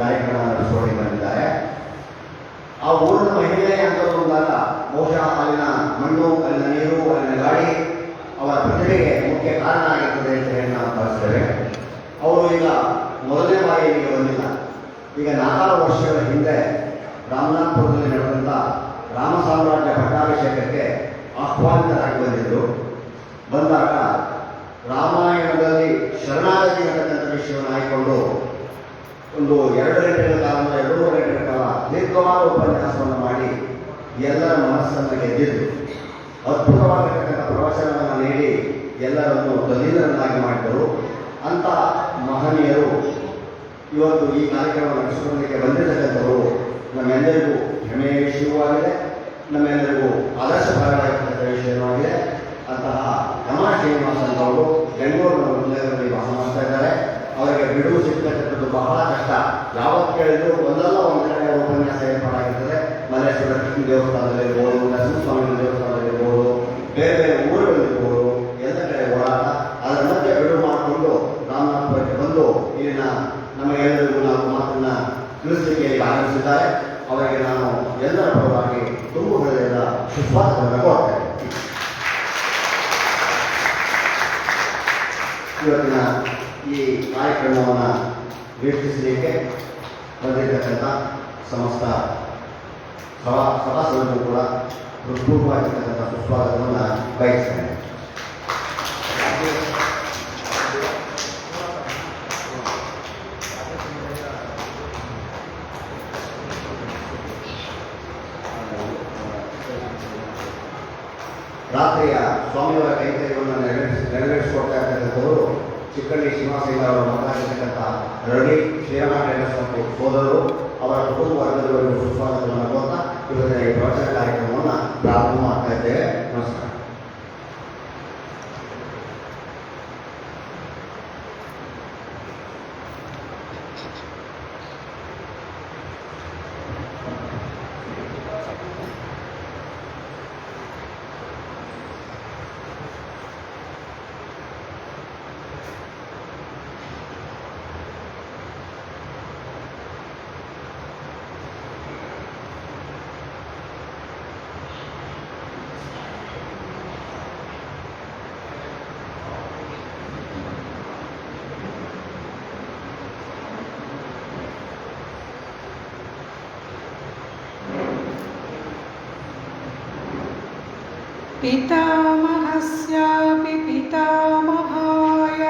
ಕಾರ್ಯಕ್ರಮ ನಡೆಸಿಕೊಂಡು ಬಂದಿದ್ದಾರೆ. ಆ ಊರಿನ ಮಹಿಳೆ ಅಂತ ಬಂದಾಗ ಬಹುಶಃ ಅಲ್ಲಿನ ಮಣ್ಣು, ಅಲ್ಲಿನ ನೀರು, ಅಲ್ಲಿನ ಗಾಳಿ ಅವರ ಪ್ರತಿಭೆಗೆ ಮುಖ್ಯ ಕಾರಣ ಆಗಿರ್ತದೆ ಅಂತ ಹೇಳಿ ನಾವು ಭಾವಿಸ್ತೇವೆ. ಅವರು ಈಗ ಮೊದಲನೇ ಬಾರಿ ಇಲ್ಲಿಗೆ ಬಂದಿಲ್ಲ. ಈಗ 4 ವರ್ಷಗಳ ಹಿಂದೆ ರಾಮನಾಥಪುರದಲ್ಲಿ ನಡೆದಂಥ ರಾಮ ಸಾಮ್ರಾಜ್ಯ ಪಟ್ಟಾಭಿಷೇಕಕ್ಕೆ ಆಹ್ವಾನಿತರಾಗಿ ಬಂದಿದ್ದರು. ಬಂದಾಗ ರಾಮಾಯಣದಲ್ಲಿ ಶರಣಾಗತಿ ಅನ್ನತಕ್ಕಂಥ ವಿಷಯವನ್ನು ಆಯ್ಕೊಂಡು ಒಂದು 2 ಗಂಟೆಗಳ ಕಾಲ, 2.5 ಗಂಟೆಗಳ ಕಾಲ ದೀರ್ಘವಾದ ಉಪನ್ಯಾಸವನ್ನು ಮಾಡಿ ಎಲ್ಲರ ಮನಸ್ಸನ್ನು ಗೆದ್ದಿದ್ದು, ಅದ್ಭುತವಾಗಿರ್ತಕ್ಕಂಥ ಪ್ರವಚನವನ್ನು ನೀಡಿ ಎಲ್ಲರನ್ನು ದಲಿತರನ್ನಾಗಿ ಮಾಡಿದರು. ಅಂಥ ಮಹನೀಯರು ಇವತ್ತು ಈ ಕಾರ್ಯಕ್ರಮ ನಡೆಸಿಕೊಳ್ಳಲಿಕ್ಕೆ ಬಂದಿರತಕ್ಕಂಥವರು ನಮ್ಮೆಲ್ಲರಿಗೂ ಹೆಮ್ಮೆಯ ವಿಷಯವೂ ಆಗಿದೆ, ನಮ್ಮೆಲ್ಲರಿಗೂ ಆದರ್ಶಪ್ರಾಯವಾಗಿರ್ತಕ್ಕಂಥ ವಿಷಯವೂ ಆಗಿದೆ. ಅಂತಹ ರಮಾ ಶ್ರೀನಿವಾಸನ್ ಅವರು ಬೆಂಗಳೂರಿನಲ್ಲಿ ವಾಸ ಮಾಡ್ತಾ ಇದ್ದಾರೆ. ಅವರಿಗೆ ಬಿಡುವು ಸಿಗ್ತಕ್ಕಂಥದ್ದು ಬಹಳ ಕಷ್ಟ. ಯಾವತ್ತು ಕೇಳಿದ್ರು ಒಂದಲ್ಲ ಒಂದು ಕಡೆ ಉಪನ್ಯಾಸ ಏರ್ಪಾಡಾಗಿರ್ತದೆ. ಮಲ್ಲೇಶ್ವರ ಕೃಷ್ಣ ದೇವಸ್ಥಾನದಲ್ಲಿರ್ಬೋದು, ನರಸಿಂಹಸ್ವಾಮಿ ದೇವಸ್ಥಾನದಲ್ಲಿರ್ಬೋದು, ಬೇರೆ ಬೇರೆ ಊರುಗಳಿರ್ಬೋದು, ಎಲ್ಲ ಕಡೆ ಓಡಾಟ. ಅದರ ಮಧ್ಯೆ ಬಿಡುವು ಮಾಡಿಕೊಂಡು ರಾಮನಾಥಪುರಕ್ಕೆ ಬಂದು ಇಲ್ಲಿನ ನಮಗೆಲ್ಲರಿಗೂ ನಾವು ಮಾತನ್ನ ತಿಳಿಸಲಿಕ್ಕೆ ಆಗಮಿಸಿದ್ದಾರೆ. ಅವರಿಗೆ ನಾನು ಎಲ್ಲರ ಪರವಾಗಿ ತುಂಬ ಹೃದಯದ ಸುಸ್ವಾಗತವನ್ನು ಕೊಡ್ತೇನೆ. ಇವತ್ತಿನ ಈ ಕಾರ್ಯಕ್ರಮವನ್ನು ವೀಕ್ಷಿಸಲಿಕ್ಕೆ ಬಂದಿರತಕ್ಕಂಥ ಸಮಸ್ತ ಸಭಾಸದರಿಗೂ ಕೂಡ ಹೃತ್ಪೂರ್ವವಾಗಿರ್ತಕ್ಕಂಥ ಸುಸ್ವಾಗತವನ್ನು ಬಯಸ್ತೇನೆ. ರಾತ್ರಿಯ ಸ್ವಾಮಿಯವರ ಕೈಂಕರ್ಯವನ್ನು ನೆರವೇರಿಸಿಕೊಡ್ತಾ ಇರ್ತಕ್ಕಂಥವರು ಚಿಕ್ಕಳ್ಳಿ ಶ್ರೀನಿವಾಸಯ್ಯ ಅವರ ಮಕ್ಕಳಾಗಿರ್ತಕ್ಕಂಥ ರವಿ ಶ್ರೀರಾಮ ಟ್ರೇಡರ್ಸ್ ಮತ್ತು ಸೋದರರು, ಅವರ ಕುಟುಂಬ ವರ್ಗದವರಿಗೂ ಸುಸ್ವಾಗತವನ್ನು ಕೊಡ್ತಾ ಇವತ್ತಿನ ಈ ಪ್ರವಚನ ಕಾರ್ಯಕ್ರಮವನ್ನು ಪ್ರಾರಂಭ ಮಾಡ್ತಾ ಇದ್ದೇವೆ. ನಮಸ್ಕಾರ. पितामहस्यापि पितामहाय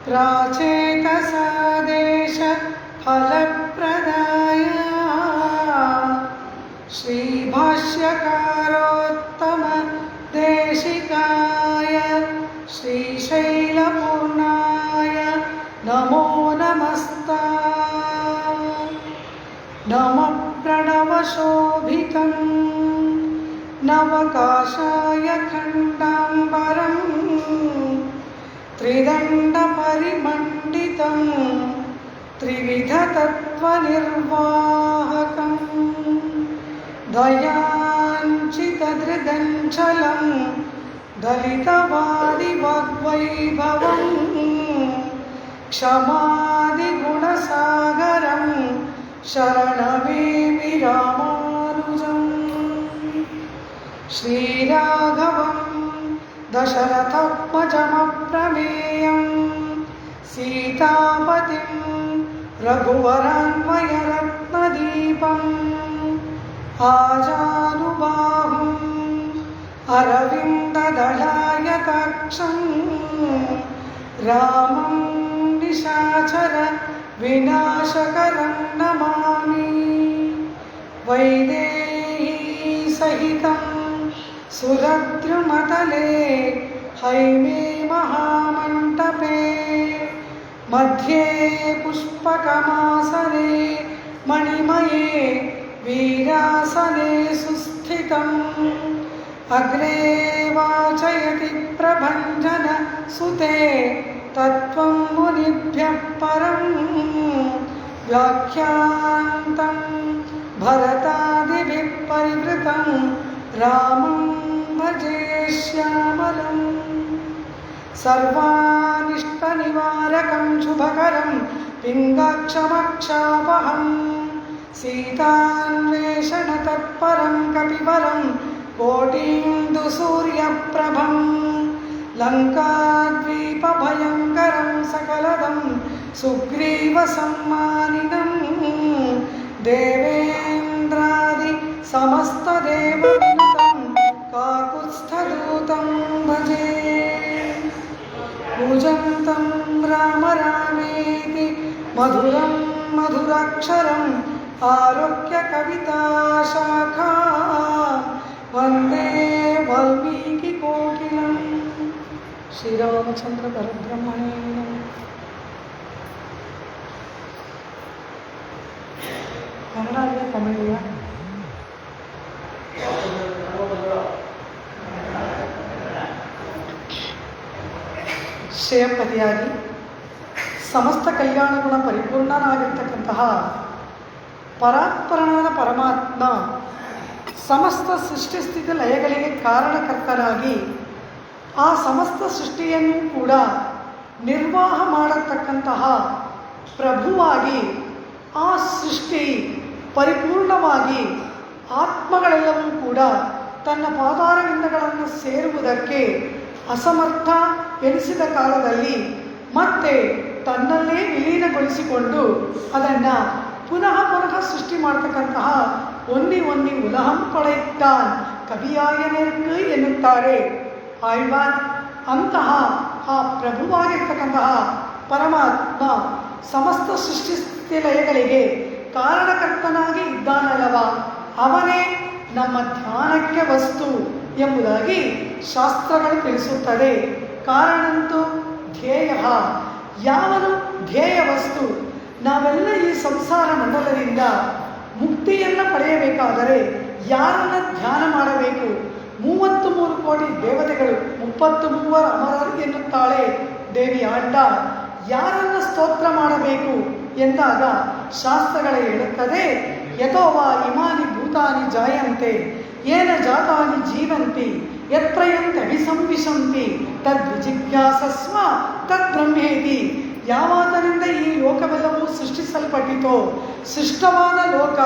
प्राचेतसा देशफलप्रदाय श्रीभाष्यकारोत्तमदेशिकाय श्रीशैलपूर्णाय नमो नमस्तात्। नमः प्रणवशोभितम् नवकाशाय खण्डाम्बरं त्रिदण्डपरिमण्डितं त्रिविधतत्त्वनिर्वाहकं दयाञ्चितधृगञ्चलं दलितवादिवाग्वैभवं क्षमादिगुणसागरं शरणमेमि रामानुजम्। श्रीराघवं दशरथात्मजमप्रमेयं सीतापतिं रघुवरान्वयरत्नदीपम् आजानुबाहुम् अरविन्ददलायताक्षं रामं निशाचर विनाशकरं नमामि। वैदेही सहितं सुरद्रुमतले हैमे महामण्डपे मध्ये पुष्पकमासने मणिमये वीरासने सुस्थितम् अग्रे वाचयति प्रभञ्जन सुते तत्त्वं मुनिभ्यः परं व्याख्यान्तं भरतादिभिः परिवृतं रामं भजे श्यामलम्। सर्वानिष्टनिवारकं शुभकरं पिङ्गाक्षमक्षापहं सीतान्वेषणतत्परं कपिवरं कोटीन्दुसूर्यप्रभं लङ्काद्वीपभयङ्करं सकलदं सुग्रीवसम्मानिनं देवेन्द्रादि समस्तदेवविनुतं काकुत्स्थदूतं भजे पूजन्तं राम रामेति मधुरं मधुराक्षरम् आरोग्य कविताशाखा वन्दे वाल्मीकिकोकिलं श्रीरामचन्द्र परब्रह्मणे नमः। कन्नಡ ಇದೆಯಾ ತಮಿಳ್ ಇದೆಯಾ? ಶ್ರೇಯಪತಿಯಾಗಿ ಸಮಸ್ತ ಕಲ್ಯಾಣ ಗುಣ ಪರಿಪೂರ್ಣನಾಗಿರ್ತಕ್ಕಂತಹ ಪರಾತ್ಪರನಾದ ಪರಮಾತ್ಮ ಸಮಸ್ತ ಸೃಷ್ಟಿಸ್ಥಿತಿ ಲಯಗಳಿಗೆ ಕಾರಣಕರ್ತನಾಗಿ ಆ ಸಮಸ್ತ ಸೃಷ್ಟಿಯನ್ನು ಕೂಡ ನಿರ್ವಾಹ ಮಾಡತಕ್ಕಂತಹ ಪ್ರಭುವಾಗಿ ಆ ಸೃಷ್ಟಿ ಪರಿಪೂರ್ಣವಾಗಿ ಆತ್ಮಗಳೆಲ್ಲವೂ ಕೂಡ ತನ್ನ ಪಾದಾರವಿಂದಗಳನ್ನು ಸೇರುವುದಕ್ಕೆ ಅಸಮರ್ಥ ಎನಿಸಿದ ಕಾಲದಲ್ಲಿ ಮತ್ತೆ ತನ್ನಲ್ಲೇ ವಿಲೀನಗೊಳಿಸಿಕೊಂಡು ಅದನ್ನು ಪುನಃ ಸೃಷ್ಟಿ ಮಾಡ್ತಕ್ಕಂತಹ ಒನ್ನಿ ಉಲಹಂ ಪಡೆಯುತ್ತಾನ್ ಕವಿಯಾಯನೇರ್ಕು ಎನ್ನುತ್ತಾರೆ ಆಳ್ವಾನ್. ಅಂತಹ ಆ ಪ್ರಭುವಾಗಿರ್ತಕ್ಕಂತಹ ಪರಮಾತ್ಮ ಸಮಸ್ತ ಸೃಷ್ಟಿ ಲಯಗಳಿಗೆ ಕಾರಣಕರ್ತನಾಗಿ ಇದ್ದಾನಲ್ಲವ, ಅವನೇ ನಮ್ಮ ಧ್ಯಾನಕ್ಕೆ ವಸ್ತು ಎಂಬುದಾಗಿ ಶಾಸ್ತ್ರಗಳು ತಿಳಿಸುತ್ತದೆ. ಕಾರಣಂತೂ ಧ್ಯೇಯ, ಯಾವನು ಧ್ಯೇಯ ವಸ್ತು. ನಾವೆಲ್ಲ ಈ ಸಂಸಾರ ಮಂಡಲದಿಂದ ಮುಕ್ತಿಯನ್ನು ಪಡೆಯಬೇಕಾದರೆ ಯಾರನ್ನು ಧ್ಯಾನ ಮಾಡಬೇಕು? 33 ಕೋಟಿ ದೇವತೆಗಳು, 33 ಅಮರರು ಎನ್ನುತ್ತಾಳೆ ದೇವಿ ಆಂಡ. ಯಾರನ್ನು ಸ್ತೋತ್ರ ಮಾಡಬೇಕು ಎಂದಾಗ ಶಾಸ್ತ್ರಗಳೇ ಹೇಳುತ್ತದೆ, ಯಥೋವಾ ಇಮಾನಿ ಭೂತಾನಿ ಜಾಯಂತೆ ಏನ ಜಾತಾನಿ ಜೀವಂತಿ ಯತ್ರಯಂತೆ ಅಭಿಸಂವಿಶಂತಿ ತದ್ವಿಜಿಜ್ಞಾಸಸ್ವ ತದ್ಬ್ರಹ್ಮೇತಿ. ಯಾವಾತನಿಂದ ಈ ಲೋಕವೆಲ್ಲವೂ ಸೃಷ್ಟಿಸಲ್ಪಟ್ಟಿತೋ, ಸೃಷ್ಟವಾದ ಲೋಕ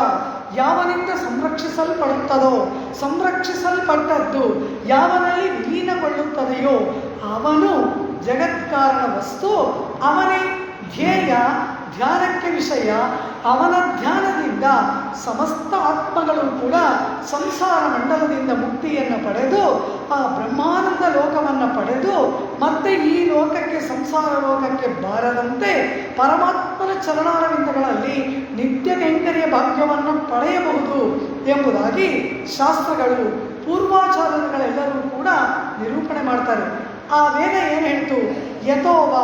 ಯಾವನಿಂದ ಸಂರಕ್ಷಿಸಲ್ಪಡುತ್ತದೋ, ಸಂರಕ್ಷಿಸಲ್ಪಟ್ಟದ್ದು ಯಾವನಲ್ಲಿ ವಿಲೀನಗೊಳ್ಳುತ್ತದೆಯೋ ಅವನು ಜಗತ್ಕಾರಣ ವಸ್ತು, ಅವನೇ ಧ್ಯೇಯ, ಧ್ಯಾನಕ್ಕೆ ವಿಷಯ. ಅವನ ಧ್ಯಾನದಿಂದ ಸಮಸ್ತ ಆತ್ಮಗಳು ಕೂಡ ಸಂಸಾರ ಮಂಡಲದಿಂದ ಮುಕ್ತಿಯನ್ನು ಪಡೆದು ಆ ಬ್ರಹ್ಮಾನಂದ ಲೋಕವನ್ನು ಪಡೆದು ಮತ್ತೆ ಈ ಲೋಕಕ್ಕೆ ಸಂಸಾರ ಲೋಕಕ್ಕೆ ಬಾರದಂತೆ ಪರಮಾತ್ಮನ ಚರಣಾರವಿಂದಗಳಲ್ಲಿ ನಿತ್ಯ ಕೈಂಕರ್ಯ ಭಾಗ್ಯವನ್ನು ಪಡೆಯಬಹುದು ಎಂಬುದಾಗಿ ಶಾಸ್ತ್ರಗಳು ಪೂರ್ವಾಚಾರ್ಯರುಗಳೆಲ್ಲರೂ ಕೂಡ ನಿರೂಪಣೆ ಮಾಡ್ತಾರೆ. ಆ ವೇದ ಏನು ಹೇಳ್ತು? ಯಥೋವ,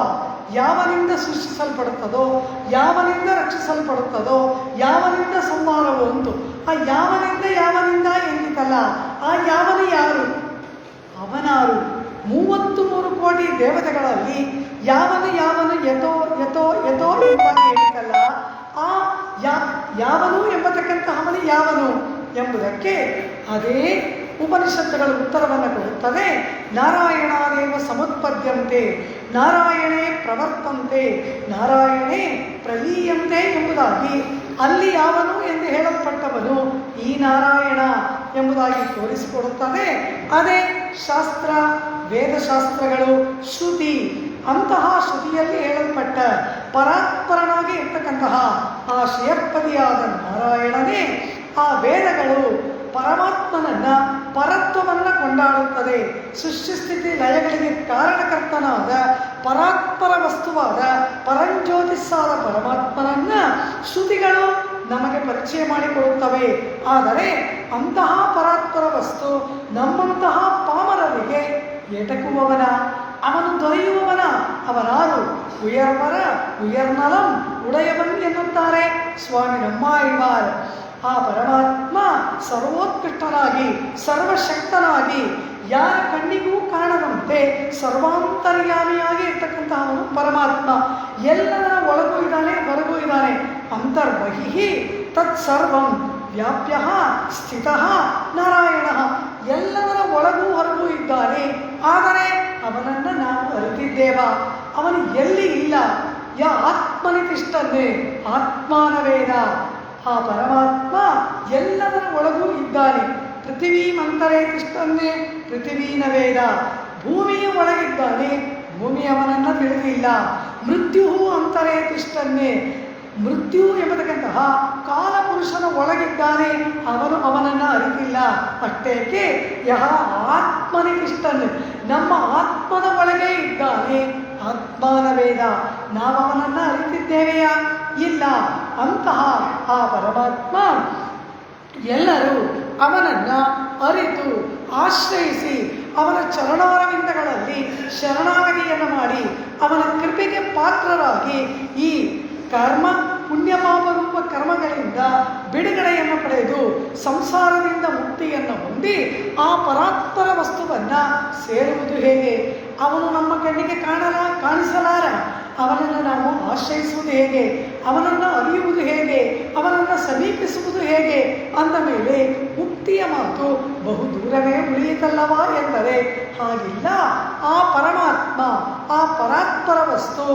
ಯಾವನಿಂದ ಸೃಷ್ಟಿಸಲ್ಪಡುತ್ತದೋ, ಯಾವನಿಂದ ರಕ್ಷಿಸಲ್ಪಡುತ್ತದೋ, ಯಾವನಿಂದ ಸಂಹಾರವೋ ಅಂತು. ಆ ಯಾವನಿಂದ ಎಂದಿತಲ್ಲ, ಆ ಯಾವನು ಯಾರು? ಅವನಾರು 33 ಕೋಟಿ ದೇವತೆಗಳಲ್ಲಿ ಯಾವನು ಯಥೋ ಎಂಬುದಾಗಿ ಹೇಳಿತಲ್ಲ, ಆ ಯಾವನು ಎಂಬತಕ್ಕಂತಹವನು ಯಾವನು ಎಂಬುದಕ್ಕೆ ಅದೇ ಉಪನಿಷತ್ತುಗಳು ಉತ್ತರವನ್ನು ಕೊಡುತ್ತದೆ. ನಾರಾಯಣಾದೇವ ಸಮುತ್ಪದ್ಯಂತೆ, ನಾರಾಯಣೇ ಪ್ರವರ್ತಂತೆ, ನಾರಾಯಣೇ ಪ್ರಲೀಯಂತೆ ಎಂಬುದಾಗಿ ಅಲ್ಲಿ ಯಾವನು ಎಂದು ಹೇಳಲ್ಪಟ್ಟವನು ಈ ನಾರಾಯಣ ಎಂಬುದಾಗಿ ತೋರಿಸಿಕೊಡುತ್ತದೆ. ಅದೇ ಶಾಸ್ತ್ರ, ವೇದಶಾಸ್ತ್ರಗಳು, ಶ್ರುತಿ. ಅಂತಹ ಶ್ರುತಿಯಲ್ಲಿ ಹೇಳಲ್ಪಟ್ಟ ಪರಾತ್ಪರನಾಗಿ ಇರ್ತಕ್ಕಂತಹ ಆ ಶ್ರೇಯಪತಿಯಾದ ನಾರಾಯಣನೇ ಆ ವೇದಗಳು ಪರಮಾತ್ಮನನ್ನ ಪರತ್ವವನ್ನು ಕೊಂಡಾಡುತ್ತದೆ. ಸೃಷ್ಟಿಸ್ಥಿತಿ ಲಯಗಳಿಗೆ ಕಾರಣಕರ್ತನಾದ ಪರಾತ್ಪರ ವಸ್ತುವಾದ ಪರಂಜ್ಯೋತಿಸ್ಸಾದ ಪರಮಾತ್ಮನನ್ನ ಶ್ರುತಿಗಳು ನಮಗೆ ಪರಿಚಯ ಮಾಡಿಕೊಡುತ್ತವೆ. ಆದರೆ ಅಂತಹ ಪರಾತ್ಪರ ವಸ್ತು ನಮ್ಮಂತಹ ಪಾಮರರಿಗೆ ಎಟಕುವವನ, ಅವನು ದೊರೆಯುವವನ, ಅವನಾರು ಉಯರ್ವರ ಉಯರ್ನಲಂ ಉಡೆಯವನ್ ಎನ್ನುತ್ತಾರೆ ಸ್ವಾಮಿ ನಮ್ಮಾಳ್ವಾರ್. ಆ ಪರಮಾತ್ಮ ಸರ್ವೋತ್ಕೃಷ್ಟನಾಗಿ ಸರ್ವಶಕ್ತನಾಗಿ ಯಾರ ಕಣ್ಣಿಗೂ ಕಾಣದಂತೆ ಸರ್ವಾಂತರ್ಯಾಮಿಯಾಗಿ ಇರ್ತಕ್ಕಂತಹವನು ಪರಮಾತ್ಮ. ಎಲ್ಲದರ ಒಳಗೂ ಇದ್ದಾನೆ, ಹೊರಗೂ ಇದ್ದಾನೆ. ಅಂತರ್ಬಹಿಹಿ ತತ್ಸರ್ವಂ ವ್ಯಾಪ್ಯ ಸ್ಥಿತ ನಾರಾಯಣ. ಎಲ್ಲದರ ಒಳಗೂ ಹೊರಗೂ ಇದ್ದಾನೆ. ಆದರೆ ಅವನನ್ನು ನಾವು ಅರಿತಿದ್ದೇವ. ಅವನು ಎಲ್ಲಿ ಇಲ್ಲ, ಯ ಆತ್ಮನಿ ತಿಷ್ಟನ್ನೇ ಆತ್ಮಾನ ವೇದ. ಆ ಪರಮಾತ್ಮ ಎಲ್ಲದರ ಒಳಗೂ ಇದ್ದಾನೆ. ಪೃಥಿವೀಮಂತರೇ ತಿಷ್ಟನ್ನೇ ಪೃಥಿವೀನ ವೇದ. ಭೂಮಿಯ ಒಳಗಿದ್ದಾನೆ, ಭೂಮಿ ಅವನನ್ನು ತಿಳಿದಿಲ್ಲ. ಮೃತ್ಯು ಅಂತರೇ ತಿಷ್ಟನ್ನೇ, ಮೃತ್ಯು ಎಂಬತಕ್ಕಂತಹ ಕಾಲಪುರುಷನ ಒಳಗಿದ್ದಾನೆ, ಅವನು ಅವನನ್ನು ಅರಿತಿಲ್ಲ. ಅಷ್ಟೇಕೆ ಯಹ ಆತ್ಮನಿ ತಿಷ್ಟನ್ನೇ, ನಮ್ಮ ಆತ್ಮನ ಒಳಗೆ ಇದ್ದಾನೆ, ಆತ್ಮಾನ ವೇದ. ನಾವು ಅವನನ್ನು ಅರಿತಿದ್ದೇವೆಯಾ? ಇಲ್ಲ. ಅಂತಹ ಆ ಪರಮಾತ್ಮ ಎಲ್ಲರೂ ಅವನನ್ನು ಅರಿತು ಆಶ್ರಯಿಸಿ ಅವನ ಚರಣಾರವಿಂದಗಳಲ್ಲಿ ಶರಣಾಗತಿಯನ್ನು ಮಾಡಿ ಅವನ ಕೃಪೆಗೆ ಪಾತ್ರರಾಗಿ ಈ ಕರ್ಮ ಪುಣ್ಯಪಾಪರೂಪ ಕರ್ಮಗಳಿಂದ ಬಿಡುಗಡೆಯನ್ನು ಪಡೆದು ಸಂಸಾರದಿಂದ ಮುಕ್ತಿಯನ್ನು ಹೊಂದಿ ಆ ಪರಾತ್ಪರ ವಸ್ತುವನ್ನು ಸೇರುವುದು ಹೇಗೆ? ಅವನು ನಮ್ಮ ಕಣ್ಣಿಗೆ ಕಾಣಿಸಲಾರ, ಅವನನ್ನು ನಾವು ಆಶ್ರಯಿಸುವುದು ಹೇಗೆ? ಅವನನ್ನು ಅರಿಯುವುದು ಹೇಗೆ? ಅವನನ್ನು ಸಮೀಪಿಸುವುದು ಹೇಗೆ? ಅಂದ ಮೇಲೆ ಮುಕ್ತಿಯ ಮಾತು ಬಹು ದೂರವೇ ಉಳಿಯಿತಲ್ಲವಾ ಎಂದರೆ ಹಾಗಿಲ್ಲ. ಆ ಪರಮಾತ್ಮ, ಆ ಪರಾತ್ಪರ ವಸ್ತು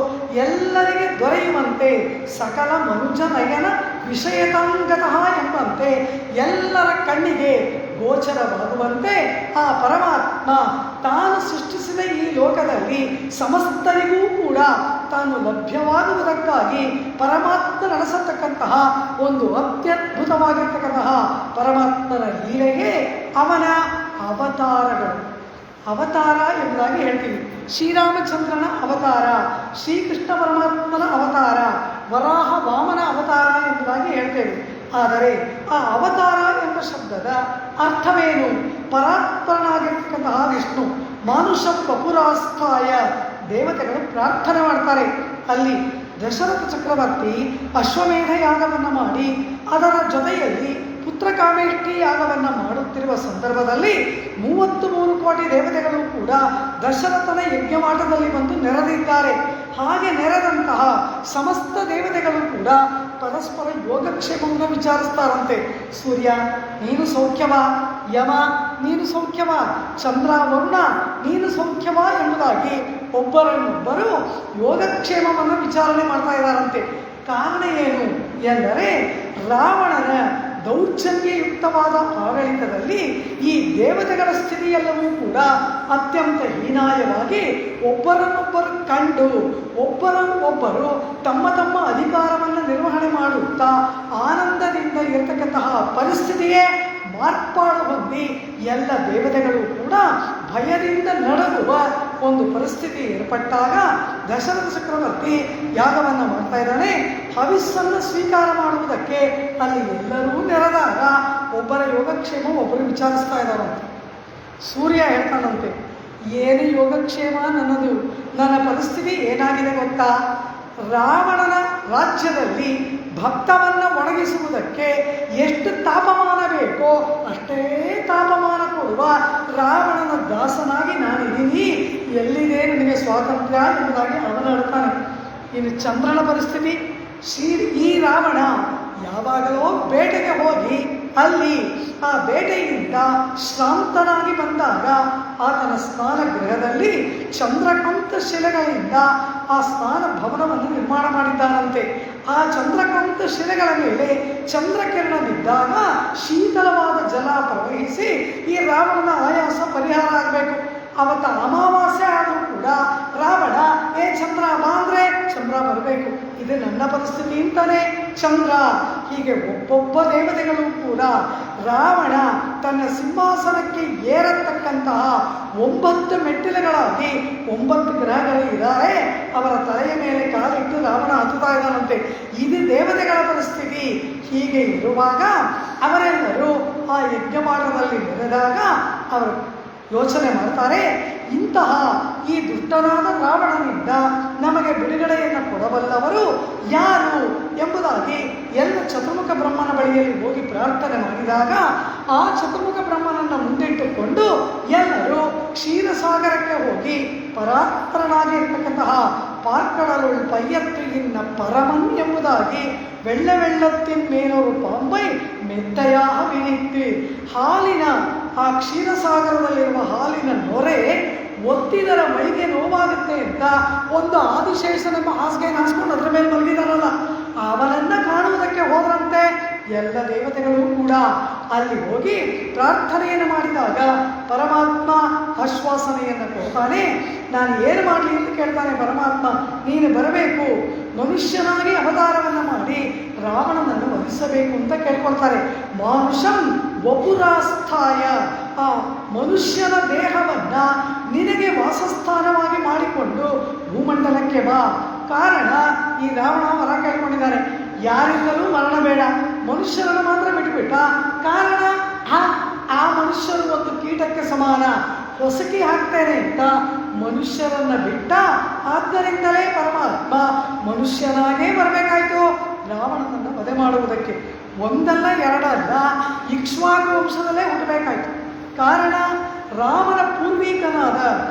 ಎಲ್ಲರಿಗೆ ದೊರೆಯುವಂತೆ ಸಕಲ ಮನುಜ ನಯನ ವಿಷಯತಾಂಗತಃ ಎಂಬಂತೆ ಎಲ್ಲರ ಕಣ್ಣಿಗೆ ಗೋಚರವಾಗುವಂತೆ ಆ ಪರಮಾತ್ಮ ತಾನು ಸೃಷ್ಟಿಸಿದ ಈ ಲೋಕದಲ್ಲಿ ಸಮಸ್ತರಿಗೂ ಕೂಡ ತಾನು ಲಭ್ಯವಾಗುವುದಕ್ಕಾಗಿ ಪರಮಾತ್ಮ ನಡೆಸತಕ್ಕಂತಹ ಒಂದು ಅತ್ಯದ್ಭುತವಾಗಿರ್ತಕ್ಕಂತಹ ಪರಮಾತ್ಮನ ಲೀಲೆಗೆ ಅವನ ಅವತಾರಗಳು. ಅವತಾರ ಎಂಬುದಾಗಿ ಹೇಳ್ತೀವಿ. ಶ್ರೀರಾಮಚಂದ್ರನ ಅವತಾರ, ಶ್ರೀಕೃಷ್ಣ ಪರಮಾತ್ಮನ ಅವತಾರ, ವರಾಹ ವಾಮನ ಅವತಾರ ಎಂಬುದಾಗಿ ಹೇಳ್ತೇವೆ. ಆದರೆ ಆ ಅವತಾರ ಎಂಬ ಶಬ್ದದ ಅರ್ಥವೇನು? ಪರಾತ್ಪರನಾಗಿರ್ತಕ್ಕಂತಹ ವಿಷ್ಣು ಮಾನುಷ ವಪುರಾಸ್ಥಾಯ, ದೇವತೆಗಳು ಪ್ರಾರ್ಥನೆ ಮಾಡ್ತಾರೆ. ಅಲ್ಲಿ ದಶರಥ ಚಕ್ರವರ್ತಿ ಅಶ್ವಮೇಧ ಯಾಗವನ್ನು ಮಾಡಿ ಅದರ ಜೊತೆಯಲ್ಲಿ ಪುತ್ರಕಾಮೇಷ್ಟಿ ಯಾಗವನ್ನು ಮಾಡುತ್ತಿರುವ ಸಂದರ್ಭದಲ್ಲಿ 33 ಕೋಟಿ ದೇವತೆಗಳು ಕೂಡ ದಶರಥನ ಯಜ್ಞವಾಟದಲ್ಲಿ ಬಂದು ನೆರೆದಿದ್ದಾರೆ. ಹಾಗೆ ನೆರೆದಂತಹ ಸಮಸ್ತ ದೇವತೆಗಳು ಕೂಡ ಪರಸ್ಪರ ಯೋಗಕ್ಷೇಮವನ್ನು ವಿಚಾರಿಸ್ತಾರಂತೆ. ಸೂರ್ಯ ನೀನು ಸೌಖ್ಯವಾ? ಯಮ ನೀನು ಸೌಖ್ಯವಾ? ಚಂದ್ರ ವರುಣ ನೀನು ಸೌಖ್ಯವಾ? ಎಂಬುದಾಗಿ ಒಬ್ಬರನ್ನೊಬ್ಬರು ಯೋಗಕ್ಷೇಮವನ್ನು ವಿಚಾರಣೆ ಮಾಡ್ತಾ ಇದ್ದಾರಂತೆ. ಕಾರಣ ಏನು ಎಂದರೆ ರಾವಣನ ದೌರ್ಜನ್ಯಯುಕ್ತವಾದ ಆಡಳಿತದಲ್ಲಿ ಈ ದೇವತೆಗಳ ಸ್ಥಿತಿಯೆಲ್ಲವೂ ಕೂಡ ಅತ್ಯಂತ ಹೀನಾಯವಾಗಿ ಒಬ್ಬರನ್ನೊಬ್ಬರು ಕಂಡು ಒಬ್ಬರು ತಮ್ಮ ತಮ್ಮ ಅಧಿಕಾರವನ್ನು ನಿರ್ವಹಣೆ ಮಾಡುತ್ತಾ ಆನಂದದಿಂದ ಇರತಕ್ಕಂತಹ ಪರಿಸ್ಥಿತಿಯೇ ಮಾರ್ಪಾಡು ಹೊಂದಿ ಎಲ್ಲ ದೇವತೆಗಳು ಕೂಡ ಭಯದಿಂದ ನಡುಗುವ ಒಂದು ಪರಿಸ್ಥಿತಿ ಏರ್ಪಟ್ಟಾಗ ದಶರಥ ಚಕ್ರವರ್ತಿ ಯಾಗವನ್ನು ಮಾಡ್ತಾ ಇದ್ದಾನೆ. ಹವಿಸ್ಸನ್ನು ಸ್ವೀಕಾರ ಮಾಡುವುದಕ್ಕೆ ಅಲ್ಲಿ ಎಲ್ಲರೂ ನೆರೆದಾಗ ಒಬ್ಬರ ಯೋಗಕ್ಷೇಮ ಒಬ್ಬರು ವಿಚಾರಿಸ್ತಾ ಇದ್ದಾರಂತೆ. ಸೂರ್ಯ ಹೇಳ್ತಾನಂತೆ, ಏನು ಯೋಗಕ್ಷೇಮ ನನ್ನದು? ನನ್ನ ಪರಿಸ್ಥಿತಿ ಏನಾಗಿದೆ ಗೊತ್ತಾ? ರಾವಣನ ರಾಜ್ಯದಲ್ಲಿ ಭಕ್ತವನ್ನು ಒಣಗಿಸುವುದಕ್ಕೆ ಎಷ್ಟು ತಾಪಮಾನ ಬೇಕೋ ಅಷ್ಟೇ ತಾಪಮಾನ ಕೊಡುವ ರಾವಣನ ದಾಸನಾಗಿ ನಾನಿದ್ದೀನಿ. ಎಲ್ಲಿದೆ ನನಗೆ ಸ್ವಾತಂತ್ರ್ಯ ಎಂಬುದಾಗಿ ಅವನು ಹೇಳ್ತಾನೆ. ಇನ್ನು ಚಂದ್ರನ ಪರಿಸ್ಥಿತಿ, ಈ ರಾವಣ ಯಾವಾಗಲೋ ಬೇಟೆಗೆ ಹೋಗಿ ಅಲ್ಲಿ ಆ ಬೇಟೆಯಿಂದ ಶ್ರಾಂತನಾಗಿ ಬಂದಾಗ ಆತನ ಸ್ನಾನ ಗೃಹದಲ್ಲಿ ಚಂದ್ರಕಾಂತ ಶಿಲೆಗಳಿಂದ ಆ ಸ್ನಾನ ಭವನವನ್ನು ನಿರ್ಮಾಣ ಮಾಡಿದ್ದಾನಂತೆ. ಆ ಚಂದ್ರಕಾಂತ ಶಿಲೆಗಳ ಮೇಲೆ ಚಂದ್ರಕಿರಣ ಬಿದ್ದಾಗ ಶೀತಲವಾದ ಜಲ ಪ್ರವಹಿಸಿ ಈ ರಾವಣನ ಆಯಾಸ ಪರಿಹಾರ ಆಗಬೇಕು. ಅವತ್ತ ಅಮಾವಾಸ್ಯೆ ಆದರೂ ಕೂಡ ರಾವಣ ಚಂದ್ರ ಬಾ ಅಂದರೆ ಚಂದ್ರ ಬರಬೇಕು. ಇದು ನನ್ನ ಪರಿಸ್ಥಿತಿ ಅಂತಾನೆ ಚಂದ್ರ. ಹೀಗೆ ಒಬ್ಬೊಬ್ಬ ದೇವತೆಗಳು ಕೂಡ ರಾವಣ ತನ್ನ ಸಿಂಹಾಸನಕ್ಕೆ ಏರತಕ್ಕಂತಹ 9 ಮೆಟ್ಟಿಲುಗಳಾಗಿ 9 ಗ್ರಹಗಳು ಇದ್ದಾರೆ. ಅವರ ತಲೆಯ ಮೇಲೆ ಕಾಲಿಟ್ಟು ರಾವಣ ಹತ್ತುತ್ತಾ ಇದ್ದಾನಂತೆ. ಇದು ದೇವತೆಗಳ ಪರಿಸ್ಥಿತಿ. ಹೀಗೆ ಇರುವಾಗ ಅವರೆಲ್ಲರೂ ಆ ಯಜ್ಞಮಾಟದಲ್ಲಿ ನೆರೆದಾಗ ಅವರು ಯೋಚನೆ ಮಾಡ್ತಾರೆ, ಇಂತಹ ಈ ದುಷ್ಟನಾದ ರಾವಣನಿಂದ ನಮಗೆ ಬಿಡುಗಡೆಯನ್ನು ಕೊಡಬಲ್ಲವರು ಯಾರು ಎಂಬುದಾಗಿ ಎಲ್ಲ ಚತುರ್ಮುಖ ಬ್ರಹ್ಮನ ಬಳಿಯಲ್ಲಿ ಹೋಗಿ ಪ್ರಾರ್ಥನೆ ಮಾಡಿದಾಗ ಆ ಚತುರ್ಮುಖ ಬ್ರಹ್ಮನನ್ನು ಮುಂದಿಟ್ಟುಕೊಂಡು ಎಲ್ಲರೂ ಕ್ಷೀರಸಾಗರಕ್ಕೆ ಹೋಗಿ ಪರಾತ್ಪರನಾಗಿರ್ತಕ್ಕಂತಹ ಪಾರ್ಕಡಲುಳ್ ಪಯ್ಯತ್ತು ಇನ್ನ ಪರಮನ್ ಎಂಬುದಾಗಿ வெள்ளத்தின் மேலொரு பாம்பை ಮೆತ್ತಯಾಗಿ ವಿನಿತ್ತು. ಹಾಲಿನ ಆ ಕ್ಷೀರಸಾಗರದಲ್ಲಿರುವ ಹಾಲಿನ ನೊರೆ ಒತ್ತಿದರ ಮೈಗೆ ನೋವಾಗುತ್ತೆ ಅಂತ ಒಂದು ಆದಿಶೇಷನೆಂಬ ಹಾಸಿಗೆಯನ್ನು ಹಾಸ್ಕೊಂಡು ಅದರ ಮೇಲೆ ಮಲಗಿದಾರಲ್ಲ, ಅವನನ್ನ ಕಾಣುವುದಕ್ಕೆ ಹೋದ್ರಂತೆ ಎಲ್ಲ ದೇವತೆಗಳು ಕೂಡ. ಅಲ್ಲಿ ಹೋಗಿ ಪ್ರಾರ್ಥನೆಯನ್ನು ಮಾಡಿದಾಗ ಪರಮಾತ್ಮ ಆಶ್ವಾಸನೆಯನ್ನು ಕೊಡ್ತಾನೆ. ನಾನು ಏನು ಮಾಡಲಿ ಅಂತ ಕೇಳ್ತಾನೆ ಪರಮಾತ್ಮ. ನೀನು ಬರಬೇಕು, ಮನುಷ್ಯನಾಗಿ ಅವತಾರವನ್ನು ಮಾಡಿ ರಾವಣನನ್ನು ವಧಿಸಬೇಕು ಅಂತ ಕೇಳ್ಕೊಳ್ತಾರೆ. ಮಾನುಷಂ ವಪುರಾಸ್ಥಾಯ, ಆ ಮನುಷ್ಯನ ದೇಹವನ್ನ ನಿನಗೆ ವಾಸಸ್ಥಾನವಾಗಿ ಮಾಡಿಕೊಂಡು ಭೂಮಂಡಲಕ್ಕೆ ಬಾ. ಕಾರಣ, ಈ ರಾವಣ ವರ ಕೇಳ್ಕೊಂಡಿದ್ದಾನೆ, ಯಾರಿಂದಲೂ ಮರಣ ಬೇಡ, ಮನುಷ್ಯರನ್ನು ಮಾತ್ರ ಬಿಟ್ಟುಬಿಟ್ಟ. ಕಾರಣ, ಆ ಮನುಷ್ಯರು ಒಂದು ಕೀಟಕ್ಕೆ ಸಮಾನ, ಹೊಸಕಿ ಹಾಕ್ತೇನೆ ಅಂತ ಮನುಷ್ಯರನ್ನ ಬಿಟ್ಟ. ಆದ್ದರಿಂದಲೇ ಪರಮಾತ್ಮ ಮನುಷ್ಯನಾಗೇ ಬರಬೇಕಾಯ್ತು ರಾವಣನನ್ನು ವಧೆ ಮಾಡುವುದಕ್ಕೆ. ಒಂದಲ್ಲ ಎರಡಲ್ಲ, ಇಕ್ಷ್ವಾಕು ವಂಶದಲ್ಲೇ ಹುಟ್ಟಬೇಕಾಯ್ತು. ಕಾರಣ, ರಾಮನ ಪೂರ್ವಿಕನಾದ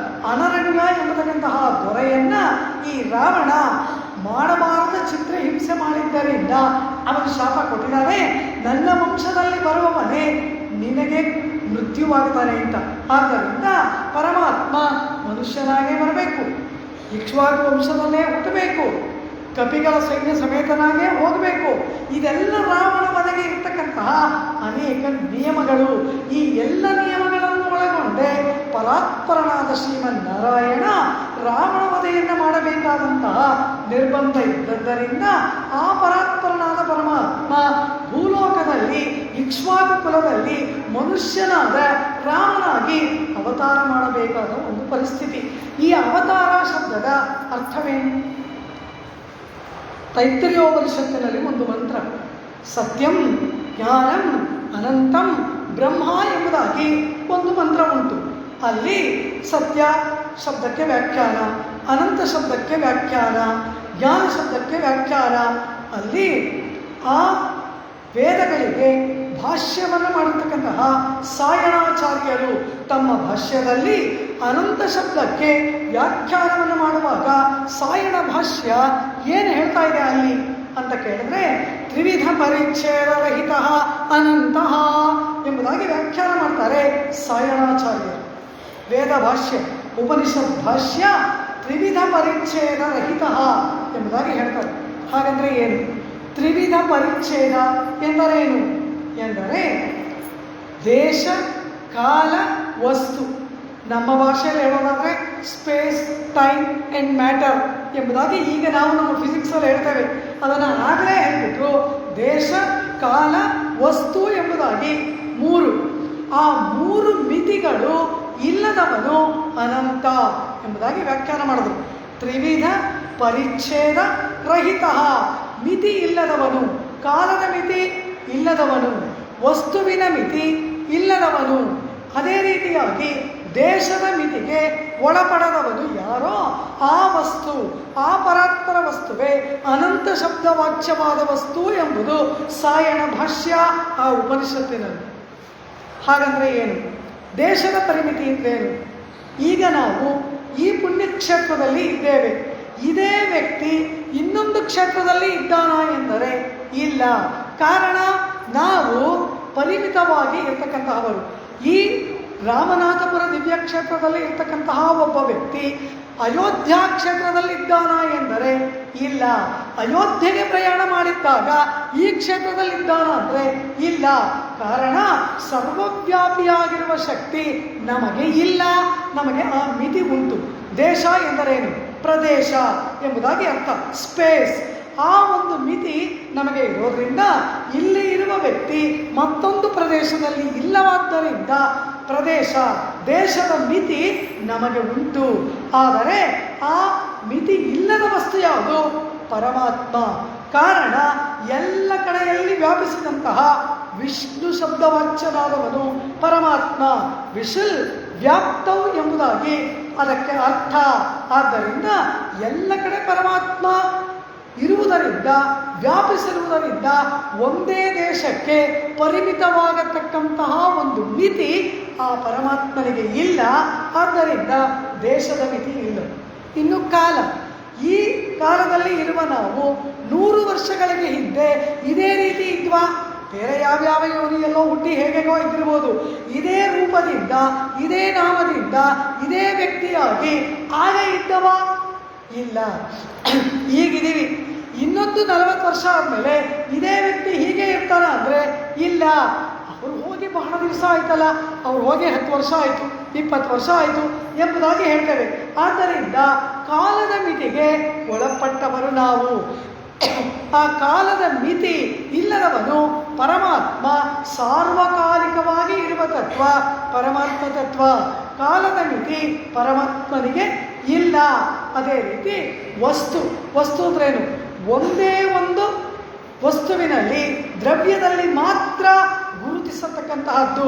ಅನರಣ್ಯ ಎಂಬತಕ್ಕಂತಹ ದೊರೆಯನ್ನ ಈ ರಾವಣ ಮಾಡಬಾರದ ಚಿತ್ರಹಿಂಸೆ ಮಾಡಿದ್ದರಿಂದ ಅವನು ಶಾಪ ಕೊಟ್ಟಿದ್ದಾನೆ, ನನ್ನ ವಂಶದಲ್ಲಿ ಬರುವವನೇ ನಿನಗೆ ಮೃತ್ಯುವಾಗುತ್ತಾನೆ ಅಂತ. ಆದ್ದರಿಂದ ಪರಮಾತ್ಮ ಮನುಷ್ಯನಾಗೇ ಬರಬೇಕು, ಇಕ್ಷ್ವಾಕು ವಂಶದಲ್ಲೇ ಹುಟ್ಟಬೇಕು, ಕಪಿಗಳ ಸೈನ್ಯ ಸಮೇತನಾಗೇ ಹೋಗಬೇಕು. ಇದೆಲ್ಲ ರಾವಣ ವಧೆಗೆ ಇರ್ತಕ್ಕಂತಹ ಅನೇಕ ನಿಯಮಗಳು. ಈ ಎಲ್ಲ ನಿಯಮಗಳನ್ನು ಒಳಗೊಂಡೆ ಪರಾತ್ಪರನಾದ ಶ್ರೀಮನ್ನಾರಾಯಣ ರಾವಣ ವಧೆಯನ್ನು ಮಾಡಬೇಕಾದಂತಹ ನಿರ್ಬಂಧ ಇದ್ದದ್ದರಿಂದ ಆ ಪರಾತ್ಪರನಾದ ಪರಮಾತ್ಮ ಭೂಲೋಕದಲ್ಲಿ ಇಕ್ಷ್ವಾಕು ಕುಲದಲ್ಲಿ ಮನುಷ್ಯನಾದ ರಾಮನಾಗಿ ಅವತಾರ ಮಾಡಬೇಕಾದ ಒಂದು ಪರಿಸ್ಥಿತಿ. ಈ ಅವತಾರ ಶಬ್ದದ ಅರ್ಥವೇನು? ತೈತ್ರಿಯೋಪನಿಷತ್ತಿನಲ್ಲಿ ಒಂದು ಮಂತ್ರ, ಸತ್ಯಂ ಜ್ಞಾನಂ ಅನಂತಂ ಬ್ರಹ್ಮ ಎಂಬುದಾಗಿ ಒಂದು ಮಂತ್ರ ಉಂಟು. ಅಲ್ಲಿ ಸತ್ಯ ಶಬ್ದಕ್ಕೆ ವ್ಯಾಖ್ಯಾನ, ಅನಂತ ಶಬ್ದಕ್ಕೆ ವ್ಯಾಖ್ಯಾನ, ಜ್ಞಾನ ಶಬ್ದಕ್ಕೆ ವ್ಯಾಖ್ಯಾನ. ಅಲ್ಲಿ ಆ ವೇದಗಳಿಗೆ ಭಾಷ್ಯವನ್ನು ಮಾಡಿರ್ತಕ್ಕಂತಹ ಸಾಯಣಾಚಾರ್ಯರು ತಮ್ಮ ಭಾಷ್ಯದಲ್ಲಿ ಅನಂತ ಶಬ್ದಕ್ಕೆ ವ್ಯಾಖ್ಯಾನವನ್ನು ಮಾಡುವಾಗ ಸಾಯಣ ಭಾಷ್ಯ ಏನು ಹೇಳ್ತಾ ಇದೆ ಅಲ್ಲಿ ಅಂತ ಕೇಳಿದ್ರೆ, ತ್ರಿವಿಧ ಪರಿಚ್ಛೇದ ರಹಿತ ಅನಂತಃ ಎಂಬುದಾಗಿ ವ್ಯಾಖ್ಯಾನ ಮಾಡ್ತಾರೆ ಸಾಯಣಾಚಾರ್ಯರು. ವೇದ ಭಾಷ್ಯ, ಉಪನಿಷತ್ ಭಾಷ್ಯ ತ್ರಿವಿಧ ಪರಿಚ್ಛೇದ ರಹಿತ ಎಂಬುದಾಗಿ ಹೇಳ್ತಾರೆ. ಹಾಗಂದ್ರೆ ಏನು? ತ್ರಿವಿಧ ಪರಿಚ್ಛೇದ ಎಂದರೇನು ಎಂದರೆ ದೇಶ, ಕಾಲ, ವಸ್ತು. ನಮ್ಮ ಭಾಷೆಯಲ್ಲಿ ಹೇಳೋದಾದರೆ ಸ್ಪೇಸ್, ಟೈಮ್ ಆ್ಯಂಡ್ ಮ್ಯಾಟರ್ ಎಂಬುದಾಗಿ ಈಗ ನಾವು ನಮ್ಮ ಫಿಸಿಕ್ಸಲ್ಲಿ ಹೇಳ್ತೇವೆ. ಅದನ್ನು ಆಗಲೇ ಹೇಳ್ಬಿಟ್ರು. ದೇಶ, ಕಾಲ, ವಸ್ತು ಎಂಬುದಾಗಿ ಮೂರು. ಆ ಮೂರು ಮಿತಿಗಳು ಇಲ್ಲದವನು ಅನಂತ ಎಂಬುದಾಗಿ ವ್ಯಾಖ್ಯಾನ ಮಾಡಿದ್ರು. ತ್ರಿವಿಧ ಪರಿಚ್ಛೇದ ರಹಿತ, ಮಿತಿ ಇಲ್ಲದವನು, ಕಾಲದ ಮಿತಿ ಇಲ್ಲದವನು, ವಸ್ತುವಿನ ಮಿತಿ ಇಲ್ಲದವನು, ಅದೇ ರೀತಿಯಾಗಿ ದೇಶದ ಮಿತಿಗೆ ಒಳಪಡದವನು ಯಾರೋ ಆ ವಸ್ತು, ಆ ಪರಾತ್ಪರ ವಸ್ತುವೇ ಅನಂತ ಶಬ್ದವಾಚ್ಯವಾದ ವಸ್ತು ಎಂಬುದು ಸಾಯಣ ಭಾಷ್ಯ ಆ ಉಪನಿಷತ್ತಿನಲ್ಲಿ. ಹಾಗಂದ್ರೆ ಏನು? ದೇಶದ ಪರಿಮಿತಿ ಇದ್ದೇನು? ಈಗ ನಾವು ಈ ಪುಣ್ಯಕ್ಷೇತ್ರದಲ್ಲಿ ಇದ್ದೇವೆ, ಇದೇ ವ್ಯಕ್ತಿ ಇನ್ನೊಂದು ಕ್ಷೇತ್ರದಲ್ಲಿ ಇದ್ದಾನ ಎಂದರೆ ಇಲ್ಲ. ಕಾರಣ, ನಾವು ಪರಿಮಿತವಾಗಿ ಇರ್ತಕ್ಕಂತಹವರು. ಈ ರಾಮನಾಥಪುರ ದಿವ್ಯ ಕ್ಷೇತ್ರದಲ್ಲಿ ಇರ್ತಕ್ಕಂತಹ ಒಬ್ಬ ವ್ಯಕ್ತಿ ಅಯೋಧ್ಯ ಕ್ಷೇತ್ರದಲ್ಲಿ ಇದ್ದಾನ ಎಂದರೆ ಇಲ್ಲ. ಅಯೋಧ್ಯೆಗೆ ಪ್ರಯಾಣ ಮಾಡಿದ್ದಾಗ ಈ ಕ್ಷೇತ್ರದಲ್ಲಿದ್ದಾನ ಅಂದರೆ ಇಲ್ಲ. ಕಾರಣ, ಸರ್ವವ್ಯಾಪಿಯಾಗಿರುವ ಶಕ್ತಿ ನಮಗೆ ಇಲ್ಲ, ನಮಗೆ ಆ ಮಿತಿ ಉಂಟು. ದೇಶ ಎಂದರೇನು? ಪ್ರದೇಶ ಎಂಬುದಾಗಿ ಅರ್ಥ, ಸ್ಪೇಸ್. ಆ ಒಂದು ಮಿತಿ ನಮಗೆ ಇರೋದ್ರಿಂದ ಇಲ್ಲಿ ಇರುವ ವ್ಯಕ್ತಿ ಮತ್ತೊಂದು ಪ್ರದೇಶದಲ್ಲಿ ಇಲ್ಲವಾದ್ದರಿಂದ ಪ್ರದೇಶ, ದೇಶದ ಮಿತಿ ನಮಗೆ ಉಂಟು. ಆದರೆ ಆ ಮಿತಿ ಇಲ್ಲದ ವಸ್ತು ಯಾವುದು? ಪರಮಾತ್ಮ. ಕಾರಣ, ಎಲ್ಲ ಕಡೆಯಲ್ಲಿ ವ್ಯಾಪಿಸಿದಂತಹ ವಿಷ್ಣು ಶಬ್ದವಾಚ್ಯನಾದವನು ಪರಮಾತ್ಮ. ವಿಶಿಲ್ ವ್ಯಾಪ್ತವು ಎಂಬುದಾಗಿ ಅದಕ್ಕೆ ಅರ್ಥ. ಆದ್ದರಿಂದ ಎಲ್ಲ ಕಡೆ ಪರಮಾತ್ಮ ಇರುವುದರಿಂದ, ವ್ಯಾಪಿಸಿರುವುದರಿಂದ ಒಂದೇ ದೇಶಕ್ಕೆ ಪರಿಮಿತವಾಗತಕ್ಕಂತಹ ಒಂದು ಮಿತಿ ಆ ಪರಮಾತ್ಮನಿಗೆ ಇಲ್ಲ. ಆದ್ದರಿಂದ ದೇಶದ ಮಿತಿ ಇಲ್ಲ. ಇನ್ನು ಕಾಲ, ಈ ಕಾಲದಲ್ಲಿ ಇರುವ ನಾವು 100 ವರ್ಷಗಳಿಗೆ ಹಿಂದೆ ಇದೇ ರೀತಿ ಇದ್ವಾ? ಬೇರೆ ಯಾವ್ಯಾವ ಯೋನಿಯಲ್ಲೋ ಹುಟ್ಟಿ ಹೇಗೆಗೋ ಇದ್ದಿರ್ಬೋದು. ಇದೇ ರೂಪದಿಂದ, ಇದೇ ನಾಮದಿಂದ, ಇದೇ ವ್ಯಕ್ತಿಯಾಗಿ ಆಗ ಇದ್ದವ ಇಲ್ಲ. ಈಗಿದ್ದೀವಿ. ಇನ್ನೊಂದು 40 ವರ್ಷ ಆದಮೇಲೆ ಇದೇ ವ್ಯಕ್ತಿ ಹೀಗೆ ಇರ್ತಾರ ಅಂದರೆ ಇಲ್ಲ. ಅವರು ಹೋಗಿ ಬಹಳ ದಿವಸ ಆಯ್ತಲ್ಲ, ಅವ್ರು ಹೋಗಿ 10 ವರ್ಷ ಆಯಿತು, 20 ವರ್ಷ ಆಯಿತು ಎಂಬುದಾಗಿ ಹೇಳ್ತೇವೆ. ಆದ್ದರಿಂದ ಕಾಲದ ಮಿತಿಗೆ ಒಳಪಟ್ಟವರು ನಾವು. ಆ ಕಾಲದ ಮಿತಿ ಇಲ್ಲದವನು ಪರಮಾತ್ಮ. ಸಾರ್ವಕಾಲಿಕವಾಗಿ ಇರುವ ತತ್ವ ಪರಮಾತ್ಮ ತತ್ವ. ಕಾಲದ ಮಿತಿ ಪರಮಾತ್ಮನಿಗೆ ಇಲ್ಲ. ಅದೇ ರೀತಿ ವಸ್ತು ಅಂದ್ರೇನು? ಒಂದೇ ಒಂದು ವಸ್ತುವಿನಲ್ಲಿ, ದ್ರವ್ಯದಲ್ಲಿ ಮಾತ್ರ ಗುರುತಿಸತಕ್ಕಂತಹದ್ದು.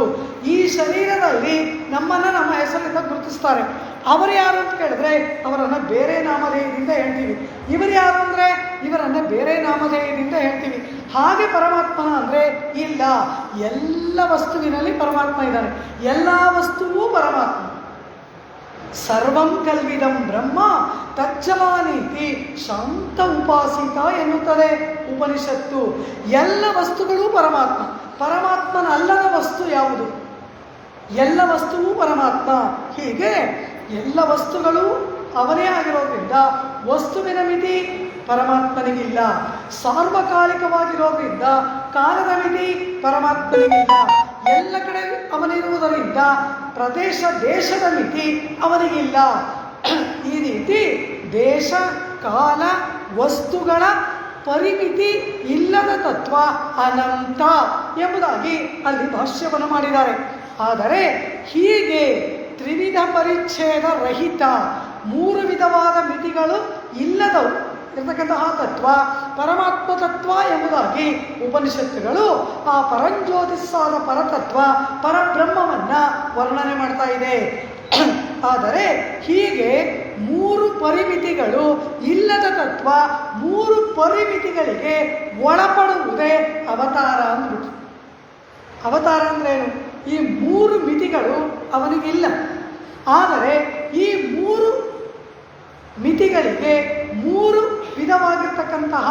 ಈ ಶರೀರದಲ್ಲಿ ನಮ್ಮನ್ನು ನಮ್ಮ ಹೆಸರಿಂದ ಗುರುತಿಸ್ತಾರೆ. ಅವರು ಯಾರು ಅಂತ ಕೇಳಿದ್ರೆ ಅವರನ್ನು ಬೇರೆ ನಾಮಧೇಯದಿಂದ ಹೇಳ್ತೀವಿ. ಇವರು ಯಾರು ಅಂದರೆ ಇವರನ್ನು ಬೇರೆ ನಾಮಧೇಯದಿಂದ ಹೇಳ್ತೀವಿ. ಹಾಗೆ ಪರಮಾತ್ಮನ ಅಂದರೆ ಇಲ್ಲ. ಎಲ್ಲ ವಸ್ತುವಿನಲ್ಲಿ ಪರಮಾತ್ಮ ಇದ್ದಾನೆ. ಎಲ್ಲ ವಸ್ತುವೂ ಪರಮಾತ್ಮ. ಸರ್ವಂ ಕಲ್ವಿದಂ ಬ್ರಹ್ಮ ತಜ್ಜಲಾನೀತಿ ಶಾಂತ ಉಪಾಸಿತ ಎನ್ನುತ್ತದೆ ಉಪನಿಷತ್ತು. ಎಲ್ಲ ವಸ್ತುಗಳೂ ಪರಮಾತ್ಮ. ಪರಮಾತ್ಮನ ಅಲ್ಲದ ವಸ್ತು ಯಾವುದು? ಎಲ್ಲ ವಸ್ತುವೂ ಪರಮಾತ್ಮ. ಹೀಗೆ ಎಲ್ಲ ವಸ್ತುಗಳು ಅವನೇ ಆಗಿರೋದ್ರಿಂದ ವಸ್ತುವಿನ ಮಿತಿ ಪರಮಾತ್ಮನಿಗಿಲ್ಲ. ಸಾರ್ವಕಾಲಿಕವಾಗಿರೋದ್ರಿಂದ ಕಾಲದ ಮಿತಿ ಪರಮಾತ್ಮನಿಗಿಲ್ಲ. ಎಲ್ಲ ಕಡೆ ಅವನಿರುವುದರಿಂದ ಪ್ರದೇಶ ದೇಶದ ಮಿತಿ ಅವನಿಗಿಲ್ಲ. ಈ ರೀತಿ ದೇಶ ಕಾಲ ವಸ್ತುಗಳ ಪರಿಮಿತಿ ಇಲ್ಲದ ತತ್ವ ಅನಂತ ಎಂಬುದಾಗಿ ಅಲ್ಲಿ ಭಾಷ್ಯವನ್ನು ಮಾಡಿದ್ದಾರೆ. ಆದರೆ ಹೀಗೆ ತ್ರಿವಿಧ ಪರಿಚ್ಛೇದ ರಹಿತ, 3 ವಿಧವಾದ ಮಿತಿಗಳು ಇಲ್ಲದವು ಇರತಕ್ಕಂತಹ ತತ್ವ ಪರಮಾತ್ಮ ತತ್ವ ಎಂಬುದಾಗಿ ಉಪನಿಷತ್ತುಗಳು ಆ ಪರಂಜ್ಯೋತಿಸ್ಸಾದ ಪರತತ್ವ ಪರಬ್ರಹ್ಮವನ್ನು ವರ್ಣನೆ ಮಾಡ್ತಾ ಇದೆ. ಆದರೆ ಹೀಗೆ 3 ಪರಿಮಿತಿಗಳು ಇಲ್ಲದ ತತ್ವ 3 ಪರಿಮಿತಿಗಳಿಗೆ ಒಳಪಡುವುದೇ ಅವತಾರ ಅಂದ್ಬಿಟ್ಟು. ಅವತಾರ ಅಂದ್ರೇನು? ಈ 3 ಮಿತಿಗಳು ಅವನಿಗಿಲ್ಲ. ಆದರೆ ಈ 3 ಮಿತಿಗಳಿಗೆ 3 ವಿಧವಾಗಿರ್ತಕ್ಕಂತಹ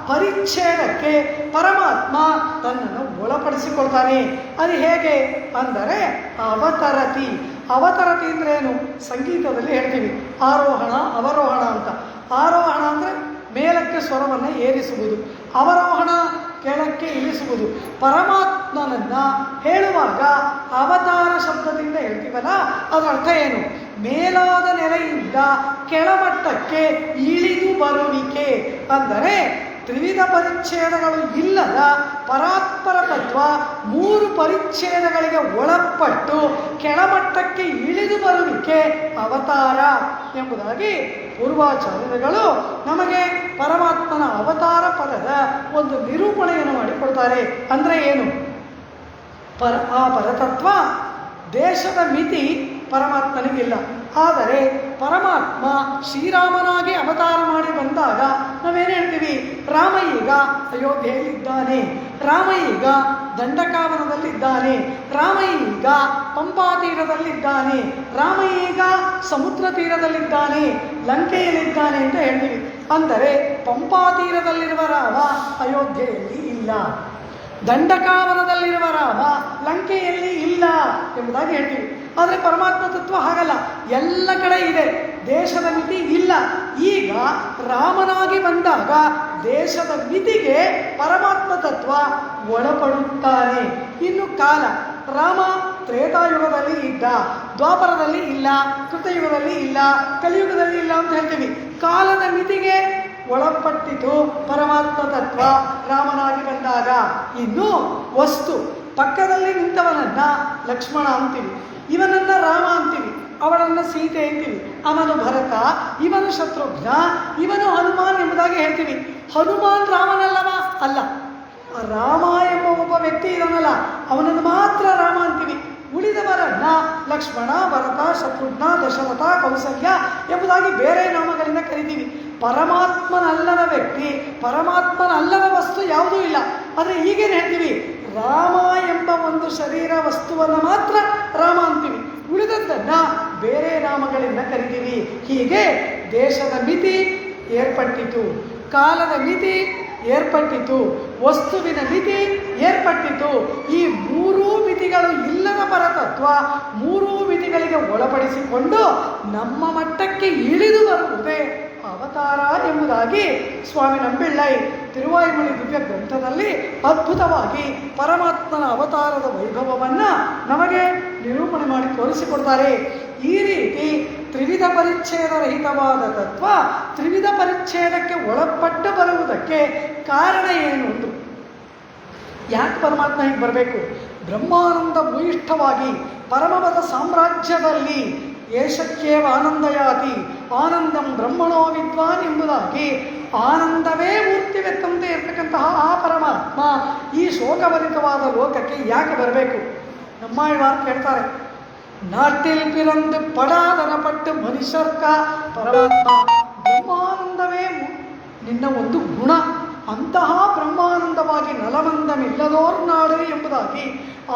ಪರಿಚ್ಛೇದಕ್ಕೆ ಪರಮಾತ್ಮ ತನ್ನನ್ನು ಒಳಪಡಿಸಿಕೊಳ್ತಾನೆ. ಅದು ಹೇಗೆ ಅಂದರೆ ಅವತರತಿ. ಅವತರತಿ ಅಂದ್ರೇನು? ಸಂಗೀತದಲ್ಲಿ ಹೇಳ್ತೀವಿ ಆರೋಹಣ ಅವರೋಹಣ ಅಂತ. ಆರೋಹಣ ಅಂದರೆ ಮೇಲಕ್ಕೆ ಸ್ವರವನ್ನು ಏರಿಸುವುದು, ಅವರೋಹಣ ಕೆಳಕ್ಕೆ ಇಳಿಸುವುದು. ಪರಮಾತ್ಮನನ್ನು ಹೇಳುವಾಗ ಅವತಾರ ಶಬ್ದದಿಂದ ಹೇಳ್ತೀವಲ್ಲ, ಅದರ ಅರ್ಥ ಏನು? ಮೇಲಾದ ನೆಲೆಯಿಂದ ಕೆಳಮಟ್ಟಕ್ಕೆ ಇಳಿದು ಬರುವಿಕೆ. ಅಂದರೆ ತ್ರಿವಿಧ ಪರಿಚ್ಛೇದಗಳು ಇಲ್ಲದ ಪರಾತ್ಪರ ತತ್ವ 3 ಪರಿಚ್ಛೇದಗಳಿಗೆ ಒಳಪಟ್ಟು ಕೆಳಮಟ್ಟಕ್ಕೆ ಇಳಿದು ಬರುವಿಕೆ ಅವತಾರ ಎಂಬುದಾಗಿ ಪೂರ್ವಾಚಾರ್ಯರುಗಳು ನಮಗೆ ಪರಮಾತ್ಮನ ಅವತಾರ ಪದದ ಒಂದು ನಿರೂಪಣೆಯನ್ನು ಮಾಡಿಕೊಡ್ತಾರೆ. ಅಂದರೆ ಏನು? ಆ ಪರತತ್ವ ದೇಶದ ಮಿತಿ ಪರಮಾತ್ಮನಿಗಿಲ್ಲ. ಆದರೆ ಪರಮಾತ್ಮ ಶ್ರೀರಾಮನಾಗಿ ಅವತಾರ ಮಾಡಿ ಬಂದಾಗ ನಾವೇನು ಹೇಳ್ತೀವಿ? ರಾಮ ಈಗ ಅಯೋಧ್ಯೆಯಲ್ಲಿದ್ದಾನೆ, ರಾಮ ಈಗ ದಂಡಕಾವನದಲ್ಲಿದ್ದಾನೆ, ರಾಮ ಈಗ ಪಂಪಾ ತೀರದಲ್ಲಿದ್ದಾನೆ, ರಾಮ ಈಗ ಸಮುದ್ರ ತೀರದಲ್ಲಿದ್ದಾನೆ, ಲಂಕೆಯಲ್ಲಿದ್ದಾನೆ ಅಂತ ಹೇಳ್ತೀವಿ. ಅಂದರೆ ಪಂಪಾ ತೀರದಲ್ಲಿರುವ ರಾಮ ಅಯೋಧ್ಯೆಯಲ್ಲಿ ಇಲ್ಲ, ದಂಡಕಾವನದಲ್ಲಿರುವ ರಾಮ ಲಂಕೆಯಲ್ಲಿ ಇಲ್ಲ ಎಂಬುದಾಗಿ ಹೇಳ್ತೀವಿ. ಆದರೆ ಪರಮಾತ್ಮ ತತ್ವ ಹಾಗಲ್ಲ, ಎಲ್ಲ ಕಡೆ ಇದೆ, ದೇಶದ ಮಿತಿ ಇಲ್ಲ. ಈಗ ರಾಮನಾಗಿ ಬಂದಾಗ ದೇಶದ ಮಿತಿಗೆ ಪರಮಾತ್ಮ ತತ್ವ ಒಳಪಡುತ್ತಾನೆ. ಇನ್ನು ಕಾಲ, ರಾಮ ತ್ರೇತಾಯುಗದಲ್ಲಿ ಇದ್ದ, ದ್ವಾಪರದಲ್ಲಿ ಇಲ್ಲ, ಕೃತಯುಗದಲ್ಲಿ ಇಲ್ಲ, ಕಲಿಯುಗದಲ್ಲಿ ಇಲ್ಲ ಅಂತ ಹೇಳ್ತೀವಿ. ಕಾಲದ ಮಿತಿಗೆ ಒಳಪಟ್ಟಿತು ಪರಮಾತ್ಮ ತತ್ವ ರಾಮನಾಗಿ ಬಂದಾಗ. ಇನ್ನು ವಸ್ತು, ಪಕ್ಕದಲ್ಲಿ ನಿಂತವನನ್ನ ಲಕ್ಷ್ಮಣ ಅಂತೀವಿ, ಇವನನ್ನ ರಾಮ ಅಂತೀವಿ, ಅವಳನ್ನು ಸೀತೆ ಅಂತೀವಿ, ಅವನು ಭರತ, ಇವನು ಶತ್ರುಘ್ನ, ಇವನು ಹನುಮಾನ್ ಎಂಬುದಾಗಿ ಹೇಳ್ತೀವಿ. ಹನುಮಾನ್ ರಾಮನಲ್ಲವ? ಅಲ್ಲ. ರಾಮ ಎಂಬ ಒಬ್ಬ ವ್ಯಕ್ತಿ ಇದನ್ನಲ್ಲ, ಅವನನ್ನು ಮಾತ್ರ ರಾಮ ಅಂತೀವಿ. ಉಳಿದವರನ್ನ ಲಕ್ಷ್ಮಣ, ಭರತ, ಶತ್ರುಘ್ನ, ದಶರಥ, ಕೌಸಲ್ಯ ಎಂಬುದಾಗಿ ಬೇರೆ ನಾಮಗಳಿಂದ ಕರಿತೀವಿ. ಪರಮಾತ್ಮನಲ್ಲದ ವ್ಯಕ್ತಿ, ಪರಮಾತ್ಮನಲ್ಲದ ವಸ್ತು ಯಾವುದೂ ಇಲ್ಲ. ಆದರೆ ಈಗೇನು ಹೇಳ್ತೀವಿ? ರಾಮ ಎಂಬ ಒಂದು ಶರೀರ ವಸ್ತುವನ್ನು ಮಾತ್ರ ರಾಮ ಅಂತೀವಿ, ಉಳಿದದ್ದನ್ನು ಬೇರೆ ನಾಮಗಳಿಂದ ಕರಿತೀವಿ. ಹೀಗೆ ದೇಶದ ಮಿತಿ ಏರ್ಪಟ್ಟಿತು, ಕಾಲದ ಮಿತಿ ಏರ್ಪಟ್ಟಿತು, ವಸ್ತುವಿನ ಮಿತಿ ಏರ್ಪಟ್ಟಿತು. ಈ ಮೂರೂ ಮಿತಿಗಳು ಇಲ್ಲದ ಪರತತ್ವ ಮೂರೂ ಮಿತಿಗಳಿಗೆ ಒಳಪಡಿಸಿಕೊಂಡು ನಮ್ಮ ಮಟ್ಟಕ್ಕೆ ಇಳಿದು ಬರುವುದೇ ಅವತಾರ ಎಂಬುದಾಗಿ ಸ್ವಾಮಿ ನಂಬಿಳ್ಳೈ ತಿರುವಾಯ್ಮೊಳಿ ದಿವ್ಯ ಗ್ರಂಥದಲ್ಲಿ ಅದ್ಭುತವಾಗಿ ಪರಮಾತ್ಮನ ಅವತಾರದ ವೈಭವವನ್ನು ನಮಗೆ ನಿರೂಪಣೆ ಮಾಡಿ ತೋರಿಸಿಕೊಡ್ತಾರೆ. ಈ ರೀತಿ ತ್ರಿವಿಧ ಪರಿಚ್ಛೇದ ರಹಿತವಾದ ತತ್ವ ತ್ರಿವಿಧ ಪರಿಚ್ಛೇದಕ್ಕೆ ಒಳಪಟ್ಟು ಬರುವುದಕ್ಕೆ ಕಾರಣ ಏನು? ಯಾಕೆ ಪರಮಾತ್ಮ ಹೀಗೆ ಬರಬೇಕು? ಬ್ರಹ್ಮಾನಂದ ಭೂಯಿಷ್ಠವಾಗಿ ಪರಮಪದ ಸಾಮ್ರಾಜ್ಯದಲ್ಲಿ ಏಷಕ್ಕೇವ ಆನಂದಯಾತಿ ಆನಂದಂ ಬ್ರಹ್ಮಣೋ ವಿದ್ವಾನ್ ಎಂಬುದಾಗಿ ಆನಂದವೇ ಮೂರ್ತಿವೆತ್ತಂತೆ ಇರ್ತಕ್ಕಂತಹ ಆ ಪರಮಾತ್ಮ ಈ ಶೋಕಭರಿತವಾದ ಲೋಕಕ್ಕೆ ಯಾಕೆ ಬರಬೇಕು? நம்மாழ்வார் ಕೇಳ್ತಾರೆ, ನಾಟಿಲ್ ಪಿರಂದು ಪಡಾದನಪಟ್ಟು ಮನುಷ್ಯರ್ಕ ಪರಮಾತ್ಮ ಬ್ರಹ್ಮಾನಂದವೇ ನಿನ್ನ ಒಂದು ಗುಣ, ಅಂತಹ ಬ್ರಹ್ಮಾನಂದವಾಗಿ ನಲವಂದಮಿಲ್ಲದೋರ್ನಾಡು ಎಂಬುದಾಗಿ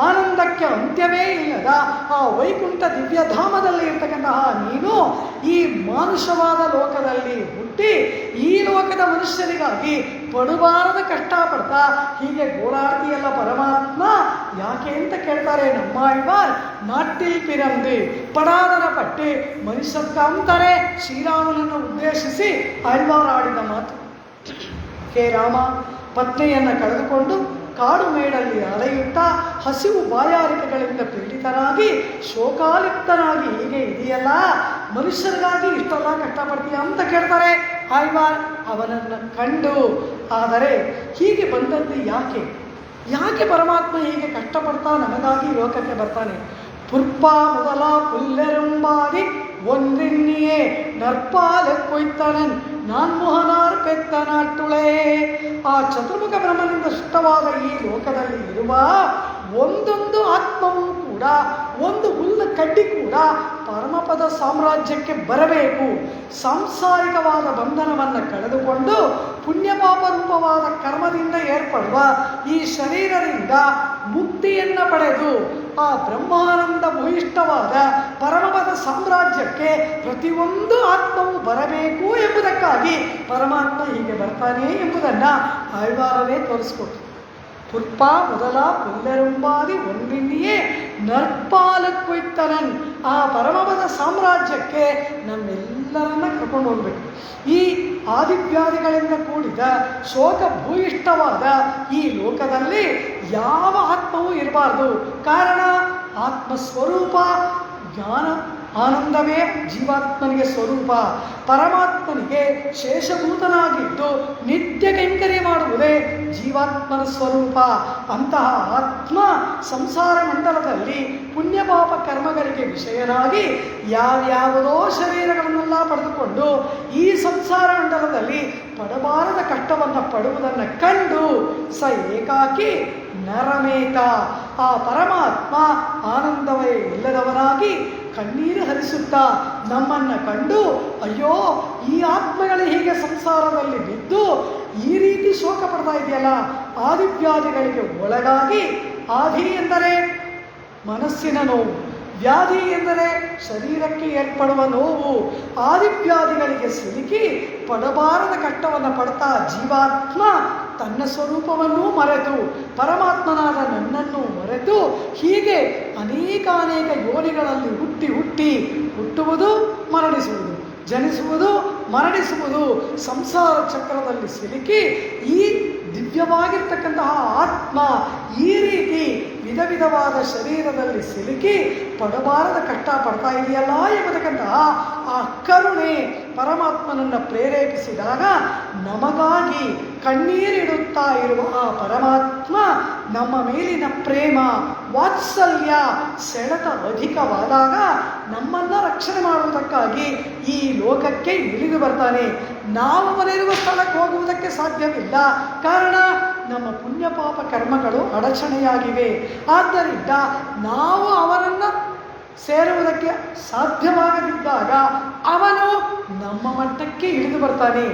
ಆನಂದಕ್ಕೆ ಅಂತ್ಯವೇ ಇಲ್ಲದ ಆ ವೈಕುಂಠ ದಿವ್ಯಧಾಮದಲ್ಲಿ ಇರ್ತಕ್ಕಂತಹ ನೀನು ಈ ಮಾನುಷವಾದ ಲೋಕದಲ್ಲಿ ಹುಟ್ಟಿ ಈ ಲೋಕದ ಮನುಷ್ಯರಿಗಾಗಿ ಪಡುಬಾರದ ಕಷ್ಟಪಡ್ತಾ ಹೀಗೆ ಗೋಳಾಡ್ತಿಯಲ್ಲ ಪರಮಾತ್ಮ ಯಾಕೆ ಅಂತ ಕೇಳ್ತಾರೆ நம்மாழ்வார். ನಾಟ್ಟಿಲ್ ಪಿರಂದು ಪಡಾದನ ಪಟ್ಟಿ ಮನುಷ್ಯರ್ಕ ಅಂತಾರೆ ಶ್ರೀರಾಮನನ್ನು ಉದ್ದೇಶಿಸಿ ಆಳ್ವಾರ್ ಆಡಿದ ಮಾತು. ಹೇ ರಾಮ, ಪತ್ನಿಯನ್ನು ಕಳೆದುಕೊಂಡು ಕಾಡು ಮೇಡಲ್ಲಿ ಅಲೆಯುತ್ತಾ ಹಸಿವು ಬಾಯಾರಿಕೆಗಳಿಂದ ಪೀಡಿತರಾಗಿ ಶೋಕಾಲಿಪ್ತನಾಗಿ ಹೀಗೆ ಇದೆಯಲ್ಲ, ಮನುಷ್ಯರಿಗಾಗಿ ಇಷ್ಟೆಲ್ಲ ಕಷ್ಟಪಡ್ತೀಯ ಅಂತ ಕೇಳ್ತಾರೆ ಆಳ್ವಾರ್. ಅವನನ್ನು ಕಂಡು ಆದರೆ ಹೀಗೆ ಬಂದದ್ದು ಯಾಕೆ? ಯಾಕೆ ಪರಮಾತ್ಮ ಹೀಗೆ ಕಷ್ಟಪಡ್ತಾ ನಮಗಾಗಿ ಲೋಕಕ್ಕೆ ಬರ್ತಾನೆ? ಪುರ್ಪ ಮೊದಲ ಪುಲ್ಲೆರುಂಬಾದಿ ಒಂದೆನ್ನಿಯೇ ನರ್ಪಾಲ ಕೊಯ್ತನನ್ ನಾನ್ಮೋಹನಾರ್ ಪೆತ್ತ ನಾಟುಳೇ. ಆ ಚತುರ್ಮುಖ ಬ್ರಹ್ಮನಿಂದ ಸೃಷ್ಟವಾದ ಈ ಲೋಕದಲ್ಲಿ ಇರುವ ಒಂದೊಂದು ಆತ್ಮವೂ ಕೂಡ ಒಂದು ಹುಲ್ಲು ಕಡ್ಡಿ ಕೂಡ ಪರಮಪದ ಸಾಮ್ರಾಜ್ಯಕ್ಕೆ ಬರಬೇಕು. ಸಾಂಸಾರಿಕವಾದ ಬಂಧನವನ್ನು ಕಳೆದುಕೊಂಡು ಪುಣ್ಯಪಾಪ ರೂಪವಾದ ಕರ್ಮದಿಂದ ಏರ್ಪಡುವ ಈ ಶರೀರದಿಂದ ಮುಕ್ತಿಯನ್ನು ಪಡೆದು ಆ ಬ್ರಹ್ಮಾನಂದ ಭೂಯಿಷ್ಠವಾದ ಪರಮಪದ ಸಾಮ್ರಾಜ್ಯಕ್ಕೆ ಪ್ರತಿಯೊಂದು ಆತ್ಮವು ಬರಬೇಕು ಎಂಬುದಕ್ಕಾಗಿ ಪರಮಾತ್ಮ ಹೀಗೆ ಬರ್ತಾನೆ ಎಂಬುದನ್ನು ಆಳ್ವಾರವೇ ತೋರಿಸ್ಕೊಟ್ರು. ಪುರ್ಪ ಮೊದಲ ಪುಲ್ಲೆರುಂಬಾದಿ ಒಂದಿನ್ನಿಯೇ ನರ್ಪಾಲ ಕೊಯ್ತನನ್. ಆ ಪರಮಪದ ಸಾಮ್ರಾಜ್ಯಕ್ಕೆ ನಮ್ಮೆಲ್ಲರನ್ನ ಕರ್ಕೊಂಡು ಹೋಗ್ಬೇಕು. ಈ ಆದಿವ್ಯಾಧಿಗಳಿಂದ ಕೂಡಿದ ಶೋಕ ಭೂಯಿಷ್ಠವಾದ ಈ ಲೋಕದಲ್ಲಿ ಯಾವ ಆತ್ಮವೂ ಇರಬಾರ್ದು. ಕಾರಣ ಆತ್ಮಸ್ವರೂಪ ಜ್ಞಾನ ಆನಂದವೇ ಜೀವಾತ್ಮನಿಗೆ ಸ್ವರೂಪ. ಪರಮಾತ್ಮನಿಗೆ ಶೇಷಭೂತನಾಗಿದ್ದು ನಿತ್ಯ ಕೈಂಕರ್ಯ ಮಾಡುವುದೇ ಜೀವಾತ್ಮನ ಸ್ವರೂಪ. ಅಂತಹ ಆತ್ಮ ಸಂಸಾರ ಮಂಡಲದಲ್ಲಿ ಪುಣ್ಯಪಾಪ ಕರ್ಮಗಳಿಗೆ ವಿಷಯನಾಗಿ ಯಾವ್ಯಾವುದೋ ಶರೀರಗಳನ್ನೆಲ್ಲ ಪಡೆದುಕೊಂಡು ಈ ಸಂಸಾರ ಮಂಡಲದಲ್ಲಿ ಪಡಬಾರದ ಕಷ್ಟವನ್ನು ಪಡುವುದನ್ನು ಕಂಡು ಸ ಏಕಾಕಿ ನರಮೇತ. ಆ ಪರಮಾತ್ಮ ಆನಂದವೇ ಇಲ್ಲದವನಾಗಿ ಕಣ್ಣೀರು ಹರಿಸುತ್ತಾ ನಮ್ಮನ್ನು ಕಂಡು ಅಯ್ಯೋ ಈ ಆತ್ಮಗಳು ಹೀಗೆ ಸಂಸಾರದಲ್ಲಿ ಬಿದ್ದು ಈ ರೀತಿ ಶೋಕ ಪಡ್ತಾ ಇದೆಯಲ್ಲ, ಆದಿವ್ಯಾಧಿಗಳಿಗೆ ಒಳಗಾಗಿ, ಆದಿ ಎಂದರೆ ಮನಸ್ಸಿನ ನೋವು, ವ್ಯಾಧಿ ಎಂದರೆ ಶರೀರಕ್ಕೆ ಏರ್ಪಡುವ ನೋವು, ಆದಿವ್ಯಾಧಿಗಳಿಗೆ ಸಿಲುಕಿ ಪಡಬಾರದ ಕಷ್ಟವನ್ನು ಪಡ್ತಾ ಜೀವಾತ್ಮ ತನ್ನ ಸ್ವರೂಪವನ್ನೂ ಮರೆತು ಪರಮಾತ್ಮನಾದ ನನ್ನನ್ನು ಮರೆತು ಹೀಗೆ ಅನೇಕಾನೇಕ ಯೋನಿಗಳಲ್ಲಿ ಹುಟ್ಟುವುದು ಮರಣಿಸುವುದು, ಜನಿಸುವುದು ಮರಣಿಸುವುದು, ಸಂಸಾರ ಚಕ್ರದಲ್ಲಿ ಸಿಲುಕಿ ಈ ದಿವ್ಯವಾಗಿರ್ತಕ್ಕಂತಹ ಆತ್ಮ ಈ ರೀತಿ ವಿಧ ವಿಧವಾದ ಶರೀರದಲ್ಲಿ ಸಿಲುಕಿ ಪಡಬಾರದ ಕಷ್ಟ ಪಡ್ತಾ ಇದೆಯಲ್ಲ ಎಂಬತಕ್ಕಂತಹ ಆ ಕರುಣೆ ಪರಮಾತ್ಮನನ್ನು ಪ್ರೇರೇಪಿಸಿದಾಗ ನಮಗಾಗಿ ಕಣ್ಣೀರಿಡುತ್ತಾ ಇರುವ ಆ ಪರಮಾತ್ಮ ನಮ್ಮ ಮೇಲಿನ ಪ್ರೇಮ ವಾತ್ಸಲ್ಯ ಸೆಳೆತ ಅಧಿಕವಾದಾಗ ನಮ್ಮನ್ನು ರಕ್ಷಣೆ ಮಾಡುವುದಕ್ಕಾಗಿ ಈ ಲೋಕಕ್ಕೆ ಇಳಿದು ಬರ್ತಾನೆ. ನಾವು ಅವನಿರುವ ಸ್ಥಳಕ್ಕೆ ಹೋಗುವುದಕ್ಕೆ ಸಾಧ್ಯವಿಲ್ಲ. ಕಾರಣ ನಮ್ಮ ಪುಣ್ಯಪಾಪ ಕರ್ಮಗಳು ಅಡಚಣೆಯಾಗಿವೆ. ಆದ್ದರಿಂದ ನಾವು ಅವನನ್ನು ಸೇರುವುದಕ್ಕೆ ಸಾಧ್ಯವಾಗದಿದ್ದಾಗ ಅವನು ನಮ್ಮ ಮಟ್ಟಕ್ಕೆ ಇಳಿದು ಬರ್ತಾನೆ,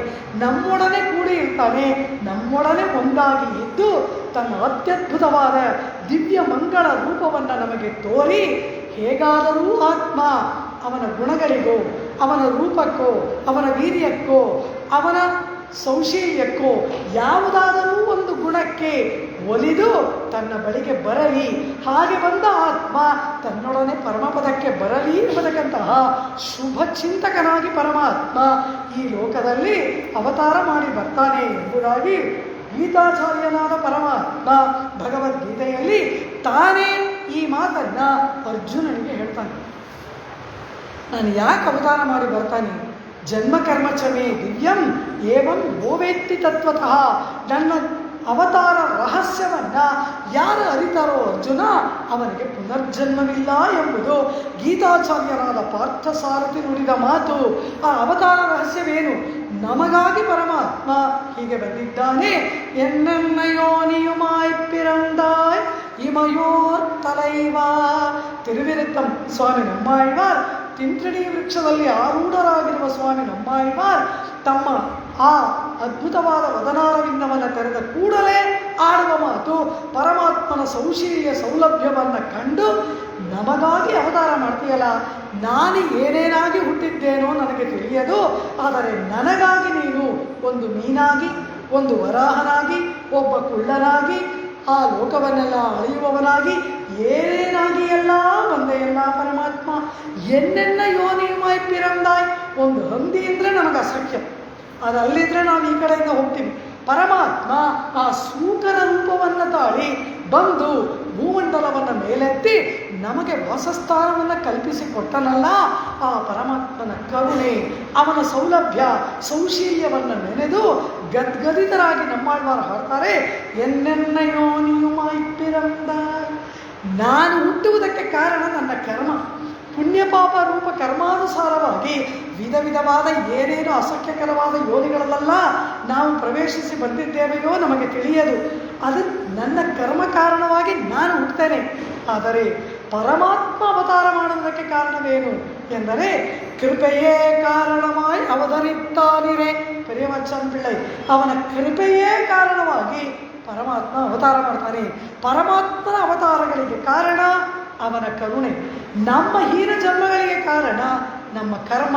ನಮ್ಮೊಡನೆ ಕೂಡಿ ಇರ್ತಾನೆ, ನಮ್ಮೊಡನೆ ಒಂದಾಗಿ ಇದ್ದು ತನ್ನ ಅತ್ಯದ್ಭುತವಾದ ದಿವ್ಯ ಮಂಗಳ ರೂಪವನ್ನು ನಮಗೆ ತೋರಿ ಹೇಗಾದರೂ ಆತ್ಮ ಅವನ ಗುಣಗಳಿಗೋ ಅವನ ರೂಪಕ್ಕೋ ಅವನ ವೀರ್ಯಕ್ಕೋ ಅವನ ಸೌಶೀಲ್ಯಕ್ಕೋ ಯಾವುದಾದರೂ ಒಂದು ಗುಣಕ್ಕೆ ಒಲಿದು ತನ್ನ ಬಳಿಗೆ ಬರಲಿ, ಹಾಗೆ ಬಂದ ಆತ್ಮ ತನ್ನೊಡನೆ ಪರಮಪದಕ್ಕೆ ಬರಲಿ ಎಂಬತಕ್ಕಂತಹ ಶುಭ ಚಿಂತಕನಾಗಿ ಪರಮಾತ್ಮ ಈ ಲೋಕದಲ್ಲಿ ಅವತಾರ ಮಾಡಿ ಬರ್ತಾನೆ ಎಂಬುದಾಗಿ ಗೀತಾಚಾರ್ಯನಾದ ಪರಮಾತ್ಮ ಭಗವದ್ಗೀತೆಯಲ್ಲಿ ತಾನೇ ಈ ಮಾತನ್ನ ಅರ್ಜುನನಿಗೆ ಹೇಳ್ತಾನೆ. ನಾನು ಯಾಕೆ ಅವತಾರ ಮಾಡಿ ಬರ್ತಾನೆ? ಜನ್ಮ ಕರ್ಮಚಮೇ ದಿವ್ಯಂ ಏವಂ ಗೋವೇತ್ತಿ ತತ್ವತಃ. ನನ್ನ ಅವತಾರ ರಹಸ್ಯವನ್ನ ಯಾರು ಅರಿತಾರೋ ಅರ್ಜುನ ಅವನಿಗೆ ಪುನರ್ಜನ್ಮವಿಲ್ಲ ಎಂಬುದು ಗೀತಾಚಾರ್ಯರಾದ ಪಾರ್ಥಸಾರಥಿ ನುಡಿದ ಮಾತು. ಆ ಅವತಾರ ರಹಸ್ಯವೇನು? ನಮಗಾಗಿ ಪರಮಾತ್ಮ ಹೀಗೆ ಬಂದಿದ್ದಾನೆ. ಎನ್ನೆನ್ನ ಯೋನಿಯುಮಾಯ್ ಪಿರಂದಾಯ್ ಇಮಯೋರ್ ತಲೈವ. ತಿರುವಿರುತ್ತಂ ಸ್ವಾಮಿ ನಮ್ಮಾಳ್ವಾರ್, ತಿಂತ್ರಿಣಿ ವೃಕ್ಷದಲ್ಲಿ ಆರೂಢರಾಗಿರುವ ಸ್ವಾಮಿ ನಮ್ಮಾಳ್ವಾರ್ ತಮ್ಮ ಆ ಅದ್ಭುತವಾದ ವದನಾರವಿಂದವನ್ನು ತೆರೆದ ಕೂಡಲೇ ಆಡುವ ಮಾತು ಪರಮಾತ್ಮನ ಸೌಶೀಲ್ಯ ಸೌಲಭ್ಯವನ್ನು ಕಂಡು ನಮಗಾಗಿ ಅವತಾರ ಮಾಡ್ತೀಯಲ್ಲ, ನಾನು ಏನೇನಾಗಿ ಹುಟ್ಟಿದ್ದೇನೋ ನನಗೆ ತಿಳಿಯದು, ಆದರೆ ನನಗಾಗಿ ನೀನು ಒಂದು ಮೀನಾಗಿ, ಒಂದು ವರಾಹನಾಗಿ, ಒಬ್ಬ ಕುಳ್ಳನಾಗಿ, ಆ ಲೋಕವನ್ನೆಲ್ಲ ಅಳೆಯುವವನಾಗಿ ಏನೇನಾಗಿ ಎಲ್ಲ ಬಂದೆಯಲ್ಲ ಪರಮಾತ್ಮ. ಎನ್ನೆನ್ನ ಯೋನಿಯುಮಾಯ್ ಪಿರಂದಾಯ್. ಒಂದು ಹಂದಿ ಅಂದರೆ ನಮಗೆ ಅಸಖ್ಯ, ಅದು ಅಲ್ಲಿದ್ರೆ ನಾವು ಈ ಕಡೆಯಿಂದ ಹೋಗ್ತೀವಿ. ಪರಮಾತ್ಮ ಆ ಸೂಕರ ರೂಪವನ್ನು ತಾಳಿ ಬಂದು ಭೂಮಂಡಲವನ್ನು ಮೇಲೆತ್ತಿ ನಮಗೆ ವಾಸಸ್ಥಾನವನ್ನು ಕಲ್ಪಿಸಿಕೊಟ್ಟನಲ್ಲ. ಆ ಪರಮಾತ್ಮನ ಕರುಣೆ, ಅವನ ಸೌಲಭ್ಯ ಸೌಶೀಲ್ಯವನ್ನು ನೆನೆದು ಗದ್ಗದಿತರಾಗಿ ನಮ್ಮಾಳ್ವಾರ ಹಾಡ್ತಾರೆ, ಎನ್ನೆನ್ನ ಯೋನಿಯುಮಾಯ್ ಪಿರಂದಾಯ್. ನಾನು ಹುಟ್ಟುವುದಕ್ಕೆ ಕಾರಣ ನನ್ನ ಕರ್ಮ, ಪುಣ್ಯಪಾಪ ರೂಪ ಕರ್ಮಾನುಸಾರವಾಗಿ ವಿಧ ವಿಧವಾದ ಏನೇನು ಅಸಖ್ಯಕರವಾದ ಯೋನಿಗಳಲ್ಲೆಲ್ಲ ನಾವು ಪ್ರವೇಶಿಸಿ ಬಂದಿದ್ದೇವೆಯೋ ನಮಗೆ ತಿಳಿಯದು. ಅದು ನನ್ನ ಕರ್ಮ ಕಾರಣವಾಗಿ ನಾನು ಹುಟ್ಟುತ್ತೇನೆ. ಆದರೆ ಪರಮಾತ್ಮ ಅವತಾರ ಮಾಡುವುದಕ್ಕೆ ಕಾರಣವೇನು ಎಂದರೆ ಕೃಪೆಯೇ ಕಾರಣವಾಗಿ ಅವತರಿತ್ತಾನಿರೆ ಪೆರಿಯವಚ್ಚನ್ ಪಿಳ್ಳೈ. ಅವನ ಕೃಪೆಯೇ ಕಾರಣವಾಗಿ ಪರಮಾತ್ಮ ಅವತಾರ ಮಾಡ್ತಾನೆ. ಪರಮಾತ್ಮನ ಅವತಾರಗಳಿಗೆ ಕಾರಣ ಅವನ ಕರುಣೆ. ನಮ್ಮ ಹೀನ ಜನ್ಮಗಳಿಗೆ ಕಾರಣ ನಮ್ಮ ಕರ್ಮ.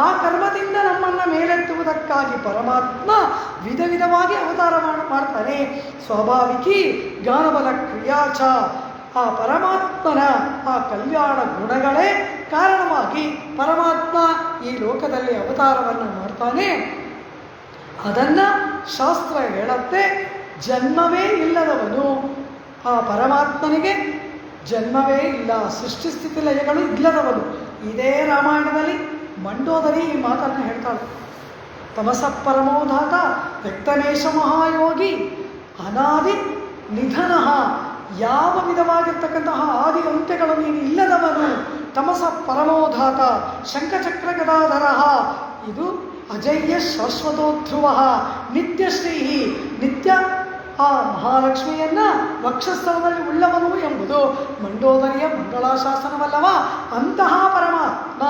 ಆ ಕರ್ಮದಿಂದ ನಮ್ಮನ್ನು ಮೇಲೆತ್ತುವುದಕ್ಕಾಗಿ ಪರಮಾತ್ಮ ವಿಧ ವಿಧವಾಗಿ ಅವತಾರ ಮಾಡ್ತಾನೆ. ಸ್ವಾಭಾವಿಕಿ ಜ್ಞಾನಬಲ ಕ್ರಿಯಾಚ. ಆ ಪರಮಾತ್ಮನ ಆ ಕಲ್ಯಾಣ ಗುಣಗಳೇ ಕಾರಣವಾಗಿ ಪರಮಾತ್ಮ ಈ ಲೋಕದಲ್ಲಿ ಅವತಾರವನ್ನು ಮಾಡ್ತಾನೆ. ಅದನ್ನು ಶಾಸ್ತ್ರ ಹೇಳುತ್ತೆ, ಜನ್ಮವೇ ಇಲ್ಲದವನು ಆ ಪರಮಾತ್ಮನಿಗೆ ಜನ್ಮವೇ ಇಲ್ಲ, ಸೃಷ್ಟಿಸ್ಥಿತಿ ಲಯಗಳು ಇಲ್ಲದವನು. ಇದೇ ರಾಮಾಯಣದಲ್ಲಿ ಮಂಡೋದರಿ ಈ ಮಾತನ್ನು ಹೇಳ್ತಾಳೆ. ತಮಸ ಪರಮೋಧಾತ ವ್ಯಕ್ತಮೇಶ ಮಹಾಯೋಗಿ ಅನಾದಿ ನಿಧನ. ಯಾವ ವಿಧವಾಗಿರ್ತಕ್ಕಂತಹ ಆದಿ ಅಂತ್ಯಗಳು ನೀನು ಇಲ್ಲದವನು. ತಮಸ ಪರಮೋಧಾತ ಶಂಖಚಕ್ರ ಗದಾಧರ. ಇದು ಅಜಯ್ಯ ಶಾಶ್ವತೋಧ್ರುವ ನಿತ್ಯಶ್ರೀ. ನಿತ್ಯ ಆ ಮಹಾಲಕ್ಷ್ಮಿಯನ್ನ ವಕ್ಷಸ್ಥಳದಲ್ಲಿ ಉಳ್ಳವನು ಎಂಬುದು ಮಂಡೋದರಿಯ ಮಂಗಳಾಶಾಸನವಲ್ಲವ. ಅಂತಹ ಪರಮಾತ್ಮ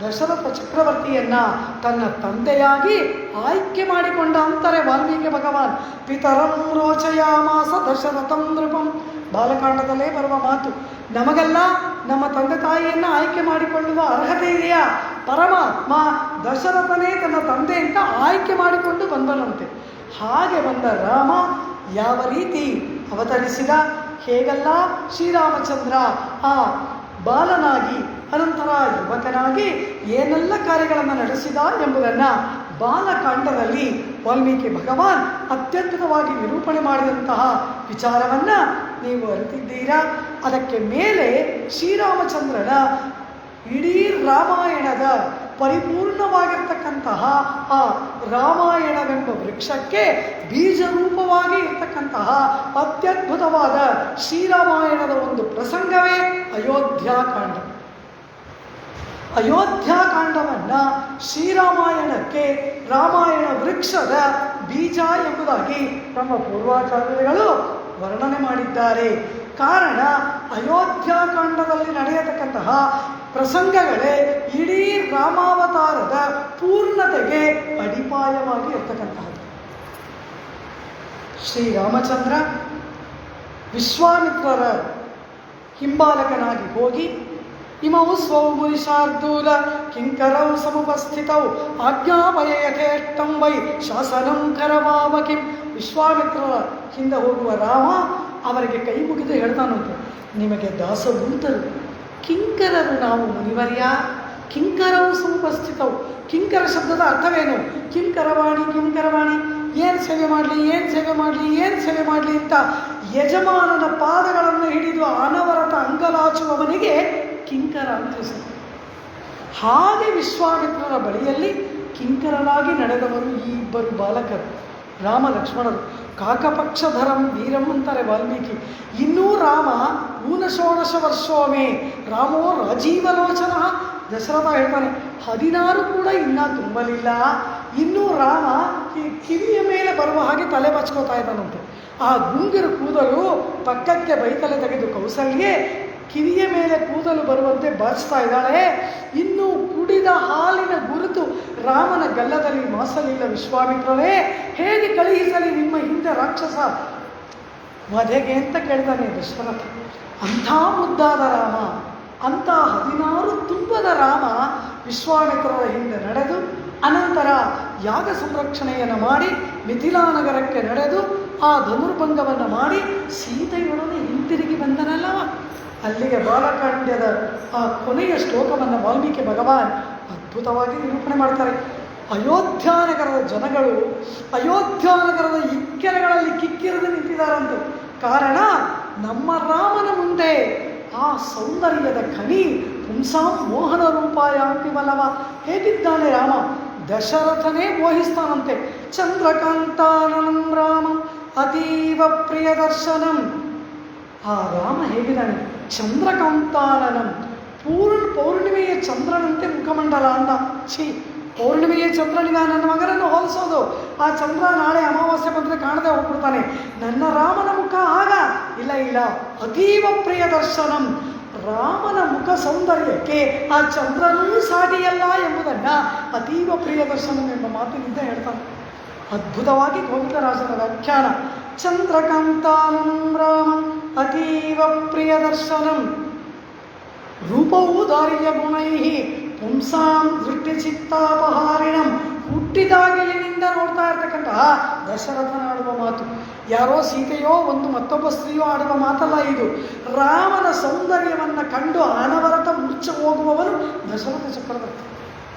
ದಶರಥ ಚಕ್ರವರ್ತಿಯನ್ನ ತನ್ನ ತಂದೆಯಾಗಿ ಆಯ್ಕೆ ಮಾಡಿಕೊಂಡ ಅಂತಾರೆ ವಾಲ್ಮೀಕಿ ಭಗವಾನ್. ಪಿತರಂ ರೋಚಯಾಮಾಸ ದಶರಥಂ ನೃಪಂ. ಬಾಲಕಾಂಡದಲ್ಲೇ ಬರುವ ಮಾತು. ನಮಗೆಲ್ಲ ನಮ್ಮ ತಂದೆ ತಾಯಿಯನ್ನ ಆಯ್ಕೆ ಮಾಡಿಕೊಳ್ಳುವ ಅರ್ಹತೆ ಇದೆಯಾ? ಪರಮಾತ್ಮ ದಶರಥನೇ ತನ್ನ ತಂದೆಯಿಂದ ಆಯ್ಕೆ ಮಾಡಿಕೊಂಡು ಬಂದನಂತೆ. ಹಾಗೆ ಬಂದ ರಾಮ ಯಾವ ರೀತಿ ಅವತರಿಸಿದ, ಹೇಗೆಲ್ಲ ಶ್ರೀರಾಮಚಂದ್ರ ಆ ಬಾಲನಾಗಿ ಅನಂತರ ಯುವಕನಾಗಿ ಏನೆಲ್ಲ ಕಾರ್ಯಗಳನ್ನು ನಡೆಸಿದ ಎಂಬುದನ್ನು ಬಾಲಕಾಂಡದಲ್ಲಿ ವಾಲ್ಮೀಕಿ ಭಗವಾನ್ ಅತ್ಯದ್ಭುತವಾಗಿ ನಿರೂಪಣೆ ಮಾಡಿದಂತಹ ವಿಚಾರವನ್ನು ನೀವು ಅರಿತಿದ್ದೀರಾ. ಅದಕ್ಕೆ ಮೇಲೆ ಶ್ರೀರಾಮಚಂದ್ರನ ಇಡೀ ರಾಮಾಯಣದ ಪರಿಪೂರ್ಣವಾಗಿರ್ತಕ್ಕಂತಹ ಆ ರಾಮಾಯಣವೆಂಬ ವೃಕ್ಷಕ್ಕೆ ಬೀಜರೂಪವಾಗಿ ಇರ್ತಕ್ಕಂತಹ ಅತ್ಯದ್ಭುತವಾದ ಶ್ರೀರಾಮಾಯಣದ ಒಂದು ಪ್ರಸಂಗವೇ ಅಯೋಧ್ಯಾಕಾಂಡ. ಅಯೋಧ್ಯಾಕಾಂಡವನ್ನು ಶ್ರೀರಾಮಾಯಣಕ್ಕೆ ರಾಮಾಯಣ ವೃಕ್ಷದ ಬೀಜ ಎಂಬುದಾಗಿ ನಮ್ಮ ಪೂರ್ವಾಚಾರ್ಯರುಗಳು ವರ್ಣನೆ ಮಾಡಿದ್ದಾರೆ. ಕಾರಣ ಅಯೋಧ್ಯಾಕಾಂಡದಲ್ಲಿ ನಡೆಯತಕ್ಕಂತಹ ಪ್ರಸಂಗಗಳೇ ಇಡೀ ರಾಮಾವತಾರದ ಪೂರ್ಣತೆಗೆ ಅಡಿಪಾಯವಾಗಿ ಇರ್ತಕ್ಕಂತಹದ್ದು. ಶ್ರೀರಾಮಚಂದ್ರ ವಿಶ್ವಾಮಿತ್ರರ ಹಿಂಬಾಲಕನಾಗಿ ಹೋಗಿ ಇಮೌ ಸ್ವೌ ಮುನಿಶಾರ್ದೂಲ ಕಿಂಕರೌ ಸಮುಪಸ್ಥಿತೌ ಆಜ್ಞಾಪಯಯಥೇಷ್ಟಂ ವೈ ಶಾಸನಂ ಕರವಾವ ಕಿಂ. ವಿಶ್ವಾಮಿತ್ರರ ಹಿಂದೆ ಹೋಗುವ ರಾಮ ಅವರಿಗೆ ಕೈ ಮುಗಿದು ಹೇಳ್ತಾನಂತೆ, ನಿಮಗೆ ದಾಸಭೂತರು ಕಿಂಕರರು ನಾವು ಮುನಿವರ್ಯ. ಕಿಂಕರವು ಸಮುಪಸ್ಥಿತವು. ಕಿಂಕರ ಶಬ್ದದ ಅರ್ಥವೇನು? ಕಿಂಕರವಾಣಿ ಕಿಂಕರವಾಣಿ, ಏನು ಸೇವೆ ಮಾಡಲಿ ಏನು ಸೇವೆ ಮಾಡಲಿ ಏನು ಸೇವೆ ಮಾಡಲಿ ಅಂತ ಯಜಮಾನನ ಪಾದಗಳನ್ನು ಹಿಡಿದು ಅನವರತ ಅಂಗಲಾಚುವವನಿಗೆ ಕಿಂಕರ ಅಂತ ಹೆಸರು. ಹಾಗೆ ವಿಶ್ವಾಮಿತ್ರರ ಬಳಿಯಲ್ಲಿ ಕಿಂಕರರಾಗಿ ನಡೆದವರು ಈ ಇಬ್ಬರು ಬಾಲಕರು, ರಾಮ ಲಕ್ಷ್ಮಣರು. ಕಾಕಪಕ್ಷಧರಂ ವೀರಂ ಅಂತಾರೆ ವಾಲ್ಮೀಕಿ. ಇನ್ನೂ ರಾಮ ಊನಷೋಡಶ ವರ್ಷೋಮೇ ರಾಮೋ ರಾಜೀವಲೋಚನ. ದಶರಥ ಹೇಳ್ತಾನೆ 16 ಕೂಡ ಇನ್ನೂ ತುಂಬಲಿಲ್ಲ, ಇನ್ನೂ ರಾಮ ಈ ಕಿವಿಯ ಮೇಲೆ ಬರುವ ಹಾಗೆ ತಲೆ ಬಚ್ಕೋತಾ ಇದ್ದಾನಂತೆ. ಆ ಗುಂಗಿರು ಕೂದಲು ಪಕ್ಕಕ್ಕೆ ಬೈತಲೆ ತೆಗೆದು ಕೌಸಲ್ಯೆ ಕಿವಿಯ ಮೇಲೆ ಕೂದಲು ಬರುವಂತೆ ಬಾಚಿಸ್ತಾ ಇದ್ದಾಳೆ. ಇನ್ನೂ ಕುಡಿದ ಹಾಲಿನ ಗುರುತು ರಾಮನ ಗಲ್ಲದಲ್ಲಿ ಮಾಸಲಿಲ್ಲ. ವಿಶ್ವಾಮಿತ್ರರೇ, ಹೇಗೆ ಕಳುಹಿಸಲಿ ನಿಮ್ಮ ಹಿಂದೆ ರಾಕ್ಷಸ ವಧೆಗೆ ಅಂತ ಕೇಳ್ತಾನೆ ದಶರಥ. ಅಂಥ ಮುದ್ದಾದ ರಾಮ, ಅಂಥ 16 ತುಂಬದ ರಾಮ ವಿಶ್ವಾಮಿತ್ರರ ಹಿಂದೆ ನಡೆದು ಅನಂತರ ಯಾಗ ಸಂರಕ್ಷಣೆಯನ್ನು ಮಾಡಿ ಮಿಥಿಲಾ ನಗರಕ್ಕೆ ನಡೆದು ಆ ಧನುರ್ಭಂಗವನ್ನು ಮಾಡಿ ಸೀತೆಯೊಡನೆ ಹಿಂತಿರುಗಿ ಬಂದನಲ್ಲವ. ಅಲ್ಲಿಗೆ ಬಾಲಕಾಂಡ್ಯದ ಆ ಕೊನೆಯ ಶ್ಲೋಕವನ್ನು ವಾಲ್ಮೀಕಿ ಭಗವಾನ್ ಅದ್ಭುತವಾಗಿ ನಿರೂಪಣೆ ಮಾಡ್ತಾರೆ. ಅಯೋಧ್ಯಾನಗರದ ಜನಗಳು ಅಯೋಧ್ಯಾನಗರದ ಇಕ್ಕೆರೆಗಳಲ್ಲಿ ಕಿಕ್ಕಿರಿದು ನಿಂತಿದ್ದಾರಂತೆ. ಕಾರಣ, ನಮ್ಮ ರಾಮನ ಮುಂದೆ ಆ ಸೌಂದರ್ಯದ ಖನಿ ಪುಂಸಾಂ ಮೋಹನ ರೂಪಾಯಾಂತಿಮಲವ. ಹೇಗಿದ್ದಾನೆ ರಾಮ? ದಶರಥನೇ ಮೋಹಿಸ್ತಾನಂತೆ. ಚಂದ್ರಕಾಂತಾನಂ ರಾಮ ಅತೀವ ಪ್ರಿಯ ದರ್ಶನಂ. ಆ ರಾಮ ಹೇಗಿದ್ದಾನೆ? ಚಂದ್ರಕಾಂತಾನನಂ, ಪೌರ್ಣಿಮೆಯ ಚಂದ್ರನಂತೆ ಮುಖಮಂಡಲ ಅಂದ. ಪೌರ್ಣಿಮೆಯ ಚಂದ್ರನಿಗ ನನ್ನ ಮಗನನ್ನು ಹೋಲಿಸೋದು. ಆ ಚಂದ್ರ ನಾಳೆ ಅಮಾವಾಸ್ಯೆ ಬಂದರೆ ಕಾಣದೆ ಹೋಗ್ಬಿಡ್ತಾನೆ. ನನ್ನ ರಾಮನ ಮುಖ ಆಗ ಇಲ್ಲ ಇಲ್ಲ, ಅತೀವ ಪ್ರಿಯ ದರ್ಶನಂ. ರಾಮನ ಮುಖ ಸೌಂದರ್ಯಕ್ಕೆ ಆ ಚಂದ್ರನೂ ಸಾಟಿಯಲ್ಲ ಎಂಬುದನ್ನು ಅತೀವ ಪ್ರಿಯ ದರ್ಶನಂ ಎಂಬ ಮಾತಿನಿಂದ ಹೇಳ್ತಾನೆ. ಅದ್ಭುತವಾಗಿ ಗೋವಿಂದರಾಜನ ವ್ಯಾಖ್ಯಾನ. ಚಂದ್ರಕಾಂತಾನಂ ರಾಮ ಅತೀವ ಪ್ರಿಯ ದರ್ಶನಂ ರೂಪವು ದಾರಿಯ ಗುಣೈ ಪುಂಸಾಂ ದೃಷ್ಟಿ ಚಿತ್ತಾಪಹಾರಿಣಂ. ಹುಟ್ಟಿದಾಗಲಿನಿಂದ ನೋಡ್ತಾ ಇರ್ತಕ್ಕಂತಹ ದಶರಥನ ಆಡುವ ಮಾತು. ಯಾರೋ ಸೀತೆಯೋ ಒಂದು ಮತ್ತೊಬ್ಬ ಸ್ತ್ರೀಯೋ ಆಡುವ ಮಾತಲ್ಲ ಇದು. ರಾಮನ ಸೌಂದರ್ಯವನ್ನು ಕಂಡು ಅನವರತ ಮುಚ್ಚ ಹೋಗುವವನು ದಶರಥ ಚಕ್ರವರ್ತಿ.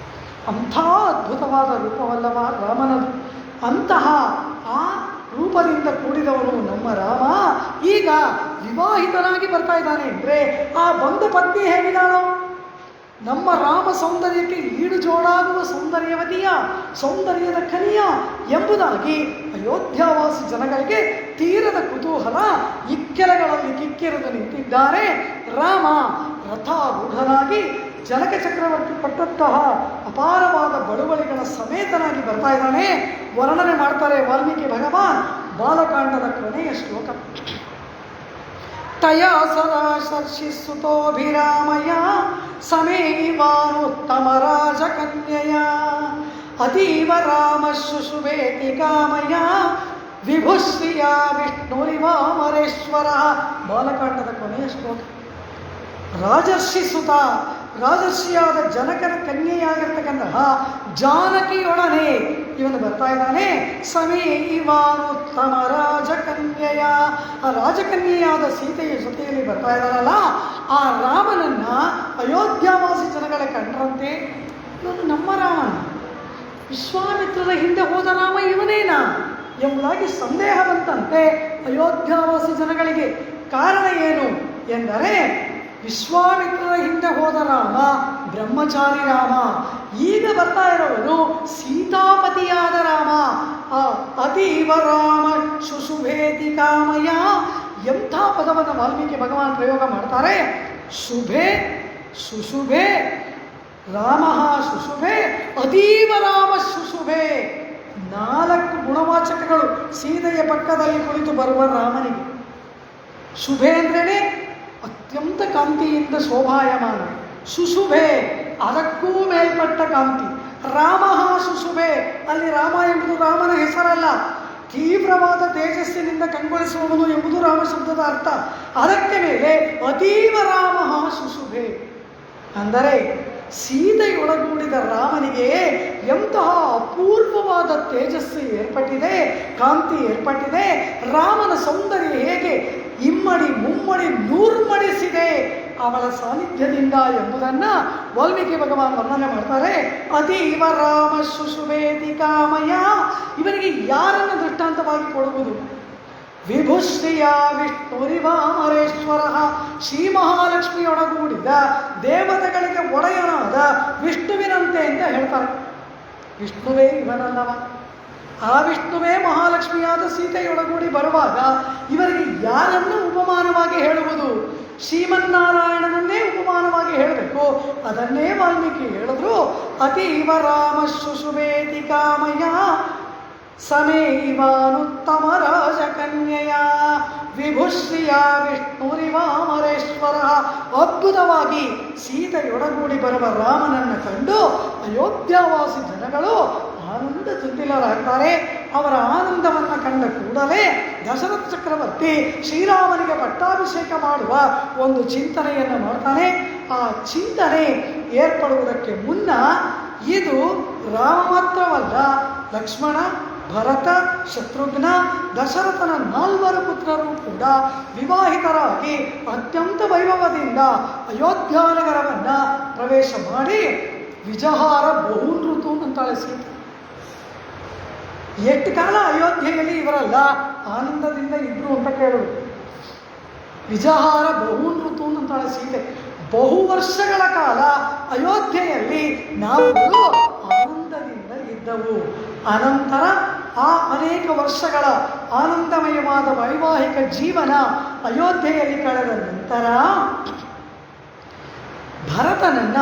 ಅಂಥ ಅದ್ಭುತವಾದ ರೂಪವಲ್ಲವ ರಾಮನದು. ಅಂತಹ ಆ ರೂಪದಿಂದ ಕೂಡಿದವನು ನಮ್ಮ ರಾಮ ಈಗ ವಿವಾಹಿತನಾಗಿ ಬರ್ತಾ ಇದ್ದಾನೆ. ಅಂದರೆ ಆ ಬಂಧು ಪತ್ನಿ ಹೇಗಿದ್ದಾಳೋ, ನಮ್ಮ ರಾಮ ಸೌಂದರ್ಯಕ್ಕೆ ಈಡು ಜೋಡಾಗುವ ಸೌಂದರ್ಯವತಿಯ, ಸೌಂದರ್ಯದ ಖನಿಯ ಎಂಬುದಾಗಿ ಅಯೋಧ್ಯಾವಾಸಿ ಜನಗಳಿಗೆ ತೀರದ ಕುತೂಹಲ. ಇಕ್ಕೆಲೆಗಳಲ್ಲಿ ಕಿಕ್ಕಿರಿದು ನಿಂತಿದ್ದಾರೆ. ರಾಮ ರಥಾರೂಢನಾಗಿ ಜನಕ ಚಕ್ರವರ್ತಿ ಪಟ್ಟಂತಹ ಅಪಾರವಾದ ಬಳುವಳಿಗಳ ಸಮೇತನಾಗಿ ಬರ್ತಾ ಇದ್ದಾನೆ. ವರ್ಣನೆ ಮಾಡ್ತಾರೆ ವಾಲ್ಮೀಕಿ ಭಗವಾನ್ ಬಾಲಕಾಂಡದ ಕೊನೆಯ ಶ್ಲೋಕ. ತಯಾ ಸದಾ ಶರ್ಷಿಸುತೋಭಿರಾಮಯ ಸಮೇವಾನುತ್ತಮ ರಾಜಕನ್ಯಯ ಅತೀವ ರಾಮ ಶುಶುಭೇತಿ ಕಾಮಯ ವಿಭುಶ್ರಿಯ ವಿಷ್ಣುರಿವಾಮರೇಶ್ವರ. ಬಾಲಕಾಂಡದ ಕೊನೆಯ ಶ್ಲೋಕ. ರಾಜರ್ಷಿಸುತ, ರಾಜರ್ಷಿಯಾದ ಜನಕನ ಕನ್ಯೆಯಾಗಿರ್ತಕ್ಕಂತಹ ಜಾನಕಿಯೊಡನೆ ಇವನು ಬರ್ತಾ ಇದ್ದಾನೆ. ಸಮೇ ಇವಾನುತ್ತಮ ರಾಜಕನ್ಯೆಯ, ಆ ರಾಜಕನ್ಯೆಯಾದ ಸೀತೆಯ ಜೊತೆಯಲ್ಲಿ ಬರ್ತಾ ಇದ್ದಾನಲ್ಲ, ಆ ರಾಮನನ್ನ ಅಯೋಧ್ಯಾವಾಸಿ ಜನಗಳ ಕಂಡ್ರಂತೆ ಇವನು ನಮ್ಮ ರಾಮನ, ವಿಶ್ವಾಮಿತ್ರರ ಹಿಂದೆ ಹೋದ ರಾಮ ಇವನೇನಾ ಎಂಬುದಾಗಿ ಸಂದೇಹ ಬಂತಂತೆ ಅಯೋಧ್ಯಾವಾಸಿ ಜನಗಳಿಗೆ. ಕಾರಣ ಏನು ಎಂದರೆ, ವಿಶ್ವಾಮಿತ್ರರ ಹಿಂದೆ ಹೋದ ರಾಮ ಬ್ರಹ್ಮಚಾರಿ ರಾಮ, ಈಗ ಬರ್ತಾ ಇರೋವನು ಸೀತಾಪತಿಯಾದ ರಾಮ. ಆ ಅತೀವ ರಾಮ ಶುಶುಭೇತಿ ಕಾಮಯ ಎಂಥ ಪದವನ್ನು ವಾಲ್ಮೀಕಿ ಭಗವಾನ್ ಪ್ರಯೋಗ ಮಾಡ್ತಾರೆ. ಶುಭೆ ಶುಶುಭೆ, ರಾಮ ಶುಶುಭೆ, ಅತೀವ ರಾಮ ಶುಶುಭೆ. 4 ಗುಣವಾಚಕಗಳು ಸೀತೆಯ ಪಕ್ಕದಲ್ಲಿ ಕುಳಿತು ಬರುವ ರಾಮನಿಗೆ. ಶುಭೆ ಅಂದ್ರೇನೆ ಅತ್ಯಂತ ಕಾಂತಿಯಿಂದ ಶೋಭಾಯಮಾನ. ಶುಶುಭೆ ಅದಕ್ಕೂ ಮೇಲ್ಪಟ್ಟ ಕಾಂತಿ. ರಾಮ ಶುಶುಭೆ, ಅಲ್ಲಿ ರಾಮ ಎಂಬುದು ರಾಮನ ಹೆಸರಲ್ಲ, ತೀವ್ರವಾದ ತೇಜಸ್ಸಿನಿಂದ ಕಂಗೊಳಿಸುವವನು ಎಂಬುದು ರಾಮ ಶಬ್ದದ ಅರ್ಥ. ಅದಕ್ಕೆ ಮೇಲೆ ಅತೀವ ರಾಮ ಶುಶುಭೆ, ಅಂದರೆ ಸೀತೆಯೊಳಗೂಡಿದ ರಾಮನಿಗೆ ಎಂತಹ ಅಪೂರ್ವವಾದ ತೇಜಸ್ಸು ಏರ್ಪಟ್ಟಿದೆ, ಕಾಂತಿ ಏರ್ಪಟ್ಟಿದೆ. ರಾಮನ ಸೌಂದರ್ಯ ಹೇಗೆ ಇಮ್ಮಡಿ ಮುಮ್ಮಡಿ ನೂರ್ಮಡಿಸಿದೆ ಅವಳ ಸಾನ್ನಿಧ್ಯದಿಂದ ಎಂಬುದನ್ನು ವಾಲ್ಮೀಕಿ ಭಗವಾನ್ ವರ್ಣನೆ ಮಾಡ್ತಾರೆ. ಅತೀವ ರಾಮ ಶುಶುವೇದಿ ಕಾಮಯ. ಇವನಿಗೆ ಯಾರನ್ನು ದೃಷ್ಟಾಂತವಾಗಿ ಕೊಡುವುದು? ವಿಭುಶ್ರಿಯ ವಿಷ್ಣುರಿವಾಮರೇಶ್ವರ. ಶ್ರೀ ಮಹಾಲಕ್ಷ್ಮಿಯೊಡಗೂಡಿದ ದೇವತೆಗಳಿಗೆ ಒಡೆಯನಾದ ವಿಷ್ಣುವಿನಂತೆ ಅಂತ ಹೇಳ್ತಾರೆ. ವಿಷ್ಣುವೇ ಇವನಲ್ಲವ. ಆ ವಿಷ್ಣುವೇ ಮಹಾಲಕ್ಷ್ಮಿಯಾದ ಸೀತೆಯೊಡಗೂಡಿ ಬರುವಾಗ ಇವರಿಗೆ ಯಾರನ್ನು ಉಪಮಾನವಾಗಿ ಹೇಳುವುದು? ಶ್ರೀಮನ್ನಾರಾಯಣನನ್ನೇ ಉಪಮಾನವಾಗಿ ಹೇಳಬೇಕು. ಅದನ್ನೇ ವಾಲ್ಮೀಕಿ ಹೇಳಿದ್ರು. ಅತೀವ ರಾಮ ಶುಶುವೇದಿ ಕಾಮಯ ಸಮೈವಾನುತ್ತಮ ರಾಜಕನ್ಯೆಯ ವಿಭುಶ್ರಿಯ ವಿಷ್ಣುರಿವಾಮರೇಶ್ವರ. ಅದ್ಭುತವಾಗಿ ಸೀತೆಯೊಡಗೂಡಿ ಬರುವ ರಾಮನನ್ನು ಕಂಡು ಅಯೋಧ್ಯಾವಾಸಿ ಜನಗಳು ಆನಂದ ತುಂಬಿಲರಾಗ್ತಾರೆ. ಅವರ ಆನಂದವನ್ನು ಕಂಡ ಕೂಡಲೇ ದಶರಥ ಚಕ್ರವರ್ತಿ ಶ್ರೀರಾಮನಿಗೆ ಪಟ್ಟಾಭಿಷೇಕ ಮಾಡುವ ಒಂದು ಚಿಂತನೆಯನ್ನು ಮಾಡ್ತಾನೆ. ಆ ಚಿಂತನೆ ಏರ್ಪಡುವುದಕ್ಕೆ ಮುನ್ನ ಇದು ರಾಮ ಮಾತ್ರವಲ್ಲ, ಲಕ್ಷ್ಮಣ, ಭರತ, ಶತ್ರುಘ್ನ, ದಶರಥನ 4 ಪುತ್ರರು ಕೂಡ ವಿವಾಹಿತರಾಗಿ ಅತ್ಯಂತ ವೈಭವದಿಂದ ಅಯೋಧ್ಯಾನಗರವನ್ನು ಪ್ರವೇಶ ಮಾಡಿ ವಿಜಹಾರ ಬಹುನ್ ಋತು ಅಂತಾಳೆ ಸೀತೆ. ಎಷ್ಟು ಕಾಲ ಅಯೋಧ್ಯೆಯಲ್ಲಿ ಇವರಲ್ಲ ಆನಂದದಿಂದ ಇದ್ರು ಅಂತ ಕೇಳೋದು. ವಿಜಹಾರ ಬಹುನ್ ಋತು ಅಂತಾಳೆ ಸೀತೆ. ಬಹು ವರ್ಷಗಳ ಕಾಲ ಅಯೋಧ್ಯೆಯಲ್ಲಿ ನಾವು ಆನಂದದಿಂದ ಇದ್ದವು. ಅನಂತರ ಆ ಅನೇಕ ವರ್ಷಗಳ ಆನಂದಮಯವಾದ ವೈವಾಹಿಕ ಜೀವನ ಅಯೋಧ್ಯೆಯಲ್ಲಿ ಕಳೆದ ನಂತರ ಭರತನನ್ನ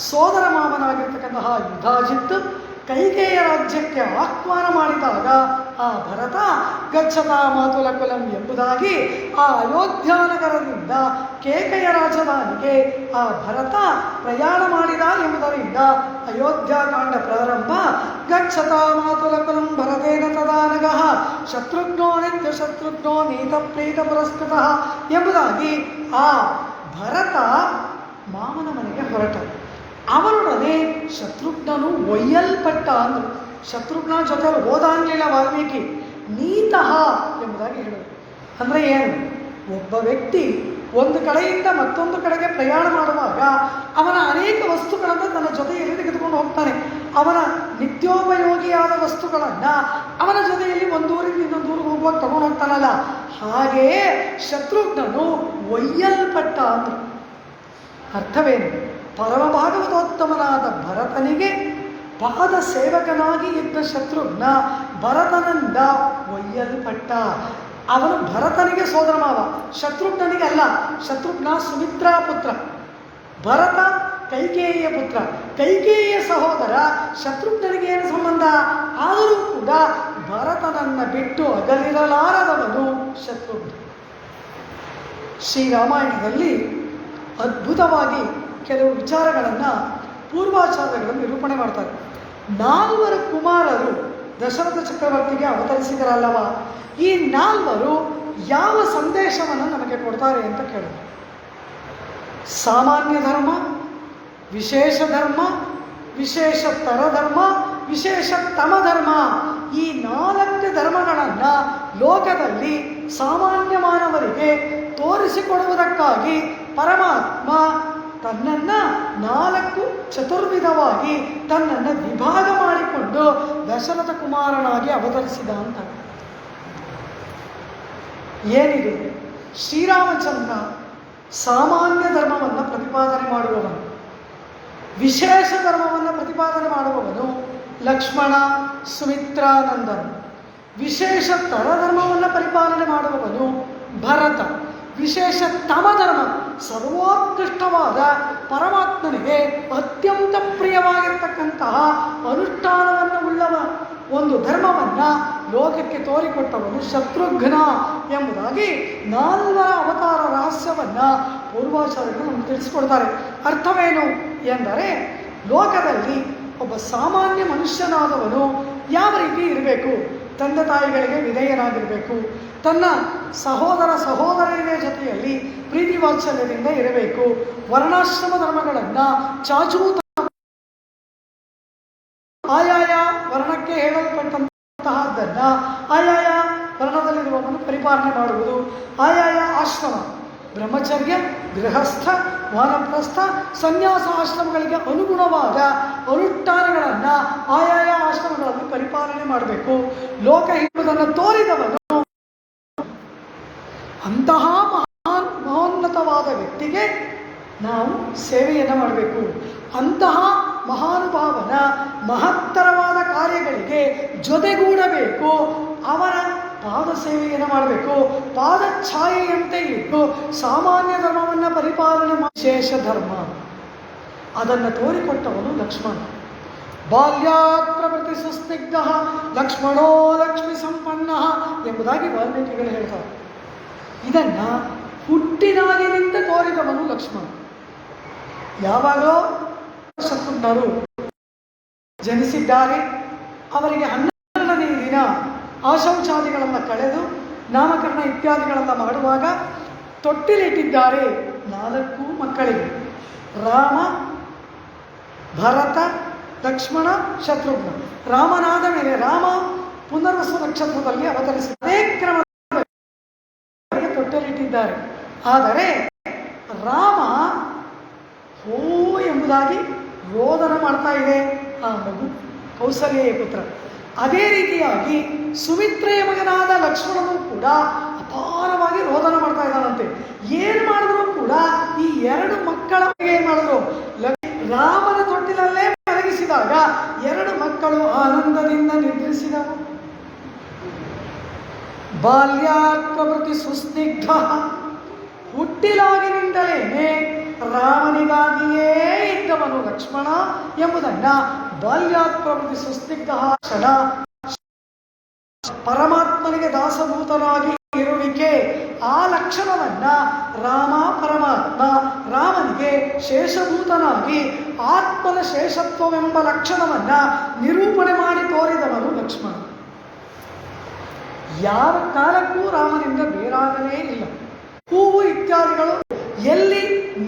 ಸೋದರ ಮಾವನಾಗಿರ್ತಕ್ಕಂತಹ ಯುಧಾಜಿತ್ ಕೈಕೇಯ ರಾಜ್ಯಕ್ಕೆ ಆಹ್ವಾನ ಮಾಡಿದಾಗ ಆ ಭರತ ಗಚ್ಚತಾ ಮಾತುಲ ಕುಲಂ ಎಂಬುದಾಗಿ ಆ ಅಯೋಧ್ಯಾನಗರದಿಂದ ಕೇಕೆಯ ರಾಜಧಾನಿಗೆ ಆ ಭರತ ಪ್ರಯಾಣ ಮಾಡಿದ ಎಂಬುದರಿಂದ ಅಯೋಧ್ಯಾಕಾಂಡ ಪ್ರಾರಂಭ. ಗಚ್ಚತಾ ಮಾತುಲ ಕುಲಂ ಭರತೇನ ತದಾನಗಃ ಶತ್ರುಘ್ನೋ ನಿತ್ಯ ಶತ್ರುಘ್ನೋ ನೀತ ಪ್ರೀತ ಪುರಸ್ಕೃತಃ ಎಂಬುದಾಗಿ ಆ ಭರತ ಮಾವನ ಮನೆಗೆ ಹೊರಟ. ಅವರೊಡನೆ ಶತ್ರುಘ್ನನು ಒಯ್ಯಲ್ಪಟ್ಟ ಅಂದರು. ಶತ್ರುಘ್ನ ಜೊತೆ ಓದಾನ್ಲಿಲ್ಲ ವಾಲ್ಮೀಕಿ. ನೀತಃ ಎಂಬುದಾಗಿ ಹೇಳೋದು ಅಂದರೆ ಏನು? ಒಬ್ಬ ವ್ಯಕ್ತಿ ಒಂದು ಕಡೆಯಿಂದ ಮತ್ತೊಂದು ಕಡೆಗೆ ಪ್ರಯಾಣ ಮಾಡುವಾಗ ಅವನ ಅನೇಕ ವಸ್ತುಗಳನ್ನು ತನ್ನ ಜೊತೆಯಲ್ಲಿ ತೆಗೆದುಕೊಂಡು ಹೋಗ್ತಾನೆ. ಅವನ ನಿತ್ಯೋಪಯೋಗಿಯಾದ ವಸ್ತುಗಳನ್ನು ಅವನ ಜೊತೆಯಲ್ಲಿ ಒಂದೂರಿಂದ ಇನ್ನೊಂದೂರಿಗೆ ಹೋಗುವಾಗ ತಗೊಂಡು ಹೋಗ್ತಾನಲ್ಲ, ಹಾಗೆಯೇ ಶತ್ರುಘ್ನನು ಒಯ್ಯಲ್ಪಟ್ಟ ಅಂದರು. ಅರ್ಥವೇನು? ಪರಮ ಭಾಗವತೋತ್ತಮನಾದ ಭರತನಿಗೆ ಪಾದ ಸೇವಕನಾಗಿ ಇದ್ದ ಶತ್ರುಘ್ನ ಭರತನಿಂದ ಒಯ್ಯಲ್ಪಟ್ಟ. ಅವನು ಭರತನಿಗೆ ಸೋದರ ಮಾವ, ಶತ್ರುಘ್ನಿಗೆ ಅಲ್ಲ. ಶತ್ರುಘ್ನ ಸುಮಿತ್ರಾ ಪುತ್ರ, ಭರತ ಕೈಕೇಯಿಯ ಪುತ್ರ. ಕೈಕೇಯಿಯ ಸಹೋದರ ಶತ್ರುಘ್ನಿಗೆ ಏನು ಸಂಬಂಧ? ಆದರೂ ಕೂಡ ಭರತನನ್ನು ಬಿಟ್ಟು ಅಗಲಿರಲಾರದವನು ಶತ್ರುಘ್ನ. ಶ್ರೀರಾಮಾಯಣದಲ್ಲಿ ಅದ್ಭುತವಾಗಿ ಕೆಲವು ವಿಚಾರಗಳನ್ನು ಪೂರ್ವಾಚಾರ್ಯಗಳನ್ನು ನಿರೂಪಣೆ ಮಾಡ್ತಾರೆ. 4 ಕುಮಾರರು ದಶರಥ ಚಕ್ರವರ್ತಿಗೆ ಅವತರಿಸಿದರಲ್ಲವ, ಈ 4 ಯಾವ ಸಂದೇಶವನ್ನು ನಮಗೆ ಕೊಡ್ತಾರೆ ಅಂತ ಕೇಳಿದ್ರು. ಸಾಮಾನ್ಯ ಧರ್ಮ, ವಿಶೇಷ ಧರ್ಮ, ವಿಶೇಷತರ ಧರ್ಮ, ವಿಶೇಷತಮ ಧರ್ಮ. ಈ 4 ಧರ್ಮಗಳನ್ನು ಲೋಕದಲ್ಲಿ ಸಾಮಾನ್ಯ ಮಾನವರಿಗೆ ತೋರಿಸಿಕೊಡುವುದಕ್ಕಾಗಿ ಪರಮಾತ್ಮ ತನ್ನನ್ನು 4 ಚತುರ್ವಿಧವಾಗಿ ತನ್ನನ್ನು ವಿಭಾಗ ಮಾಡಿಕೊಂಡು ದಶರಥ ಕುಮಾರನಾಗಿ ಅವತರಿಸಿದ ಅಂತ. ಏನಿದು? ಶ್ರೀರಾಮಚಂದ್ರ ಸಾಮಾನ್ಯ ಧರ್ಮವನ್ನು ಪ್ರತಿಪಾದನೆ ಮಾಡುವವನು, ವಿಶೇಷ ಧರ್ಮವನ್ನು ಪ್ರತಿಪಾದನೆ ಮಾಡುವವನು ಲಕ್ಷ್ಮಣ ಸುಮಿತ್ರಾನಂದನ, ವಿಶೇಷ ಧರ್ಮವನ್ನು ಪರಿಪಾಲನೆ ಮಾಡುವವನು ಭರತ, ವಿಶೇಷ ತಮ ಧರ್ಮ ಸರ್ವೋತ್ಕೃಷ್ಟವಾದ ಪರಮಾತ್ಮನಿಗೆ ಅತ್ಯಂತ ಪ್ರಿಯವಾಗಿರ್ತಕ್ಕಂತಹ ಅನುಷ್ಠಾನವನ್ನು ಉಳ್ಳವ ಒಂದು ಧರ್ಮವನ್ನು ಲೋಕಕ್ಕೆ ತೋರಿಕೊಟ್ಟವನು ಶತ್ರುಘ್ನ ಎಂಬುದಾಗಿ 4 ಅವತಾರ ರಹಸ್ಯವನ್ನು ಪೂರ್ವಾಚಾರ್ಯರು ನಮಗೆ ತಿಳಿಸಿಕೊಡ್ತಾರೆ. ಅರ್ಥವೇನು ಎಂದರೆ, ಲೋಕದಲ್ಲಿ ಒಬ್ಬ ಸಾಮಾನ್ಯ ಮನುಷ್ಯನಾದವನು ಯಾವ ರೀತಿ ಇರಬೇಕು? ತಂದೆ ತಾಯಿಗಳಿಗೆ ವಿಧೇಯನಾಗಿರಬೇಕು, ತನ್ನ ಸಹೋದರಿಯರ ಜೊತೆಯಲ್ಲಿ ಪ್ರೀತಿ ವಾತ್ಸಲ್ಯದಿಂದ ಇರಬೇಕು. ವರ್ಣಾಶ್ರಮ ಧರ್ಮಗಳನ್ನು ಚಾಚೂತ ಆಯಾಯ ವರ್ಣಕ್ಕೆ ಹೇಳಲ್ಪಟ್ಟಂತಹದ್ದನ್ನ ಆಯಾಯ ವರ್ಣದಲ್ಲಿರುವವನು ಪರಿಪಾಲನೆ ಮಾಡುವುದು. ಆಯಾಯ ಆಶ್ರಮ ಬ್ರಹ್ಮಚರ್ಯ, ಗೃಹಸ್ಥ, ವಾನಪ್ರಸ್ಥ, ಸನ್ಯಾಸ ಆಶ್ರಮಗಳಿಗೆ ಅನುಗುಣವಾದ ಅನುಷ್ಠಾನಗಳನ್ನು ಆಯಾಯ ಆಶ್ರಮಗಳಲ್ಲಿ ಪರಿಪಾಲನೆ ಮಾಡಬೇಕು. ಲೋಕ ಎಂಬುದನ್ನು ತೋರಿದವನು ಅಂತಹ ಮಹೋನ್ನತವಾದ ವ್ಯಕ್ತಿಗೆ ನಾವು ಸೇವೆಯನ್ನು ಮಾಡಬೇಕು. ಅಂತಹ ಮಹಾನುಭಾವನ ಮಹತ್ತರವಾದ ಕಾರ್ಯಗಳಿಗೆ ಜೊತೆಗೂಡಬೇಕು. ಅವರ ಪಾದ ಸೇವೆಯನ್ನು ಮಾಡಬೇಕು. ಪಾದ ಛಾಯೆಯಂತೆ ಇಟ್ಟು ಸಾಮಾನ್ಯ ಧರ್ಮವನ್ನು ಪರಿಪಾಲನೆ ವಿಶೇಷ ಧರ್ಮ ಅದನ್ನು ತೋರಿಕೊಟ್ಟವನು ಲಕ್ಷ್ಮಣ. ಬಾಲ್ಯಾತ್ ಪ್ರಕೃತಿ ಸುಸ್ನಿಗ್ಧ ಲಕ್ಷ್ಮಣೋ ಲಕ್ಷ್ಮಿ ಸಂಪನ್ನ ಎಂಬುದಾಗಿ ವಾಲ್ಮೀಕಿಗಳು ಹೇಳ್ತಾರೆ. ಇದನ್ನ ಹುಟ್ಟಿದಾಗಿನಿಂದ ತೋರಿದವನು ಲಕ್ಷ್ಮಣ. ಯಾವಾಗಲೋ ಶತ್ರುಘ್ನರು ಜನಿಸಿದ್ದಾರೆ. ಅವರಿಗೆ 12ನೇ ದಿನ ಆಶೌಚಾದಿಗಳನ್ನು ಕಳೆದು ನಾಮಕರಣ ಇತ್ಯಾದಿಗಳನ್ನು ಮಾಡುವಾಗ ತೊಟ್ಟಿಲಿಟ್ಟಿದ್ದಾರೆ 4 ಮಕ್ಕಳಿಗೆ: ರಾಮ, ಭರತ, ಲಕ್ಷ್ಮಣ, ಶತ್ರುಘ್ನ. ರಾಮನಾದ ಮೇಲೆ ರಾಮ ಪುನರ್ವಸು ನಕ್ಷತ್ರದಲ್ಲಿ ಅವತರಿಸಿದ ಅದೇ ಕ್ರಮದಲ್ಲಿ ತೊಟ್ಟಲಿಟ್ಟಿದ್ದಾರೆ. ಆದರೆ ರಾಮ ಹೋ ಎಂಬುದಾಗಿ ರೋದನ ಮಾಡ್ತಾ ಇದೆ ಆ ಮಗು, ಕೌಸಲ್ಯೆಯ ಪುತ್ರ. ಅದೇ ರೀತಿಯಾಗಿ ಸುಮಿತ್ರೆಯ ಮಗನಾದ ಲಕ್ಷ್ಮಣನು ಕೂಡ ಅಪಾರವಾಗಿ ರೋದನ ಮಾಡ್ತಾ ಇದ್ದಾನಂತೆ. ಏನು ಮಾಡಿದ್ರು ಕೂಡ ಈ 2 ಮಕ್ಕಳ ಏನು ಮಾಡಿದ್ರು, ರಾಮನ ತೊಟ್ಟಿಲಲ್ಲೇ ಮಲಗಿಸಿದಾಗ 2 ಮಕ್ಕಳು ಆನಂದದಿಂದ ನಿದ್ರಿಸಿದವು. ಬಾಲ್ಯಾತ್ ಪ್ರವೃತ್ತಿ ಸುಸ್ನಿಗ್ಧ, ಹುಟ್ಟಿಲಾಗಿನಿಂದಲೇ ರಾಮನಿಗಾಗಿಯೇ ಇದ್ದವನು ಲಕ್ಷ್ಮಣ ಎಂಬುದನ್ನ ಬಾಲ್ಯಾತ್ ಪ್ರವೃತ್ತಿ ಸುಸ್ನಿಗ್ಧ ಕ್ಷಣ ಪರಮಾತ್ಮನಿಗೆ ದಾಸಭೂತನಾಗಿ ಇರುವಿಕೆ, ಆ ಲಕ್ಷಣವನ್ನ ರಾಮ ಪರಮಾತ್ಮ ರಾಮನಿಗೆ ಶೇಷಭೂತನಾಗಿ ಆತ್ಮನ ಶೇಷತ್ವವೆಂಬ ಲಕ್ಷಣವನ್ನ ನಿರೂಪಣೆ ಮಾಡಿ ತೋರಿದವನು ಲಕ್ಷ್ಮಣ. ಯಾವ ಕಾಲಕ್ಕೂ ರಾಮನಿಂದ ಬೇರಾಗಲೇ ಇಲ್ಲ. ಹೂವು ಇತ್ಯಾದಿಗಳು ಎಲ್ಲಿ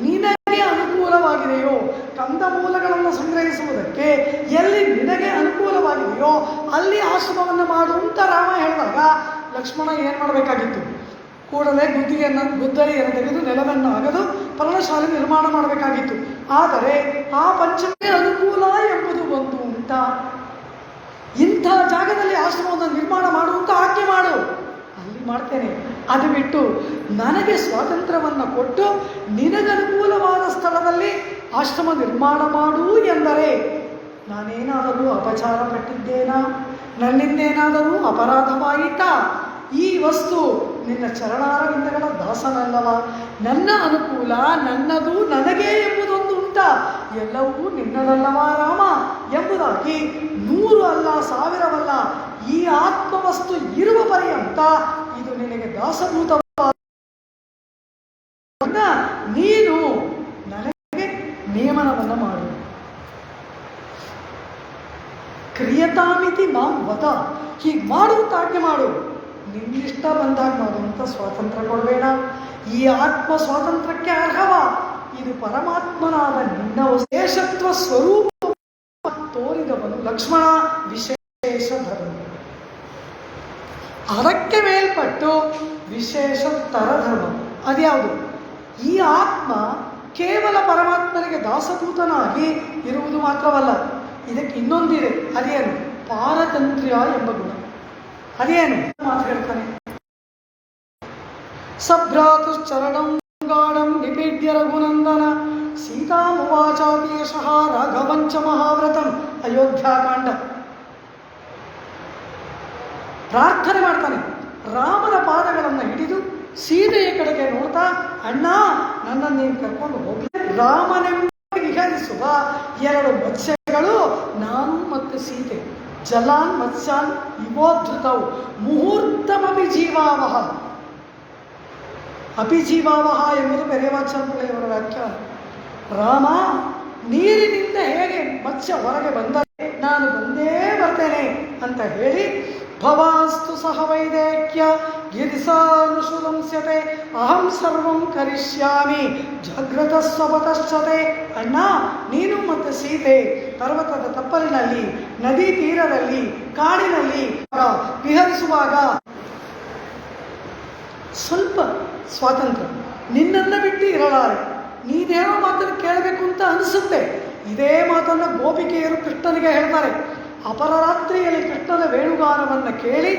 ನಿನಗೆ ಅನುಕೂಲವಾಗಿದೆಯೋ, ಕಂದಮೂಲಗಳನ್ನು ಸಂಗ್ರಹಿಸುವುದಕ್ಕೆ ಎಲ್ಲಿ ನಿನಗೆ ಅನುಕೂಲವಾಗಿದೆಯೋ ಅಲ್ಲಿ ಆಶ್ರಮವನ್ನು ಮಾಡು ಅಂತ ರಾಮ ಹೇಳಿದಾಗ ಲಕ್ಷ್ಮಣ ಏನು ಮಾಡಬೇಕಾಗಿತ್ತು? ಕೂಡಲೇ ಗುದ್ದಲಿಯನ್ನು ತೆಗೆದು ನೆಲವನ್ನು ಅಗೆದು ಪರ್ಣಶಾಲೆ ನಿರ್ಮಾಣ ಮಾಡಬೇಕಾಗಿತ್ತು. ಆದರೆ ಆ ಪಂಚಮಿ ಅನುಕೂಲ ಎಂಬುದು ಒಂದು ಉಂಟ. ಇಂಥ ಜಾಗದಲ್ಲಿ ಆಶ್ರಮವನ್ನು ನಿರ್ಮಾಣ ಮಾಡುವಂತ ಆಜ್ಞೆ ಮಾಡು, ಅಲ್ಲಿ ಮಾಡ್ತೇನೆ. ಅದು ಬಿಟ್ಟು ನನಗೆ ಸ್ವಾತಂತ್ರ್ಯವನ್ನು ಕೊಟ್ಟು ನಿನಗನುಕೂಲವಾದ ಸ್ಥಳದಲ್ಲಿ ಆಶ್ರಮ ನಿರ್ಮಾಣ ಮಾಡು ಎಂದರೆ ನಾನೇನಾದರೂ ಅಪಚಾರ ಪಟ್ಟಿದ್ದೇನಾ? ನನ್ನಿಂದೇನಾದರೂ ಅಪರಾಧವಾಯಿತಾ? ಈ ವಸ್ತು ನಿನ್ನ ಚರಣಾರವಿಂದಗಳ ದಾಸನಲ್ಲವ? ನನ್ನ ಅನುಕೂಲ ನನ್ನದು, ನನಗೆ ಎಂಬುದೊಂದು ಉಂಟ. ಎಲ್ಲವೂ ನಿನ್ನದಲ್ಲವಾ ರಾಮ ಎಂಬುದಾಗಿ 100 ಅಲ್ಲ 1000ವಲ್ಲ, ಈ ಆತ್ಮವಸ್ತು ಇರುವ ಪರ್ಯಂತ ಇದು ನಿನಗೆ ದಾಸಭೂತ. ನೀನು ನನಗೆ ನಿಯಮನವನ್ನು ಮಾಡು. ಕ್ರಿಯತಾಮಿತಿ ಮಾಂ ವದ, ಹೀಗೆ ಮಾಡುವಂತ ಆಜ್ಞೆ ಮಾಡು. ನಿನ್ನಿಷ್ಟ ಬಂದಾಗ ಮಾಡುವಂತ ಸ್ವಾತಂತ್ರ್ಯ ಕೊಡಬೇಡ. ಈ ಆತ್ಮ ಸ್ವಾತಂತ್ರ್ಯಕ್ಕೆ ಅರ್ಹವ. ಇದು ಪರಮಾತ್ಮನಾದ ನಿನ್ನ ವಿಶೇಷತ್ವ ಸ್ವರೂಪ ತೋರಿದವನು ಲಕ್ಷ್ಮಣ. ವಿಶೇಷ ಧರ್ಮ, ಅದಕ್ಕೆ ಮೇಲ್ಪಟ್ಟು ವಿಶೇಷತರ ಧರ್ಮ. ಅದ್ಯಾವುದು? ಈ ಆತ್ಮ ಕೇವಲ ಪರಮಾತ್ಮನಿಗೆ ದಾಸಭೂತನಾಗಿ ಇರುವುದು ಮಾತ್ರವಲ್ಲ, ಇದಕ್ಕೆ ಇನ್ನೊಂದಿದೆ. ಅದೇನು? ಪಾರತಂತ್ರ್ಯ ಎಂಬ ಗುಣ. ಅದೇನು ಮಾತು ಹೇಳ್ತಾನೆ? ಸಭ್ರಾತುಶ್ಚರಣಂ ಗಾಢಂ ನಿಪೀಡ್ಯ ರಘುನಂದನ ಸೀತಾಮುವಾಚಾಪಿ ಯಶಃ ರಾಘವಂಚ ಮಹಾವ್ರತಂ. ಅಯೋಧ್ಯಾಕಾಂಡ. ಪ್ರಾರ್ಥನೆ ಮಾಡ್ತಾನೆ. ರಾಮನ ಪಾದಗಳನ್ನು ಹಿಡಿದು ಸೀತೆಯ ಕಡೆಗೆ ನೋಡ್ತಾ, ಅಣ್ಣ ನನ್ನನ್ನು ನೀನು ಕರ್ಕೊಂಡು ಹೋಗಿ. ರಾಮನೆಂಬ ವಿಹರಿಸುವ 2 ಮತ್ಸ್ಯಗಳು ನಾನು ಮತ್ತು ಸೀತೆ. ಜಲಾನ್ ಮತ್ಸ್ಯಾನ್ ಇವೋಧೃತವು ಮುಹೂರ್ತಮಪಿ ಜೀವಾವಹ. ಅಪಿಜೀವಾವಹ ಎಂಬುದು ಬೆರೆವಾಚಾರ್ಯವರ ವ್ಯಾಖ್ಯಾನ. ರಾಮ ನೀರಿನಿಂದ ಹೇಗೆ ಮತ್ಸ್ಯ ಹೊರಗೆ ಬಂದರೆ ನಾನು ಬಂದೇ ಬರ್ತೇನೆ ಅಂತ ಹೇಳಿ ಭವಾಸ್ತು ಸಹ ವೈದೇಕ್ಯ ಯದಿ ಸಾನುಶುಲಂಸ್ಯತೆ ಅಹಂ ಸರ್ವಂ ಕರಿಷ್ಯಾಮಿ ಜಾಗ್ರತ ಸ್ವಪತಶ್ಚತೆ. ಅಣ್ಣ, ನೀನು ಮತ್ತು ಸೀತೆ ಪರ್ವತದ ತಪ್ಪಲಿನಲ್ಲಿ, ನದಿ ತೀರದಲ್ಲಿ, ಕಾಡಿನಲ್ಲಿ ವಿಹರಿಸುವಾಗ ಸ್ವಲ್ಪ ಸ್ವಾತಂತ್ರ್ಯ, ನಿನ್ನನ್ನು ಬಿಟ್ಟು ಇರಲಾರೆ. ನೀನೇನೋ ಮಾತನ್ನು ಕೇಳಬೇಕು ಅಂತ ಅನಿಸುತ್ತೆ. ಇದೇ ಮಾತನ್ನು ಗೋಪಿಕೆಯರು ಕೃಷ್ಣನಿಗೆ ಹೇಳ್ತಾರೆ. ಅಪರರಾತ್ರಿಯಲ್ಲಿ ಕೃಷ್ಣನ ವೇಣುಗಾನವನ್ನು ಕೇಳಿ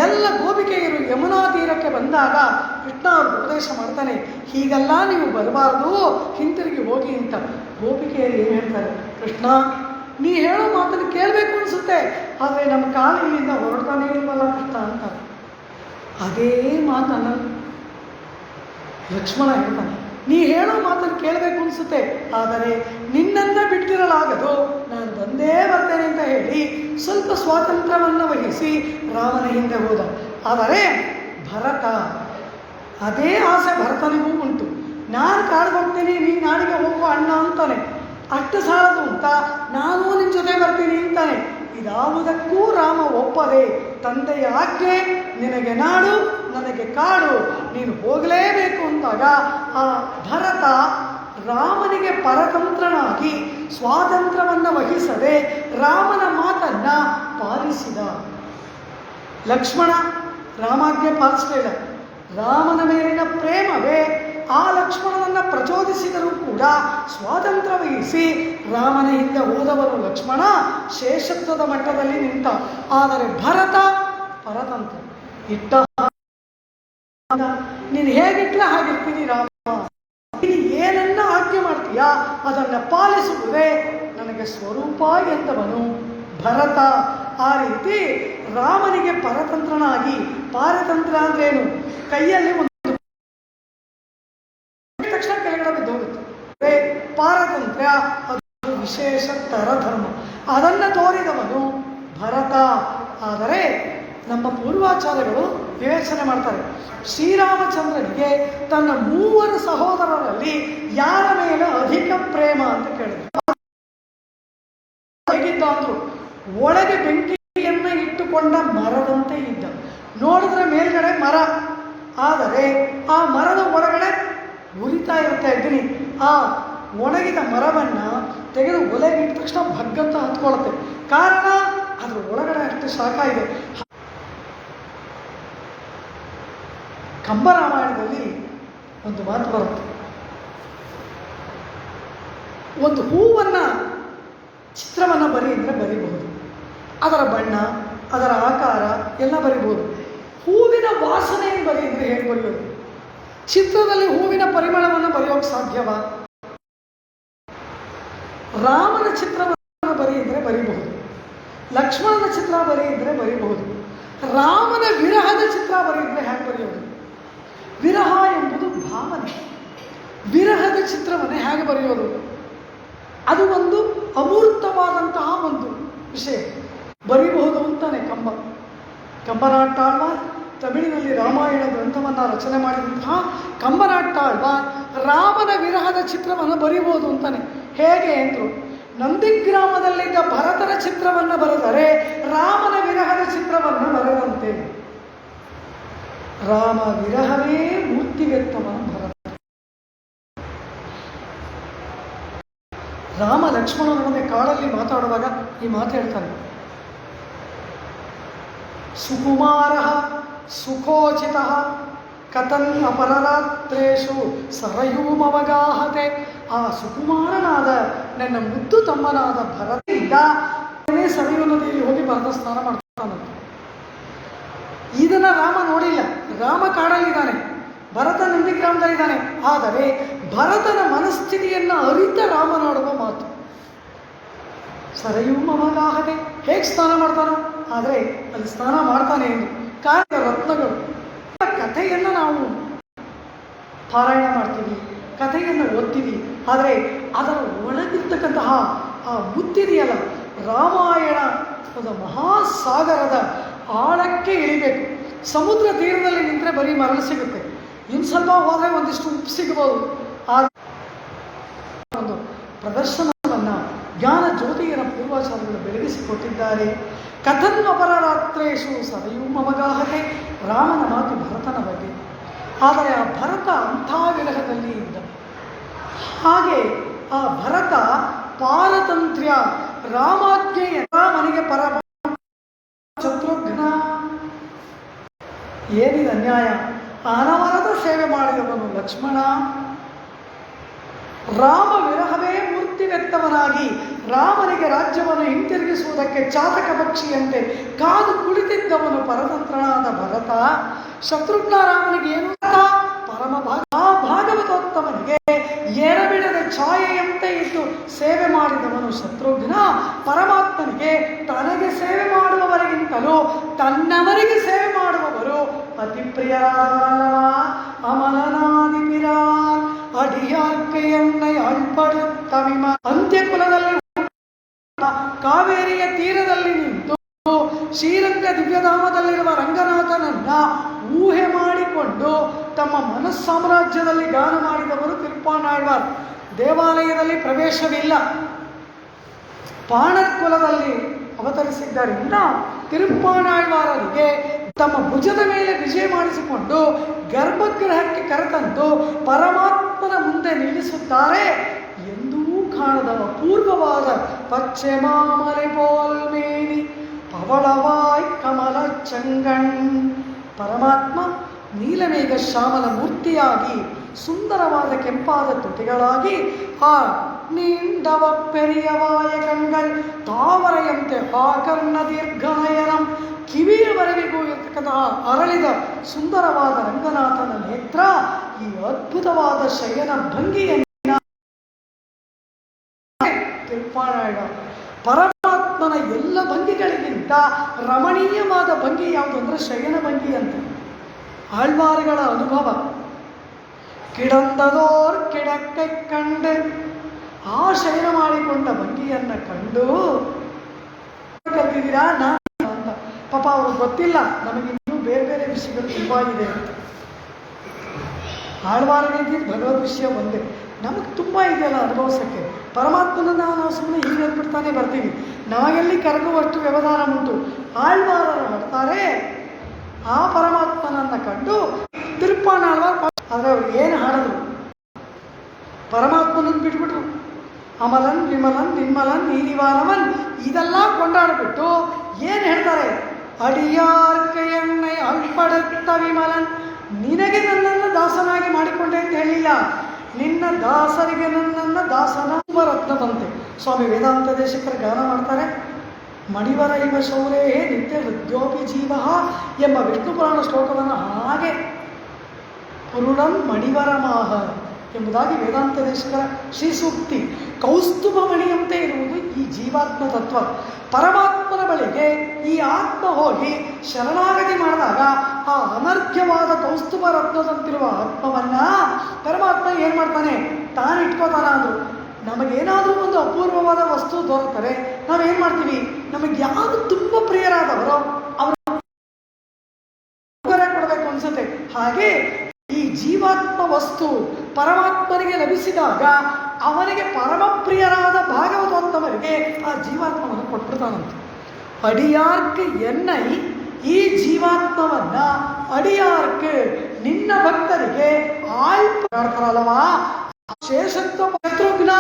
ಎಲ್ಲ ಗೋಪಿಕೆಯರು ಯಮುನಾ ತೀರಕ್ಕೆ ಬಂದಾಗ ಕೃಷ್ಣ ಅವರು ಉಪದೇಶ ಮಾಡ್ತಾನೆ, ಹೀಗೆಲ್ಲ ನೀವು ಬರಬಾರ್ದು, ಹಿಂತಿರುಗಿ ಹೋಗಿ ಅಂತ. ಗೋಪಿಕೆಯರು ಏನು ಹೇಳ್ತಾರೆ, ಕೃಷ್ಣ ನೀ ಹೇಳೋ ಮಾತನ್ನು ಕೇಳಬೇಕು ಅನಿಸುತ್ತೆ, ಆದರೆ ನಮ್ಮ ಕಾಲಿನಿಂದ ಹೊರಡ್ತಾನೇ ಇಲ್ವಲ್ಲ ಕೃಷ್ಣ ಅಂತ. ಅದೇ ಮಾತನ್ನು ಲಕ್ಷ್ಮಣ ಹೇಳ್ತಾನೆ, ನೀ ಹೇಳೋ ಮಾತನ್ನು ಕೇಳಬೇಕು ಅನಿಸುತ್ತೆ, ಆದರೆ ನಿನ್ನನ್ನು ಬಿಟ್ಟಿರಲಾಗದು, ನಾನು ಬಂದೇ ಬರ್ತೇನೆ ಅಂತ ಹೇಳಿ ಸ್ವಲ್ಪ ಸ್ವಾತಂತ್ರ್ಯವನ್ನು ವಹಿಸಿ ರಾಮನ ಹಿಂದೆ ಹೋದ. ಆದರೆ ಭರತ, ಅದೇ ಆಸೆ ಭರತನಿಗೂ ಉಂಟು. ನಾನು ಕಾಡಿಗೆ ಹೋಗ್ತೀನಿ, ನೀನು ನಾಡಿಗೆ ಹೋಗುವ ಅಣ್ಣ ಅಂತಾನೆ. ಅಷ್ಟು ಸಾಲದು ಅಂತ ನಾನು ನಿನ್ನ ಜೊತೆ ಬರ್ತೀನಿ ಅಂತಾನೆ. ಇದಾವುದಕ್ಕೂ ರಾಮ ಒಪ್ಪದೆ, ತಂದೆಯ ಆಜ್ಞೆ, ನಿನಗೆ ನಾಡು ನನಗೆ ಕಾಡು, ನೀನು ಹೋಗಲೇಬೇಕು ಅಂದಾಗ ಆ ಭರತ ರಾಮನಿಗೆ ಪರತಂತ್ರನಾಗಿ ಸ್ವಾತಂತ್ರ್ಯವನ್ನು ವಹಿಸದೆ ರಾಮನ ಮಾತನ್ನು ಪಾಲಿಸಿದ. ಲಕ್ಷ್ಮಣ ರಾಮಾಜ್ಞೆ ಪಾಲಿಸಲಿಲ್ಲ. ರಾಮನ ಮೇಲಿನ ಪ್ರೇಮವೇ ಆ ಲಕ್ಷ್ಮಣನನ್ನು ಪ್ರಚೋದಿಸಿದರೂ ಕೂಡ ಸ್ವಾತಂತ್ರ್ಯ ವಹಿಸಿ ರಾಮನ ಹಿಂದೆ ಹೋದವರು ಲಕ್ಷ್ಮಣ ಶೇಷತ್ವದ ಮಟ್ಟದಲ್ಲಿ ನಿಂತ. ಆದರೆ ಭರತ ಪರತಂತ್ರ ಇಟ್ಟ, ನೀನು ಹೇಗಿಟ್ರೆ ಹಾಗಿರ್ತೀನಿ ರಾಮ, ನೀನು ಏನನ್ನ ಆಜ್ಞೆ ಮಾಡ್ತೀಯಾ ಅದನ್ನು ಪಾಲಿಸುವುದೇ ನನಗೆ ಸ್ವರೂಪ ಎಂದವನು ಭರತ. ಆ ರೀತಿ ರಾಮನಿಗೆ ಪರತಂತ್ರನಾಗಿ, ಪಾರತಂತ್ರ ಅಂದ್ರೇನು, ಕೈಯಲ್ಲಿ ಒಂದು ತಕ್ಷಣ ಕೆಳಗಡೆ ಬಿದ್ದೋಗುತ್ತೆ. ಪಾರತಂತ್ರ್ಯ ಅದು ವಿಶೇಷತರ ಧರ್ಮ, ಅದನ್ನು ತೋರಿದವನು ಭರತ. ಆದರೆ ನಮ್ಮ ಪೂರ್ವಾಚಾರ್ಯಗಳು ವಿವೇಚನೆ ಮಾಡ್ತಾರೆ, ಶ್ರೀರಾಮಚಂದ್ರನಿಗೆ ತನ್ನ 3 ಸಹೋದರರಲ್ಲಿ ಯಾರ ಮೇಲೆ ಅಧಿಕ ಪ್ರೇಮ ಅಂತ ಕೇಳಿದ್ರು. ಹೇಗಿದ್ದ ಅಂದ್ರು, ಒಳಗೆ ಬೆಂಕಿಯನ್ನು ಇಟ್ಟುಕೊಂಡ ಮರದಂತೆ ಇದ್ದ. ನೋಡಿದ್ರೆ ಮೇಲ್ಗಡೆ ಮರ, ಆದರೆ ಆ ಮರದ ಒಳಗಡೆ ಉರಿತಾ ಇರುತ್ತೆ ಅಗ್ನಿ. ಆ ಒಣಗಿದ ಮರವನ್ನು ತೆಗೆದು ಒಲೆಗಿಟ್ಟ ತಕ್ಷಣ ಭಗ್ಗಂತ ಹತ್ಕೊಳ್ಳುತ್ತೆ. ಕಾರಣ ಅದ್ರ ಒಳಗಡೆ ಅಷ್ಟು ಶಾಖ ಇದೆ. ಕಂಬರಾಮಾಯಣದಲ್ಲಿ ಒಂದು ಮಾತು ಬರುತ್ತೆ, ಒಂದು ಹೂವನ್ನು ಚಿತ್ರವನ್ನು ಬರಿ ಅಂದರೆ ಬರಿಬಹುದು, ಅದರ ಬಣ್ಣ, ಅದರ ಆಕಾರ ಎಲ್ಲ ಬರಿಬಹುದು. ಹೂವಿನ ವಾಸನೆಯನ್ನು ಬರಿ ಅಂದರೆ ಹೇಗೆ ಬರೆಯೋದು? ಚಿತ್ರದಲ್ಲಿ ಹೂವಿನ ಪರಿಮಳವನ್ನು ಬರೆಯೋಕೆ ಸಾಧ್ಯವಾ? ರಾಮನ ಚಿತ್ರವನ್ನು ಬರಿ ಅಂದರೆ ಬರಿಬಹುದು, ಲಕ್ಷ್ಮಣನ ಚಿತ್ರ ಬರಿ ಅಂದರೆ ಬರಿಬಹುದು. ರಾಮನ ವಿರಹದ ಚಿತ್ರ ಬರಿ ಅಂದರೆ ಹೇಗೆ ಬರೆಯೋದು? ವಿರಹ ಎಂಬುದು ಭಾವನೆ, ವಿರಹದ ಚಿತ್ರವನ್ನು ಹೇಗೆ ಬರೆಯೋದು? ಅದು ಒಂದು ಅಮೂರ್ತವಾದಂತಹ ಒಂದು ವಿಷಯ. ಬರೀಬಹುದು ಅಂತಾನೆ ಕಂಬನಾಟ್ಟಾಳ್ವ ತಮಿಳಿನಲ್ಲಿ ರಾಮಾಯಣ ಗ್ರಂಥವನ್ನು ರಚನೆ ಮಾಡಿದಂತಹ ಕಂಬನಾಟ್ಟಾಳ್ವ ರಾಮನ ವಿರಹದ ಚಿತ್ರವನ್ನು ಬರೀಬಹುದು ಅಂತಾನೆ. ಹೇಗೆ ಅಂದರು, ನಂದಿಗ್ರಾಮದಲ್ಲಿದ್ದ ಭರತನ ಚಿತ್ರವನ್ನು ಬರೆದರೆ ರಾಮನ ವಿರಹದ ಚಿತ್ರವನ್ನು ಬರೆದಂತೆ. ರಾಮ ವಿರಹವೇ ಮೂರ್ತಿವೆತ್ತವ ಭರತ. ರಾಮ ಲಕ್ಷ್ಮಣನೊಡನೆ ಕಾಡಲ್ಲಿ ಮಾತಾಡುವಾಗ ಈ ಮಾತು ಹೇಳ್ತಾನೆ, ಸುಕುಮಾರ ಸುಖೋಚಿತ ಕಥನ್ ಅಪರರಾತ್ರೇಶು ಸರಯೂಮವಗಾಹತೆ. ಆ ಸುಕುಮಾರನಾದ ನನ್ನ ಮುದ್ದು ತಮ್ಮನಾದ ಭರತನಿಂದ ಸರಯೂ ನದಿಯಲ್ಲಿ ಹೋಗಿ ಭರತ ಸ್ನಾನ ಮಾಡ್ತಾನಂತೆ. ಇದನ್ನು ರಾಮ ನೋಡಿಲ್ಲ. ರಾಮ ಕಾಡಲ್ಲಿದ್ದಾನೆ, ಭರತ ನಂದಿಗ್ರಾಮದಲ್ಲಿದ್ದಾನೆ. ಆದರೆ ಭರತನ ಮನಸ್ಥಿತಿಯನ್ನು ಅರಿತ ರಾಮ ನೋಡುವ ಮಾತು ಸರಯೂಮವಗಾಹತೆ. ಹೇಗೆ ಸ್ನಾನ ಮಾಡ್ತಾನೋ, ಆದರೆ ಅಲ್ಲಿ ಸ್ನಾನ ಮಾಡ್ತಾನೆ ಎಂದು ಕಾರಣ ರತ್ನಗಳು. ಕಥೆಯನ್ನು ನಾವು ಪಾರಾಯಣ ಮಾಡ್ತೀವಿ, ಕಥೆಯನ್ನು ಓದ್ತೀವಿ, ಆದರೆ ಅದರ ಒಳಗಿರ್ತಕ್ಕಂತಹ ಆ ಮುತ್ತಿದೆಯಲ್ಲ, ರಾಮಾಯಣದ ಮಹಾಸಾಗರದ ಆಳಕ್ಕೆ ಇಳಿಬೇಕು. ಸಮುದ್ರ ತೀರದಲ್ಲಿ ನಿಂತರೆ ಬರೀ ಮರಳು ಸಿಗುತ್ತೆ, ಇನ್ನು ಸ್ವಲ್ಪ ಹೋದರೆ ಒಂದಿಷ್ಟು ಉಪ್ಪು ಸಿಗಬಹುದು. ಆ ಒಂದು ಪ್ರದರ್ಶನವನ್ನು ಜ್ಞಾನ ಜ್ಯೋತಿಯರ ಪೂರ್ವಾಚಾರ್ಯಗಳು ಬೆಳಗಿಸಿಕೊಟ್ಟಿದ್ದಾರೆ. ಕಥನ್ ಅಪರರಾತ್ರೇಶು ಸರಯೂ ಮಮಗಾಹತೆ. ರಾಮನ ಮಾತು ಭರತನ ಬಗ್ಗೆ. ಆದರೆ ಆ ಭರತ ಅಂಥ ವಿರಹದಲ್ಲಿ ಇದ್ದ. ಹಾಗೆ ಆ ಭರತ ಪಾರತಂತ್ರ್ಯ ರಾಮಾಜ್ಞೆಯ ರಾಮನಿಗೆ ಶತ್ರುಘ್ನ ಏನಿದೆ ಅನ್ಯಾಯ. ಅನವರದ ಸೇವೆ ಮಾಡಿದವನು ಲಕ್ಷ್ಮಣ. ರಾಮ ವಿರಹವೇ ಮೂರ್ತಿವೆತ್ತವನಾಗಿ ರಾಮನಿಗೆ ರಾಜ್ಯವನ್ನು ಹಿಂತಿರುಗಿಸುವುದಕ್ಕೆ ಚಾತಕ ಪಕ್ಷಿಯಂತೆ ಕಾದು ಕುಳಿತಿದ್ದವನು ಪರತಂತ್ರನಾದ ಭರತ. ಶತ್ರುಘ್ನ ರಾಮನಿಗೆ ಏನು ಪರಮ ಭಾಗವತೋತ್ತಮನಿಗೆ ಎಡಬಿಡದ ಛಾಯೆಯಂತೆ ಇದ್ದು ಸೇವೆ ಮಾಡಿದವನು ಶತ್ರುಘ್ನ. ಪರಮಾತ್ಮನಿಗೆ ತನಗೆ ಸೇವೆ ಮಾಡುವವರಿಗಿಂತಲೂ ತನ್ನವರಿಗೆ ಸೇವೆ ಮಾಡುವವರು ಅತಿ ಪ್ರಿಯರಾದವರಲ್ಲವ. ಅಮಲನಾದಿಮಿರಾನ್ ಅಡಿಯಾರ್ಕೆಯನ್ನೇ ಅಳ್ಪಡುತ್ತವಿಮ. ಅಂತ್ಯಕುಲದಲ್ಲಿ ಕಾವೇರಿಯ ತೀರದಲ್ಲಿ ನಿಂತು ಶ್ರೀರಂಗ ದಿವ್ಯಧಾಮದಲ್ಲಿರುವ ರಂಗನಾಥನನ್ನ ಊಹೆ ಮಾಡಿಕೊಂಡು ತಮ್ಮ ಮನಸ್ಸಾಮ್ರಾಜ್ಯದಲ್ಲಿ ಗಾನ ಮಾಡಿದವರು ತಿರುಪ್ಪಾನಾಳ್ವಾರ್. ದೇವಾಲಯದಲ್ಲಿ ಪ್ರವೇಶವಿಲ್ಲ, ಪಾಣರ್ಕುಲದಲ್ಲಿ ಅವತರಿಸಿದ್ದರಿಂದ ತಿರುಪ್ಪಾನಾಳ್ವಾರರಿಗೆ ತಮ್ಮ ಭುಜದ ಮೇಲೆ ವಿಜಯ ಮಾಡಿಸಿಕೊಂಡು ಗರ್ಭಗೃಹಕ್ಕೆ ಕರೆತಂದು ಪರಮಾತ್ಮನ ಮುಂದೆ ನಿಲ್ಲಿಸುತ್ತಾರೆ. ಎಂದೂ ಕಾಣದ ಅಪೂರ್ವವಾದ ಪಚ್ಚೆ ಮಾಮಲೆ ಪೋಲ್ಮೇನಿ ಪವಳವಾಯ್ ಕಮಲ ಚಂಗಣ್. ಪರಮಾತ್ಮ ನೀಲಮೇಘ ಶ್ಯಾಮಲ ಮೂರ್ತಿಯಾಗಿ ಸುಂದರವಾದ ಕೆಂಪಾದ ತುಟಿಗಳಾಗಿ ಆ ನೀಂಡವ ಪೆರಿಯವಾಯ ಕಂಗಳ್ ತಾವರೆಯಂತೆ ಆಕರ್ಣ ದೀರ್ಘಾಯನಂ ಕಿವಿಯವರೆಗೂ ಇರತಕ್ಕಂತಹ ಅರಳಿದ ಸುಂದರವಾದ ರಂಗನಾಥನ ನೇತ್ರ ಈ ಅದ್ಭುತವಾದ ಶಯನ ಭಂಗಿಯನ್ನು ತಿರುಪ್ಪಾನಾಯ್ಡ. ಪರಮಾತ್ಮನ ಎಲ್ಲ ಭಂಗಿಗಳಿಗಿಂತ ರಮಣೀಯವಾದ ಭಂಗಿ ಯಾವುದು ಅಂದರೆ ಶಯನ ಭಂಗಿ ಅಂತ ಆಳ್ವಾರುಗಳ ಅನುಭವ. ಕಿಡಂದದೋರ್ ಕಿಡಕ್ಕೆ ಕಂಡು ಆ ಶಯನ ಮಾಡಿಕೊಂಡ ಭಂಗಿಯನ್ನು ಕಂಡು ಕಲ್ತಿದ್ದೀರಾ ಅಂತ. ಪಾಪ ಅವ್ರಿಗೆ ಗೊತ್ತಿಲ್ಲ ನಮಗಿನ್ನೂ ಬೇರೆ ಬೇರೆ ವಿಷಯಗಳು ತುಂಬ ಇದೆ ಅಂತ. ಆಳ್ವಾರನಿಗೆ ಭಗವದ್ ವಿಷಯ ಒಂದೇ, ನಮಗೆ ತುಂಬ ಇದೆಯಲ್ಲ ಅನುಭವಿಸೋಕ್ಕೆ. ಪರಮಾತ್ಮನನ್ನು ನಾವು ಸುಮ್ಮನೆ ಹೀಗೆ ಹೇಳ್ಬಿಡ್ತಾನೆ ಬರ್ತೀವಿ, ನಮಗೆಲ್ಲಿ ಕರಗುವಷ್ಟು ವ್ಯವಧಾನ ಉಂಟು. ಆಳ್ವಾರರು ಹೇಳ್ತಾರೆ ಆ ಪರಮಾತ್ಮನನ್ನು ಕಂಡು ತಿರುಪ್ಪಾನಾಳ್ವಾರ್. ಆದರೆ ಅವ್ರು ಏನು ಹಾಡಿದ್ರು, ಪರಮಾತ್ಮನನ್ನು ಬಿಟ್ಬಿಟ್ರು. ಅಮಲನ್ ವಿಮಲನ್ ನಿರ್ಮಲನ್ ನೀನಿವಾರವನ್ ಇದೆಲ್ಲ ಕೊಂಡಾಡ್ಬಿಟ್ಟು ಏನು ಹೇಳ್ತಾರೆ, ಅಡಿಯಾರ್ಕೆಯನ್ನೇ ಅಲ್ಪಡುತ್ತ ವಿಮಲನ್. ನಿನಗೆ ನನ್ನನ್ನು ದಾಸನಾಗಿ ಮಾಡಿಕೊಂಡೆ ಅಂತ ಹೇಳಿಲ್ಲ, ನಿನ್ನ ದಾಸರಿಗೆ ನನ್ನನ್ನು ದಾಸನ ರತ್ನದಂತೆ. ಸ್ವಾಮಿ ವೇದಾಂತ ದೇಶಕರ ಗಾನ ಮಾಡ್ತಾರೆ. ಮಣಿವರ ಇವ ಶೌರೇ ನಿತ್ಯ ಹೃದ್ಯೋಪಿ ಜೀವ ಎಂಬ ವಿಷ್ಣು ಪುರಾಣ ಶ್ಲೋಕವನ್ನು ಹಾಗೆ ಪುರುಡಂ ಮಣಿವರ ಮಾಹ ಎಂಬುದಾಗಿ ವೇದಾಂತ ದೇಶಕರ ಶ್ರೀಸೂಕ್ತಿ. ಕೌಸ್ತುಭ ಮಣಿಯಂತೆ ಇರುವುದು ಈ ಜೀವಾತ್ಮ ತತ್ವ. ಪರಮಾತ್ಮನ ಬಳಿಗೆ ಈ ಆತ್ಮ ಹೋಗಿ ಶರಣಾಗತಿ ಮಾಡಿದಾಗ ಆ ಅನರ್ಘ್ಯವಾದ ಕೌಸ್ತುಭ ರತ್ನದಂತಿರುವ ಆತ್ಮವನ್ನ ಪರಮಾತ್ಮ ಏನು ಮಾಡ್ತಾನೆ, ತಾನು ಇಟ್ಕೋತಾನ. ಅಂದರು ನಮಗೇನಾದರೂ ಒಂದು ಅಪೂರ್ವವಾದ ವಸ್ತು ದೊರಕರೆ ನಾವೇನು ಮಾಡ್ತೀವಿ, ನಮಗೆ ಯಾವುದು ತುಂಬ ಪ್ರಿಯರಾದವರು ಅವರು ಕೊಡಬೇಕು ಅನ್ಸುತ್ತೆ. ಹಾಗೆ ಈ ಜೀವಾತ್ಮ ವಸ್ತು ಪರಮಾತ್ಮನಿಗೆ ಲಭಿಸಿದಾಗ ಅವನಿಗೆ ಪರಮಪ್ರಿಯರಾದ ಭಾಗವತೋತ್ತಮರಿಗೆ ಆ ಜೀವಾತ್ಮವನ್ನು ಕೊಟ್ಬಿಡ್ತಾನಂತೆ. ಅಡಿಯಾರ್ಕ್ ಎನ್ನೈ, ಈ ಜೀವಾತ್ಮವನ್ನ ಅಡಿಯಾರ್ಕ್ ನಿನ್ನ ಭಕ್ತರಿಗೆ ಆಳ್ಪಾಡ್ತಾರಲ್ಲವಾ. ಶೇಷತ್ವ ಶತ್ರುಘ್ನ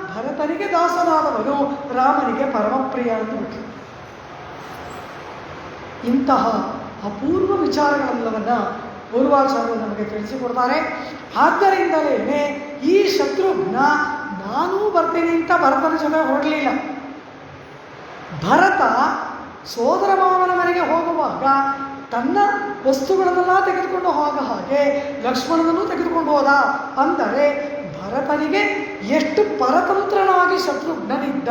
ಭರತನಿಗೆ ದಾಸನಾದವನು ರಾಮನಿಗೆ ಪರಮಪ್ರಿಯ ಅಂತ ಬಿಟ್ಟು. ಇಂತಹ ಅಪೂರ್ವ ವಿಚಾರಗಳೆಲ್ಲವನ್ನ ಪೂರ್ವಾಚಾರ್ಯರು ನಮಗೆ ತಿಳಿಸಿಕೊಡ್ತಾರೆ. ಆದ್ದರಿಂದಲೇ ಈ ಶತ್ರುಘ್ನ ನಾನೂ ಬರ್ತೀನಿ ಅಂತ ಭರತನ ಜೊತೆ ಹೊರಡಲಿಲ್ಲ. ಭರತ ಸೋದರ ಮಾವನ ಮನೆಗೆ ಹೋಗುವಾಗ ತನ್ನ ವಸ್ತುಗಳನ್ನೆಲ್ಲ ತೆಗೆದುಕೊಂಡು ಹೋಗ ಹಾಗೆ ಲಕ್ಷ್ಮಣನನ್ನು ತೆಗೆದುಕೊಂಡು ಹೋದ. ಅಂದರೆ ಭರತನಿಗೆ ಎಷ್ಟು ಪರತಂತ್ರನಾಗಿ ಶತ್ರುಘ್ನನಿದ್ದ.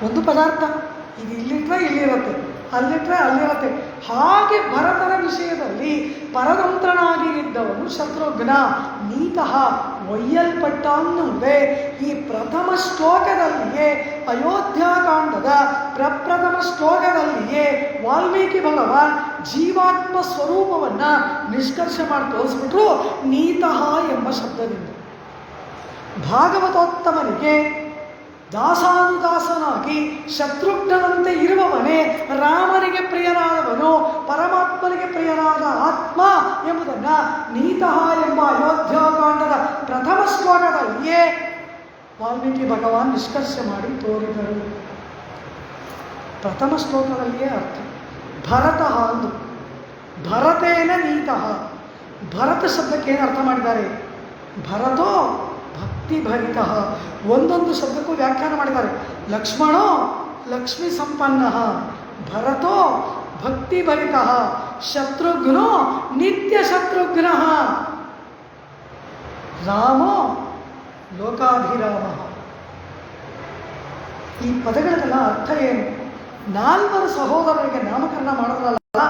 ಒಂದು ಪದಾರ್ಥ ಇದು ಇಲ್ಲಿಟ್ರೆ ಇಲ್ಲಿರುತ್ತೆ, ಅಲ್ಲಿಟ್ರೆ ಅಲ್ಲಿರುತ್ತೆ. ಹಾಗೆ ಭರತನ ವಿಷಯದಲ್ಲಿ ಪರತಂತ್ರನಾಗಿ ಇದ್ದವನು ಶತ್ರುಘ್ನ. ನೀತಃ ಒಯ್ಯಲ್ಪಟ್ಟ ಅನ್ನುವುದೇ ಈ ಪ್ರಥಮ ಶ್ಲೋಕದಲ್ಲಿಯೇ, ಅಯೋಧ್ಯಾಕಾಂಡದ ಪ್ರಪ್ರಥಮ ಶ್ಲೋಕದಲ್ಲಿಯೇ ವಾಲ್ಮೀಕಿ ಭಗವಾನ್ ಜೀವಾತ್ಮ ಸ್ವರೂಪವನ್ನು ನಿಷ್ಕರ್ಷ ಮಾಡಿ ತೋರಿಸ್ಬಿಟ್ರು ನೀತಃ ಎಂಬ ಶಬ್ದದಿಂದ. ಭಾಗವತೋತ್ತಮರಿಗೆ ದಾಸಾನುದಾಸನಾಗಿ ಶತ್ರುಘ್ನಂತೆ ಇರುವವನೇ ರಾಮನಿಗೆ ಪ್ರಿಯನಾದವನು, ಪರಮಾತ್ಮನಿಗೆ ಪ್ರಿಯನಾದ ಆತ್ಮ ಎಂಬುದನ್ನು ನೀತಃ ಎಂಬ ಅಯೋಧ್ಯಾಕಾಂಡದ ಪ್ರಥಮ ಶ್ಲೋಕದಲ್ಲಿಯೇ ವಾಲ್ಮೀಕಿ ಭಗವಾನ್ ನಿಷ್ಕರ್ಷೆ ಮಾಡಿ ತೋರಿದರು. ಪ್ರಥಮ ಶ್ಲೋಕದಲ್ಲಿಯೇ ಅರ್ಥ. ಭರತಃ ಅಂದು ಭರತೇನ ನೀತಃ. ಭರತ ಶಬ್ದಕ್ಕೆ ಏನು ಅರ್ಥ ಮಾಡಿದ್ದಾರೆ? ಭರತೋ ಭಕ್ತಿ ಭರಿತ. ಒಂದೊಂದು ಶಬ್ದಕ್ಕೂ ವ್ಯಾಖ್ಯಾನ ಮಾಡಿದ್ದಾರೆ. ಲಕ್ಷ್ಮಣೋ ಲಕ್ಷ್ಮೀ ಸಂಪನ್ನ, ಭರತೋ ಭಕ್ತಿ ಭರಿತ, ಶತ್ರುಘ್ನೋ ನಿತ್ಯ ಶತ್ರುಘ್ನ, ರಾಮೋ ಲೋಕಾಭಿರಾಮ. ಈ ಪದಗಳಿಗೆಲ್ಲ ಅರ್ಥ ಏನು? ನಾಲ್ವರು ಸಹೋದರರಿಗೆ ನಾಮಕರಣ ಮಾಡೋದ್ರಲ್ಲ,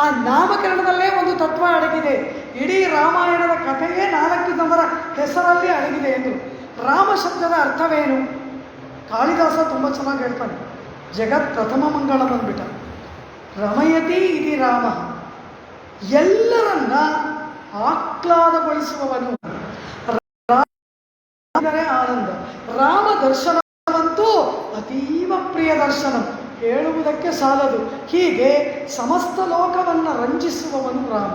ಆ ನಾಮಕರಣದಲ್ಲೇ ಒಂದು ತತ್ವ ಅಡಗಿದೆ. ಇಡೀ ರಾಮಾಯಣದ ಕಥೆಯೇ 4 ಜನರ ಹೆಸರಲ್ಲಿ ಅಡಗಿದೆ ಎಂದು. ರಾಮ ಶಬ್ದದ ಅರ್ಥವೇನು? ಕಾಳಿದಾಸ ತುಂಬ ಚೆನ್ನಾಗಿ ಹೇಳ್ತಾನೆ. ಜಗತ್ ಪ್ರಥಮ ಮಂಗಳ ಬಂದ್ಬಿಟ್ಟ. ರಮಯತಿ ಇದಿ ರಾಮ, ಎಲ್ಲರನ್ನ ಆಹ್ಲಾದಗೊಳಿಸುವವನು. ಆನಂದ. ರಾಮ ದರ್ಶನವಂತೂ ಅತೀವ ಪ್ರಿಯ ದರ್ಶನ, ಹೇಳುವುದಕ್ಕೆ ಸಾಲದು. ಹೀಗೆ ಸಮಸ್ತ ಲೋಕವನ್ನು ರಂಜಿಸುವವನು ರಾಮ.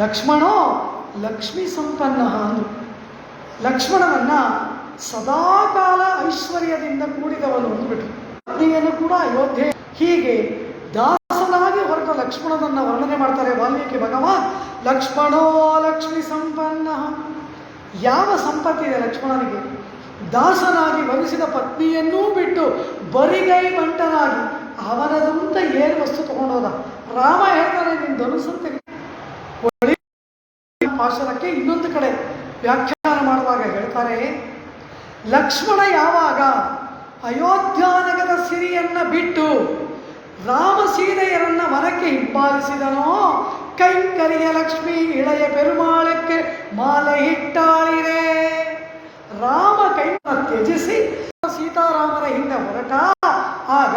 ಲಕ್ಷ್ಮಣೋ ಲಕ್ಷ್ಮೀ ಸಂಪನ್ನ ಅಂದು. ಲಕ್ಷ್ಮಣನನ್ನ ಸದಾಕಾಲ ಐಶ್ವರ್ಯದಿಂದ ಕೂಡಿದವನು ಅಂದ್ಬಿಟ್ಟು. ಪತ್ನಿಯನ್ನು ಕೂಡ ಅಯೋಧ್ಯೆ. ಹೀಗೆ ದಾಸನಾಗಿ ಹೊರಟ ಲಕ್ಷ್ಮಣನನ್ನ ವರ್ಣನೆ ಮಾಡ್ತಾರೆ ವಾಲ್ಮೀಕಿ ಭಗವಾನ್. ಲಕ್ಷ್ಮಣೋ ಲಕ್ಷ್ಮೀ ಸಂಪನ್ನ. ಯಾವ ಸಂಪತ್ತಿದೆ ಲಕ್ಷ್ಮಣನಿಗೆ? ದಾಸನಾಗಿ ವರಿಸಿದ ಪತ್ನಿಯನ್ನೂ ಬಿಟ್ಟು ಬರಿಗೈ ಬಂಟನಾಗಿ ಅವನದಂತ ಏನು ವಸ್ತು ತಗೊಂಡೋದ. ರಾಮ ಹೇಳ್ತಾನೆ, ನಿನ್ನ ಧನುಸಂತೆ ಭಾಷಣಕ್ಕೆ ಇನ್ನೊಂದು ಕಡೆ ವ್ಯಾಖ್ಯಾನ ಮಾಡುವಾಗ ಹೇಳ್ತಾರೆ, ಲಕ್ಷ್ಮಣ ಯಾವಾಗ ಅಯೋಧ್ಯಾನಗರ ಸಿರಿಯನ್ನ ಬಿಟ್ಟು ರಾಮ ಸೀತೆಯರನ್ನ ವನಕ್ಕೆ ಹಿಂಬಾಲಿಸಿದನೋ, ಕೈಂಕರಿಯ ಲಕ್ಷ್ಮಿ ಇಳೆಯ ಪೆರುಮಾಳಕ್ಕೆ ಮಾಲೆ ಇಟ್ಟಾಳಿರೆ. ರಾಮ ಕೈಯನ್ನು ತ್ಯಜಿಸಿ ಸೀತಾರಾಮರ ಹಿಂದೆ ಹೊರಟ ಆಗ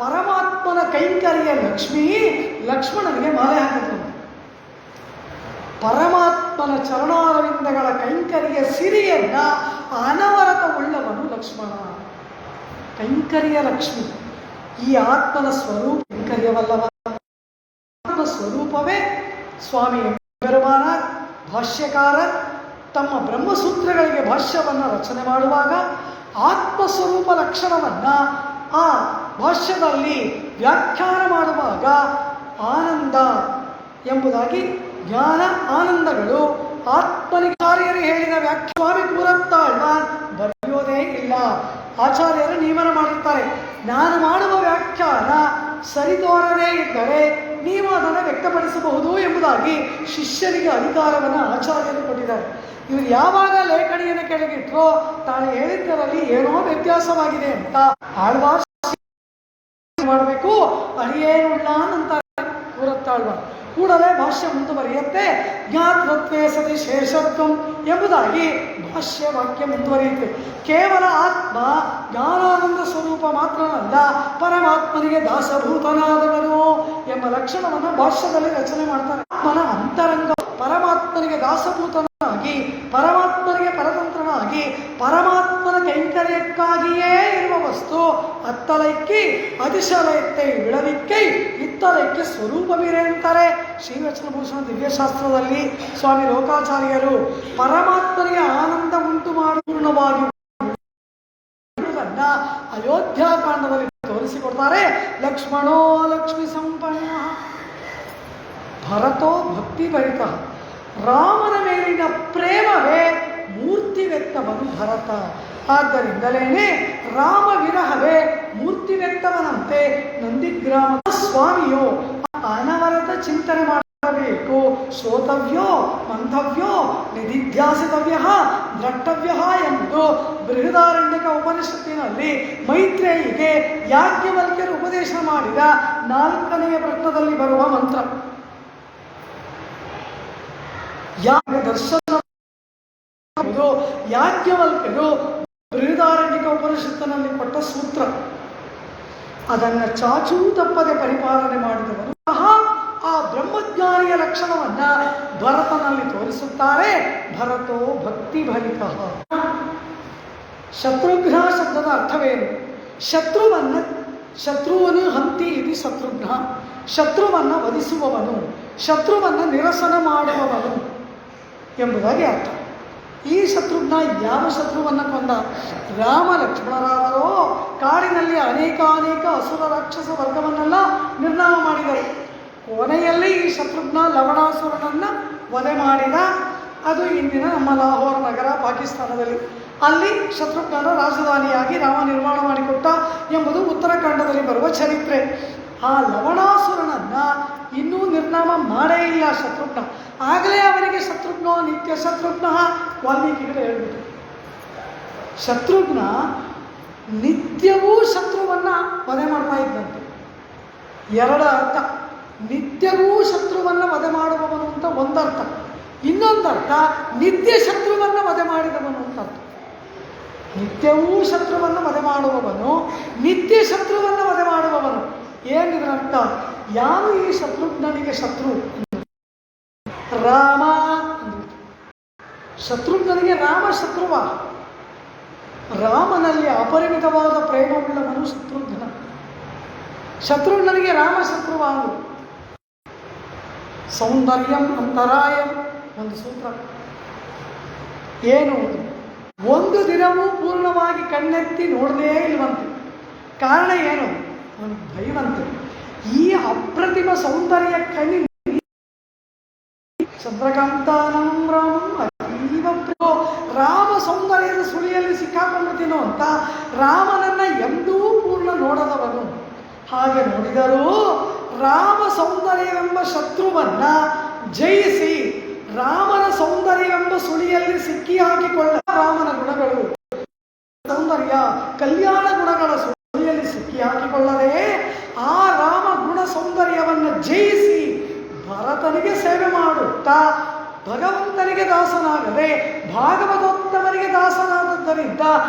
ಪರಮಾತ್ಮನ ಕೈಂಕರಿಯ ಲಕ್ಷ್ಮಿ ಲಕ್ಷ್ಮಣನಿಗೆ ಮಾಲೆ ಹಾಕಿದ್ರು. ಪರಮಾತ್ಮನ ಚರಣಾರವಿಂದಗಳ ಕೈಂಕರಿಯ ಸಿರಿಯನ್ನ ಅನವರತ ಉಳ್ಳವನು ಲಕ್ಷ್ಮಣ. ಕೈಂಕರಿಯ ಲಕ್ಷ್ಮಿ ಈ ಆತ್ಮನ ಸ್ವರೂಪ ಕೈಂಕರ್ಯವಲ್ಲವ. ಆತ್ಮ ಸ್ವರೂಪವೇ ಸ್ವಾಮಿ ಪೆರುಮಾನ ಭಾಷ್ಯಕಾರ ತಮ್ಮ ಬ್ರಹ್ಮಸೂತ್ರಗಳಿಗೆ ಭಾಷ್ಯವನ್ನು ರಚನೆ ಮಾಡುವಾಗ ಆತ್ಮಸ್ವರೂಪ ಲಕ್ಷಣವನ್ನು ಆ ಭಾಷ್ಯದಲ್ಲಿ ವ್ಯಾಖ್ಯಾನ ಮಾಡುವಾಗ ಆನಂದ ಎಂಬುದಾಗಿ ಜ್ಞಾನ ಆನಂದಗಳು ಆತ್ಮನಿಗೆ ಆಚಾರ್ಯರು ಹೇಳಿದ ಸ್ವಾಮಿ ಕೂರತ್ತಾಳ್ವಾನ್ ಬರೆಯೋದೇ ಇಲ್ಲ. ಆಚಾರ್ಯರು ನಿಯಮನ ಮಾಡಿರ್ತಾರೆ, ನಾನು ಮಾಡುವ ವ್ಯಾಖ್ಯಾನ ಸರಿತೋರದೇ ಇದ್ದರೆ ನೀವು ಅದನ್ನು ವ್ಯಕ್ತಪಡಿಸಬಹುದು ಎಂಬುದಾಗಿ ಶಿಷ್ಯರಿಗೆ ಅಧಿಕಾರವನ್ನು ಆಚಾರ್ಯರು ಕೊಟ್ಟಿದ್ದಾರೆ. ಇವರು ಯಾವಾಗ ಲೇಖಣಿಯನ್ನು ಕೆಳಗಿಟ್ಟರೋ ತಾನು ಹೇಳಿದ್ದರಲ್ಲಿ ಏನೋ ವ್ಯತ್ಯಾಸವಾಗಿದೆ ಅಂತ ಆಳ್ವಾರ್ ಮಾಡಬೇಕು. ಅಡಿಯೇನುಳ್ಳ ಅಂತಾರೆ ಕೂರತ್ತಾಳ್ವಾರ್. ಕೂಡಲೇ ಭಾಷ್ಯ ಮುಂದುವರಿಯುತ್ತೆ. ಜ್ಞಾತೃತ್ವೇ ಸತಿ ಶೇಷತ್ವಂ ಎಂಬುದಾಗಿ ಭಾಷ್ಯ ವಾಕ್ಯ ಮುಂದುವರಿಯುತ್ತೆ. ಕೇವಲ ಆತ್ಮ ಜ್ಞಾನಾನಂದ ಸ್ವರೂಪ ಮಾತ್ರವಲ್ಲ, ಪರಮಾತ್ಮನಿಗೆ ದಾಸಭೂತನಾದವನು ಎಂಬ ಲಕ್ಷಣವನ್ನು ಭಾಷ್ಯದಲ್ಲಿ ರಚನೆ ಮಾಡ್ತಾರೆ. ಆತ್ಮನ ಅಂತರಂಗ ಪರಮಾತ್ಮನಿಗೆ ದಾಸಭೂತನಾಗಿ, ಪರಮಾತ್ಮನಿಗೆ ಪರತಂತ್ರನಾಗಿ, ಪರಮಾತ್ಮನ ಕೈಂಕರ್ಯಕ್ಕಾಗಿಯೇ ಇರುವ ವಸ್ತು ಅತ್ತಲೈಕ್ಕಿ ಅತಿಶಲೈತ್ತೆ ವಿಳವಿಕ್ಕೈ ಇತ್ತಲೈಕ್ಕೆ ಸ್ವರೂಪವಿರೆ ಅಂತಾರೆ ಶ್ರೀವಚನಭೂಷಣ ದಿವ್ಯಶಾಸ್ತ್ರದಲ್ಲಿ ಸ್ವಾಮಿ ಲೋಕಾಚಾರ್ಯರು. ಪರಮಾತ್ಮನಿಗೆ ಆನಂದ ಉಂಟು ಮಾಡುವುದನ್ನು ಅಯೋಧ್ಯಾಕಾಂಡದಲ್ಲಿ ತೋರಿಸಿಕೊಡ್ತಾರೆ. ಲಕ್ಷ್ಮಣೋ ಲಕ್ಷ್ಮೀ ಸಂಪನ್ನ, ಭರತೋ ಭಕ್ತಿ ಭರಿತ. ರಾಮನ ಮೇಲಿನ ಪ್ರೇಮವೇ ಮೂರ್ತಿ ವ್ಯಕ್ತವನು ಭರತ. ಆದ್ದರಿಂದಲೇ ರಾಮ ವಿರಹವೇ ಮೂರ್ತಿ ವ್ಯಕ್ತವನಂತೆ ನಂದಿಗ್ರಾಮದ ಸ್ವಾಮಿಯು ಅನವರತ ಚಿಂತನೆ ಮಾಡಬೇಕು. ಶ್ರೋತವ್ಯೋ ಮಂಥವ್ಯೋ ನಿಧಿಧ್ಯಾಸಿತವ್ಯ ದ್ರಷ್ಟವ್ಯ ಎಂದು ಬೃಹದಾರಣ್ಯಕ ಉಪನಿಷತ್ತಿನಲ್ಲಿ ಮೈತ್ರೇಯಿಗೆ ಯಾಜ್ಞವಲ್ಕ್ಯರು ಉಪದೇಶ ಮಾಡಿದ 4ನೆಯ ಪ್ರಶ್ನದಲ್ಲಿ ಬರುವ ಮಂತ್ರ. ದರ್ಶನ ಯಾಜ್ಞವಲ್ಕ್ಯರು ಬೃಹದಾರಣ್ಯಕ ಉಪನಿಷತ್ತಿನಲ್ಲಿ ಕೊಟ್ಟ ಸೂತ್ರ. ಅದನ್ನು ಚಾಚೂ ತಪ್ಪದೆ ಪರಿಪಾಲನೆ ಮಾಡಿದವರು ಆ ಬ್ರಹ್ಮಜ್ಞಾನಿಯ ಲಕ್ಷಣವನ್ನ ಭರತನಲ್ಲಿ ತೋರಿಸುತ್ತಾರೆ. ಭರತೋ ಭಕ್ತಿ ಭರಿತ. ಶತ್ರುಘ್ನ ಶಬ್ದದ ಅರ್ಥವೇನು? ಶತ್ರುವನ್ನು ಹಂತಿ ಇದು ಶತ್ರುಘ್ನ, ಶತ್ರುವನ್ನು ವಧಿಸುವವನು, ಶತ್ರುವನ್ನು ನಿರಸನ ಮಾಡುವವನು ಎಂಬುದಾಗಿ ಅರ್ಥ. ಈ ಶತ್ರುಘ್ನ ಯಾವ ಶತ್ರುವನ್ನು ಕೊಂದ? ರಾಮ ಲಕ್ಷ್ಮಣರಾದರೋ ಕಾಡಿನಲ್ಲಿ ಅನೇಕ ಅಸುರ ರಾಕ್ಷಸ ವರ್ಗವನ್ನೆಲ್ಲ ನಿರ್ನಾಮ ಮಾಡಿದರು. ಕೊನೆಯಲ್ಲಿ ಈ ಶತ್ರುಘ್ನ ಲವಣಾಸುರನನ್ನು ವಧೆ ಮಾಡಿದ. ಅದು ಇಂದಿನ ನಮ್ಮ ಲಾಹೋರ್ ನಗರ ಪಾಕಿಸ್ತಾನದಲ್ಲಿ. ಅಲ್ಲಿ ಶತ್ರುಘ್ನನ ರಾಜಧಾನಿಯಾಗಿ ರಾಮ ನಿರ್ಮಾಣ ಮಾಡಿಕೊಟ್ಟ ಎಂಬುದು ಉತ್ತರಾಖಂಡದಲ್ಲಿ ಬರುವ ಚರಿತ್ರೆ. ಆ ಲವಣಾಸುರನನ್ನು ಇನ್ನೂ ನಿರ್ನಾಮ ಮಾಡೇ ಇಲ್ಲ ಶತ್ರುಘ್ನ. ಆಗಲೇ ಅವನಿಗೆ ಶತ್ರುಘ್ನ ನಿತ್ಯ ಶತ್ರುಘ್ನ ವಾಲ್ಮೀಕಿಗಳು ಹೇಳ್ಬಿಟ್ಟು. ಶತ್ರುಘ್ನ ನಿತ್ಯವೂ ಶತ್ರುವನ್ನು ವಧೆ ಮಾಡ್ತಾ ಇದ್ದಂತೆ. ಎರಡು ಅರ್ಥ. ನಿತ್ಯವೂ ಶತ್ರುವನ್ನು ವಧೆ ಮಾಡುವವನು ಅಂತ ಒಂದರ್ಥ, ಇನ್ನೊಂದರ್ಥ ನಿತ್ಯ ಶತ್ರುವನ್ನು ವಧೆ ಮಾಡಿದವನು ಅಂತ ಅರ್ಥ. ನಿತ್ಯವೂ ಶತ್ರುವನ್ನು ವಧೆ ಮಾಡುವವನು, ನಿತ್ಯ ಶತ್ರುವನ್ನು ವಧೆ ಮಾಡುವವನು. ಏನಿದ್ರ ಅರ್ಥ? ಯಾರು ಈ ಶತ್ರುಘ್ನನಿಗೆ ಶತ್ರು? ರಾಮ. ಶತ್ರುಘ್ನನಿಗೆ ರಾಮ ಶತ್ರುವ. ರಾಮನಲ್ಲಿ ಅಪರಿಮಿತವಾದ ಪ್ರೇಮವುಳ್ಳವನು ಶತ್ರುಘ್ನ. ಶತ್ರುಘ್ನನಿಗೆ ರಾಮ ಶತ್ರುವಾಗು. ಸೌಂದರ್ಯಂ ಅಂತರಾಯಂ ಒಂದು ಸೂತ್ರ. ಏನು? ಒಂದು ದಿನವೂ ಪೂರ್ಣವಾಗಿ ಕಣ್ಣೆತ್ತಿ ನೋಡಲೇ ಇಲ್ವಂತೆ. ಕಾರಣ ಏನು? ಅವನು ಭಯವಂತೆ. ಈ ಅಪ್ರತಿಮ ಸೌಂದರ್ಯ ಕಣ್ಣಿ ಚಂದ್ರಕಾಂತಾನಂ ರಾಮಂ ಅತೀವ ಪ್ರಿಯೋ. ರಾಮ ಸೌಂದರ್ಯದ ಸುಳಿಯಲ್ಲಿ ಸಿಕ್ಕಾಕೊಂಡಿದ್ದೀನೋ ಅಂತ ರಾಮನನ್ನ ಎಂದೂ ಪೂರ್ಣ ನೋಡದವನು. ಹಾಗೆ ನೋಡಿದರೂ ರಾಮ ಸೌಂದರ್ಯವೆಂಬ ಶತ್ರುವನ್ನ ಜಯಿಸಿ ರಾಮನ ಸೌಂದರ್ಯವೆಂಬ ಸುಳಿಯಲ್ಲಿ ಸಿಕ್ಕಿ ಹಾಕಿಕೊಳ್ಳ ರಾಮನ ಗುಣಗಳು, ಸೌಂದರ್ಯ ಕಲ್ಯಾಣ ಗುಣಗಳ ಸುಳಿಯಲ್ಲಿ ಸಿಕ್ಕಿ ಹಾಕಿಕೊಳ್ಳದೆ ಆ ರಾಮ ಗುಣ ಸೌಂದರ್ಯವನ್ನು ಜಯಿಸಿ ಭರತನಿಗೆ ಸೇವೆ ಮಾಡುತ್ತಾ ಭಗವಂತನಿಗೆ ದಾಸನಾಗದೆ ಭಾಗವತೋತ್ತಮನಿಗೆ ದಾಸನಾದದ್ದರಿಂದ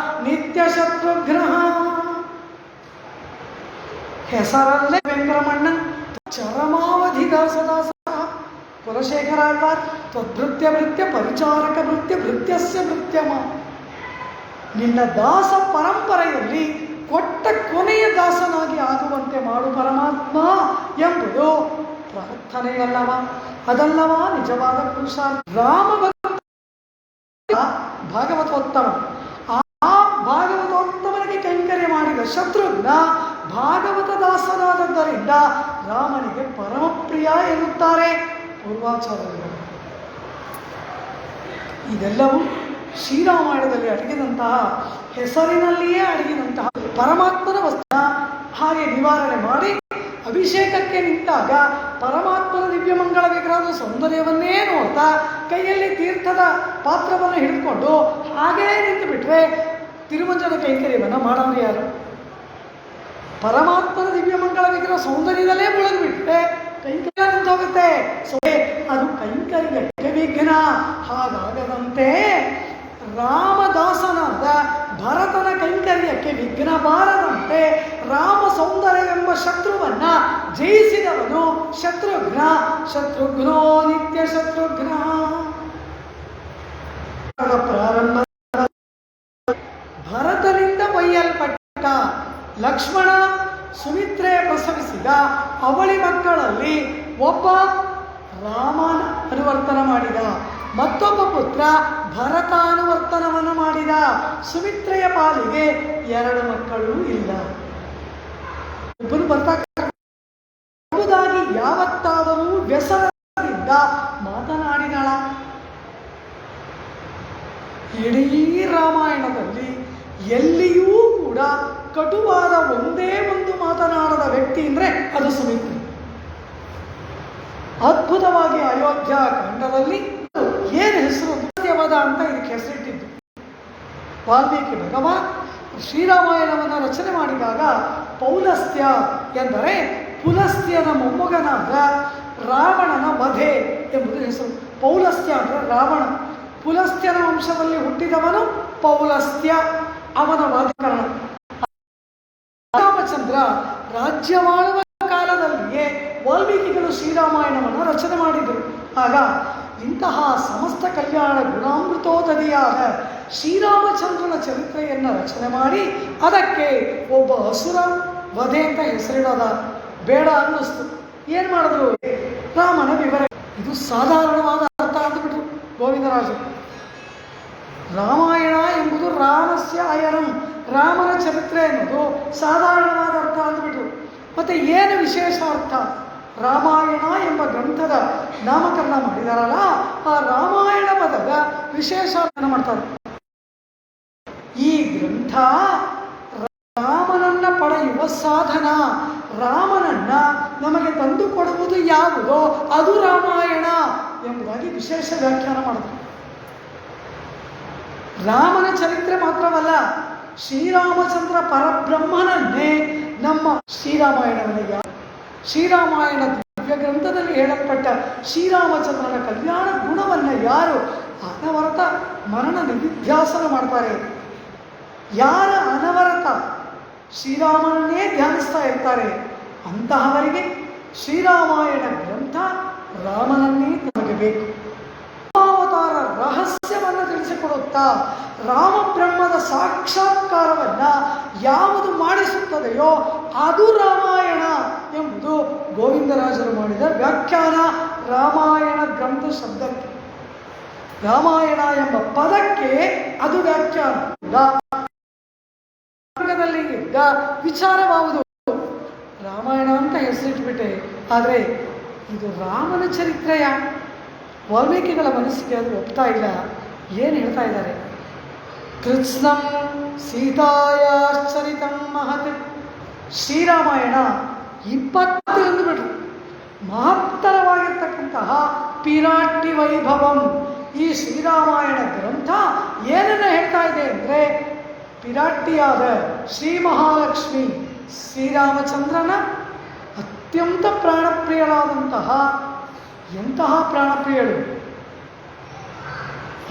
ನಿತ್ಯ ಶತ್ರುಘ್ನ. ಹೆಸರಲ್ಲೇ ವೆಂಕರಮಣ್ಣ ಚರಮಾವಧಿ ದಾಸದಾಸ ಕುಲಶೇಖರಾಳ್ವಾರ್ ತ್ವದ್ಭೃತ್ಯ ಭೃತ್ಯ ಪರಿಚಾರಕ ಭೃತ್ಯ ಭೃತ್ಯಸ್ಯ ಭೃತ್ಯಮ. ನಿನ್ನ ದಾಸ ಪರಂಪರೆಯಲ್ಲಿ ಕೊಟ್ಟ ಕೊನೆಯ ದಾಸನಾಗಿ ಆಗುವಂತೆ ಮಾಡು ಪರಮಾತ್ಮ ಎಂಬುದು ಪ್ರಾರ್ಥನೆಯಲ್ಲವ, ಅದಲ್ಲವ ನಿಜವಾದ ಪುರುಷಾರ್ಥ. ರಾಮ ಭಾಗವತೋತ್ತಮ. ಆ ಭಾಗವತೋತ್ತಮನಿಗೆ ಕೈಂಕರ್ಯ ಮಾಡಿದ ಶತ್ರುಘ್ನ ಭಾಗವತ ದಾಸನಾದದ್ದರಿಂದ ರಾಮನಿಗೆ ಪರಮಪ್ರಿಯ ಎನ್ನುತ್ತಾರೆ ಪೂರ್ವಾಚಾರ್ಯರು. ಇದೆಲ್ಲವೂ ಶ್ರೀರಾಮಾಯಣದಲ್ಲಿ ಅಡಗಿದಂತಹ, ಹೆಸರಿನಲ್ಲಿಯೇ ಅಡಗಿದಂತಹ ಪರಮಾತ್ಮನ ವಸ್ತ್ರ ಹಾಗೆ ನಿವಾರಣೆ ಮಾಡಿ ಅಭಿಷೇಕಕ್ಕೆ ನಿಂತಾಗ ಪರಮಾತ್ಮನ ದಿವ್ಯಮಂಗಳ ವಿಗ್ರಹದ ಸೌಂದರ್ಯವನ್ನೇ ನೋಡ್ತಾ ಕೈಯಲ್ಲಿ ತೀರ್ಥದ ಪಾತ್ರವನ್ನು ಹಿಡಿದುಕೊಂಡು ಹಾಗೇ ನಿಂತು ಬಿಟ್ರೆ ತಿರುಮಂಜನ ಕೈಂಕರ್ಯವನ್ನು ಮಾಡೋರು ಯಾರು? ಪರಮಾತ್ಮನ ದಿವ್ಯಮಂಗಳ ವಿಗ್ರಹ ಸೌಂದರ್ಯದಲ್ಲೇ ಮುಳುಗಿಬಿಟ್ರೆ ಕೈಂಕರ್ಯ ನಿಂತೋಗುತ್ತೆ. ಅದು ಕೈಂಕರ್ಯಕ್ಕೆ ವಿಘ್ನ. ಹಾಗಾಗದಂತೆ ರಾಮದಾಸನಾದ ಭರತನ ಕೈಂಕರ್ಯಕ್ಕೆ ವಿಘ್ನ ಬಾರದಂತೆ ರಾಮ ಸೌಂದರ್ಯವೆಂಬ ಶತ್ರುವನ್ನ ಜಯಿಸಿದವನು ಶತ್ರುಘ್ನ. ಶತ್ರುಘ್ನೋ ನಿತ್ಯ ಶತ್ರುಘ್ನ. ಪ್ರಾರಂಭ ಭರತನಿಂದ ಒಯ್ಯಲ್ಪಟ್ಟ ಲಕ್ಷ್ಮಣ ಸುಮಿತ್ರೆ ಪ್ರಸವಿಸಿದ ಅವಳಿ ಮಕ್ಕಳಲ್ಲಿ ಒಬ್ಬ ರಾಮನ ಅನುವರ್ತನ ಮಾಡಿದ, ಮತ್ತೊಬ್ಬ ಪುತ್ರ ಭರತ ಅನುವರ್ತನವನ್ನು ಮಾಡಿದ. ಸುಮಿತ್ರೆಯ ಪಾಲಿಗೆ 2 ಮಕ್ಕಳು ಇಲ್ಲ. ಒಬ್ಬನು ಎಂಬುದಾಗಿ ಯಾವತ್ತಾದರೂ ವ್ಯಸನದಿಂದ ಮಾತನಾಡಿದಳ. ಇಡೀ ರಾಮಾಯಣದಲ್ಲಿ ಎಲ್ಲಿಯೂ ಕೂಡ ಕಟುವಾದ ಒಂದೇ ಒಂದು ಮಾತನಾಡದ ವ್ಯಕ್ತಿ ಅಂದರೆ ಅದು ಸುಮಿತ್ರೆ. ಅದ್ಭುತವಾಗಿ ಅಯೋಧ್ಯ ಕಾಂಡದಲ್ಲಿ ಏನು ಹೆಸರು ಸತ್ಯವದ ಅಂತ ಇದಕ್ಕೆ ಹೆಸರಿಟ್ಟಿದ್ದು. ವಾಲ್ಮೀಕಿ ಭಗವಾನ್ ಶ್ರೀರಾಮಾಯಣವನ್ನು ರಚನೆ ಮಾಡಿದಾಗ ಪೌಲಸ್ತ್ಯ ಎಂದರೆ ಪುಲಸ್ತ್ಯನ ಮೊಮ್ಮಗನಾದ ರಾವಣನ ವಧೆ ಎಂಬುದು ಹೆಸರು. ಪೌಲಸ್ತ್ಯ ಅಂದರೆ ರಾವಣ. ಪುಲಸ್ತ್ಯನ ವಂಶದಲ್ಲಿ ಹುಟ್ಟಿದವನು ಪೌಲಸ್ತ್ಯ, ಅವನ ವಾದಕರಣ. ರಾಮಚಂದ್ರ ರಾಜ್ಯವಾಳುವ ಕಾಲದಲ್ಲಿಯೇ ವಾಲ್ಮೀಕಿಗಳು ಶ್ರೀರಾಮಾಯಣವನ್ನು ರಚನೆ ಮಾಡಿದರು. ಆಗ ಇಂತಹ ಸಮಸ್ತ ಕಲ್ಯಾಣ ಗುಣಾಮೃತೋದರಿಯಾದ ಶ್ರೀರಾಮಚಂದ್ರನ ಚರಿತ್ರೆಯನ್ನು ರಚನೆ ಮಾಡಿ ಅದಕ್ಕೆ ಒಬ್ಬ ಅಸುರ ವಧೆ ಅಂತ ಹೆಸರಿಡೋದ ಬೇಡ ಅನ್ನಿಸ್ತು. ಏನು ಮಾಡಿದ್ರು? ರಾಮನ ವಿವರ. ಇದು ಸಾಧಾರಣವಾದ ಅರ್ಥ ಅಂದ್ಬಿಟ್ರು ಗೋವಿಂದರಾಜು. ರಾಮಾಯಣ ಎಂಬುದು ರಾಮಸ್ಯ ಅಯನಂ, ರಾಮನ ಚರಿತ್ರೆ ಎನ್ನುವುದು ಸಾಧಾರಣವಾದ ಅರ್ಥ ಅಂದ್ಬಿಟ್ರು. ಮತ್ತೆ ಏನು ವಿಶೇಷ ಅರ್ಥ? ರಾಮಾಯಣ ಎಂಬ ಗ್ರಂಥದ ನಾಮಕರಣ ಮಾಡಿದಾರಲ್ಲ, ಆ ರಾಮಾಯಣ ಪದದ ವಿಶೇಷ ಅರ್ಥ ಮಾಡ್ತಾರೆ. ಈ ಗ್ರಂಥ ರಾಮನನ್ನ ಪಡೆಯುವ ಸಾಧನ, ರಾಮನನ್ನ ನಮಗೆ ತಂದು ಕೊಡುವುದು ಯಾವುದೋ ಅದು ರಾಮಾಯಣ ಎಂಬುದಾಗಿ ವಿಶೇಷ ವ್ಯಾಖ್ಯಾನ ಮಾಡಿದ್ರು. ರಾಮನ ಚರಿತ್ರೆ ಮಾತ್ರವಲ್ಲ, ಶ್ರೀರಾಮಚಂದ್ರ ಪರಬ್ರಹ್ಮನನ್ನೇ ನಮ್ಮ ಶ್ರೀರಾಮಾಯಣವನಿಗೆ, ಶ್ರೀರಾಮಾಯಣ ದಿವ್ಯ ಗ್ರಂಥದಲ್ಲಿ ಹೇಳಲ್ಪಟ್ಟ ಶ್ರೀರಾಮಚಂದ್ರನ ಕಲ್ಯಾಣ ಗುಣವನ್ನು ಯಾರು ಅನವರತ ಮರಣ ನಿಧಿಧ್ಯಾಸನ ಮಾಡ್ತಾರೆ, ಯಾರ ಅನವರತ ಶ್ರೀರಾಮನನ್ನೇ ಧ್ಯಾನಿಸ್ತಾ ಇರ್ತಾರೆ, ಅಂತಹವರಿಗೆ ಶ್ರೀರಾಮಾಯಣ ಗ್ರಂಥ ರಾಮನನ್ನೇ ನಮಗೆ ಬೇಕು. ಅವತಾರ ರಹಸ್ಯವನ್ನು ತಿಳಿಸಿಕೊಡುತ್ತಾ ರಾಮಬ್ರಹ್ಮದ ಸಾಕ್ಷಾತ್ಕಾರವನ್ನ ಯಾವುದು ಮಾಡಿಸುತ್ತದೆಯೋ ಅದು ರಾಮಾಯಣ ಎಂಬುದು ಗೋವಿಂದರಾಜರು ಮಾಡಿದ ವ್ಯಾಖ್ಯಾನ. ರಾಮಾಯಣ ಗ್ರಂಥ ಶಬ್ದಕ್ಕೆ, ರಾಮಾಯಣ ಎಂಬ ಪದಕ್ಕೆ ಅದು ವ್ಯಾಖ್ಯಾನ. ಇದ್ದ ವಿಚಾರವಾವುದು ರಾಮಾಯಣ ಅಂತ ಹೆಸರಿಟ್ಬಿಟ್ಟೆ, ಆದರೆ ಇದು ರಾಮನ ಚರಿತ್ರೆಯ ವಾಲ್ಮೀಕಿಗಳ ಮನಸ್ಸಿಗೆ ಅದು ಒಪ್ತಾ ಇಲ್ಲ. ಏನು ಹೇಳ್ತಾ ಇದ್ದಾರೆ? ಕೃತ್ಸ್ನಂ ಸೀತಾಯಾಶ್ಚರಿತಂ ಮಹತ್. ಶ್ರೀರಾಮಾಯಣ 20 ಅಂದ್ಬಿಟ್ರು. ಮಹತ್ತರವಾಗಿರ್ತಕ್ಕಂತಹ ಪಿರಾಟಿ ವೈಭವಂ. ಈ ಶ್ರೀರಾಮಾಯಣ ಗ್ರಂಥ ಏನನ್ನ ಹೇಳ್ತಾ ಇದೆ ಅಂದರೆ, ಪಿರಾಟಿಯಾದ ಶ್ರೀ ಮಹಾಲಕ್ಷ್ಮಿ ಶ್ರೀರಾಮಚಂದ್ರನ ಅತ್ಯಂತ ಪ್ರಾಣಪ್ರಿಯಳಾದಂತಹ, ಎಂತಹ ಪ್ರಾಣಪ್ರಿಯಳು,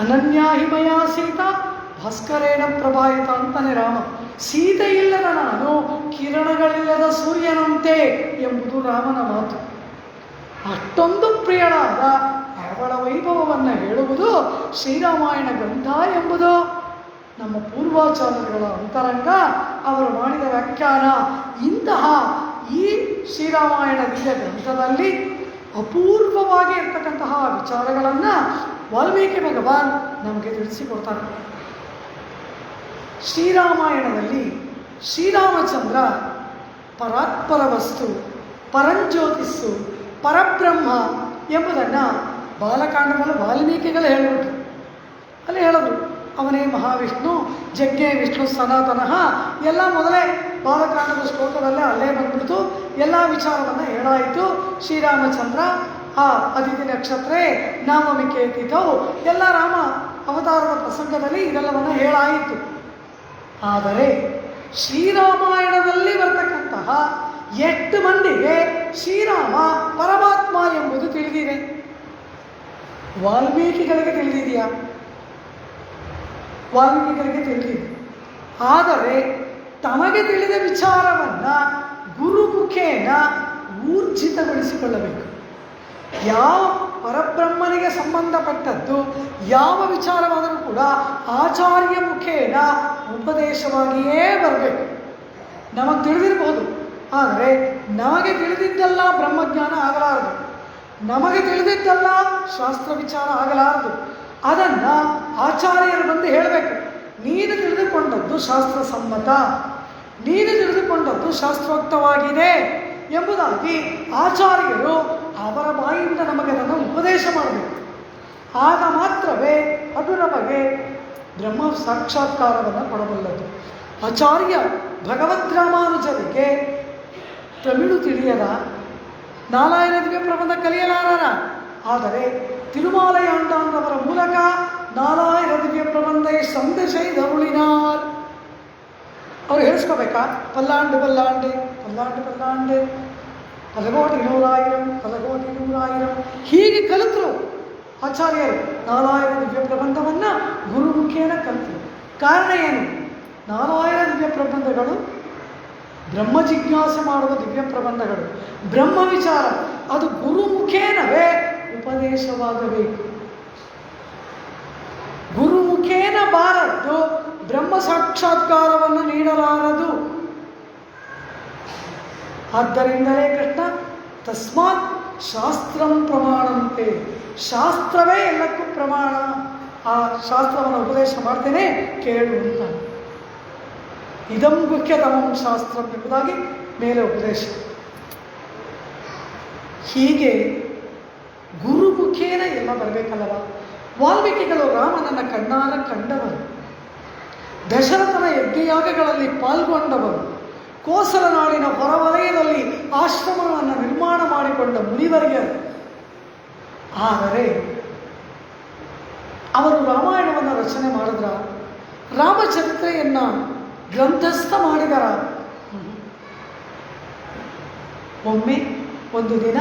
ಅನನ್ಯಾಹಿಮಯ ಸೀತಾ ಭಾಸ್ಕರೇಣ ಪ್ರಭಾಯಿತ ಅಂತಾನೆ ರಾಮ. ಸೀತೆ ಇಲ್ಲದ ನಾನು ಕಿರಣಗಳಿಲ್ಲದ ಸೂರ್ಯನಂತೆ ಎಂಬುದು ರಾಮನ ಮಾತು. ಅಷ್ಟೊಂದು ಪ್ರಿಯಳಾದ ಅವಳ ವೈಭವವನ್ನು ಹೇಳುವುದು ಶ್ರೀರಾಮಾಯಣ ಗ್ರಂಥ ಎಂಬುದು ನಮ್ಮ ಪೂರ್ವಾಚಾರ್ಯರುಗಳ ಅಂತರಂಗ, ಅವರು ಮಾಡಿದ ವ್ಯಾಖ್ಯಾನ. ಇಂತಹ ಈ ಶ್ರೀರಾಮಾಯಣ ದಿವ್ಯ ಗ್ರಂಥದಲ್ಲಿ ಅಪೂರ್ವವಾಗಿ ಇರ್ತಕ್ಕಂತಹ ವಿಚಾರಗಳನ್ನು ವಾಲ್ಮೀಕಿ ಭಗವಾನ್ ನಮಗೆ ತಿಳಿಸಿಕೊಡ್ತಾರೆ. ಶ್ರೀರಾಮಾಯಣದಲ್ಲಿ ಶ್ರೀರಾಮಚಂದ್ರ ಪರಾತ್ಪರ ವಸ್ತು, ಪರಂಜ್ಯೋತಿಸ್ಸು, ಪರಬ್ರಹ್ಮ ಎಂಬುದನ್ನು ಬಾಲಕಾಂಡದಲ್ಲಿ ವಾಲ್ಮೀಕಿಗಳು ಹೇಳಿಬಿಟ್ರು. ಅಲ್ಲಿ ಹೇಳಿದ್ರು ಅವನೇ ಮಹಾವಿಷ್ಣು, ಜಜ್ಞೆ ವಿಷ್ಣು ಸನಾತನಃ ಎಲ್ಲ ಮೊದಲೇ ಬಾಲಕಾಂಡದ ಶ್ಲೋಕದಲ್ಲೇ ಅಲ್ಲೇ ಬಂದ್ಬಿಡ್ತು. ಎಲ್ಲ ವಿಚಾರವನ್ನು ಹೇಳಾಯಿತು. ಶ್ರೀರಾಮಚಂದ್ರ ಆ ಅದಿತಿ ನಕ್ಷತ್ರೇ ನಾಮಮಿಕೆ ತಿಥೌ ಎಲ್ಲ ರಾಮ ಅವತಾರದ ಪ್ರಸಂಗದಲ್ಲಿ ಇದೆಲ್ಲವನ್ನು ಹೇಳಾಯಿತು. ಆದರೆ ಶ್ರೀರಾಮಾಯಣದಲ್ಲಿ ಬರ್ತಕ್ಕಂತಹ 8 ಮಂದಿಗೆ ಶ್ರೀರಾಮ ಪರಮಾತ್ಮ ಎಂಬುದು ತಿಳಿದಿದೆ. ವಾಲ್ಮೀಕಿಗಳಿಗೆ ತಿಳಿದಿದೆಯಾ? ವಾಲ್ಮೀಕಿಗಳಿಗೆ ತಿಳಿದಿದೆ. ಆದರೆ ತಮಗೆ ತಿಳಿದ ವಿಚಾರವನ್ನು ಗುರುಮುಖೇನ ಊರ್ಜಿತಗೊಳಿಸಿಕೊಳ್ಳಬೇಕು. ಯಾವ ಪರಬ್ರಹ್ಮನಿಗೆ ಸಂಬಂಧಪಟ್ಟದ್ದು ಯಾವ ವಿಚಾರವಾದರೂ ಕೂಡ ಆಚಾರ್ಯ ಮುಖೇನ ಉಪದೇಶವಾಗಿಯೇ ಬರಬೇಕು. ನಮಗೆ ತಿಳಿದಿರಬಹುದು, ಆದರೆ ನಮಗೆ ತಿಳಿದಿದ್ದೆಲ್ಲ ಬ್ರಹ್ಮಜ್ಞಾನ ಆಗಲಾರದು, ನಮಗೆ ತಿಳಿದಿದ್ದೆಲ್ಲ ಶಾಸ್ತ್ರ ವಿಚಾರ ಆಗಲಾರದು. ಅದನ್ನು ಆಚಾರ್ಯರು ಬಂದು ಹೇಳಬೇಕು. ನೀನು ತಿಳಿದುಕೊಂಡದ್ದು ಶಾಸ್ತ್ರಸಮ್ಮತ, ನೀನು ತಿಳಿದುಕೊಂಡದ್ದು ಶಾಸ್ತ್ರೋಕ್ತವಾಗಿದೆ ಎಂಬುದಾಗಿ ಆಚಾರ್ಯರು ಅವರ ಬಾಯಿಂದ ನಮಗೆ ಅದನ್ನು ಉಪದೇಶ ಮಾಡಬೇಕು. ಆಗ ಮಾತ್ರವೇ ಅದು ನಮಗೆ ಬ್ರಹ್ಮ ಸಾಕ್ಷಾತ್ಕಾರವನ್ನು ಕೊಡಬಲ್ಲದು. ಆಚಾರ್ಯ ಭಗವದ್ರಾಮಾನುಜರಿಗೆ ತಮಿಳು ತಿಳಿಯದ, ನಾರಾಯಣ ದಿವ್ಯ ಪ್ರಬಂಧ ಕಲಿಯಲಾರ. ಆದರೆ ತಿರುಮಾಲಯಾಂಡಾಂದವರ ಮೂಲಕ ನಾರಾಯಣ ದಿವ್ಯ ಪ್ರಬಂಧ ಸಂದೇಶೈದರುಳಿನಾರ್ ಅವ್ರು ಹೇಳಿಸ್ಕೋಬೇಕಾ? ಪಲ್ಲಾಂಡು ಪಲ್ಲಾಂಡೆ ಪಲ್ಲಾಂಡು ಪಲ್ಲಾಂಡೆ ಪಲಗೋಟಿ 100,000 ಹೀಗೆ ಕಲಿತರು ಆಚಾರ್ಯರು. ನಾರಾಯಣ ದಿವ್ಯ ಪ್ರಬಂಧವನ್ನು ಗುರುಮುಖೇನ ಕಲಿತರು. ಕಾರಣ ಏನು? ನಾರಾಯಣ ದಿವ್ಯ ಪ್ರಬಂಧಗಳು ಬ್ರಹ್ಮ ಜಿಜ್ಞಾಸೆ ಮಾಡುವ ದಿವ್ಯ ಪ್ರಬಂಧಗಳು, ಬ್ರಹ್ಮ ವಿಚಾರ, ಅದು ಗುರುಮುಖೇನವೇ ಉಪದೇಶವಾಗಬೇಕು. ಗುರುಮುಖ ಗುರುಮುಖೇನ ಬಾರದ್ದು ಬ್ರಹ್ಮ ಸಾಕ್ಷಾತ್ಕಾರವನ್ನು ನೀಡಲಾರದು. ಆದ್ದರಿಂದಲೇ ಕೃಷ್ಣ ತಸ್ಮಾತ್ ಶಾಸ್ತ್ರಂ ಪ್ರಮಾಣಂತೆ, ಶಾಸ್ತ್ರವೇ ಎಲ್ಲಕ್ಕೂ ಪ್ರಮಾಣ, ಆ ಶಾಸ್ತ್ರವನ್ನು ಉಪದೇಶ ಮಾಡ್ತೇನೆ ಕೇಳು ಅಂತ. ಇದಂ ಗುಹ್ಯತಮಂ ಶಾಸ್ತ್ರಂ ಎಂಬುದಾಗಿ ಮೇಲೆ ಉಪದೇಶ. ಹೀಗೆ ಗುರುಮುಖೇನ ಎಲ್ಲ ಬರಬೇಕಲ್ಲವ. ವಾಲ್ಮೀಕಿಗಳು ರಾಮನನ್ನು ಕಣ್ಣಾರ ಕಂಡವರು, ದಶರಥನ ಯಜ್ಞಯಾಗಗಳಲ್ಲಿ ಪಾಲ್ಗೊಂಡವರು, ಕೋಸಲ ನಾಡಿನ ಹೊರವಲಯದಲ್ಲಿ ಆಶ್ರಮವನ್ನು ನಿರ್ಮಾಣ ಮಾಡಿಕೊಂಡ ಮುನಿವರ್ಯರು. ಆದರೆ ಅವರು ರಾಮಾಯಣವನ್ನು ರಚನೆ ಮಾಡಿದ್ರ, ರಾಮಚರಿತ್ರೆಯನ್ನು ಗ್ರಂಥಸ್ಥ ಮಾಡಿದರ? ಒಮ್ಮೆ ಒಂದು ದಿನ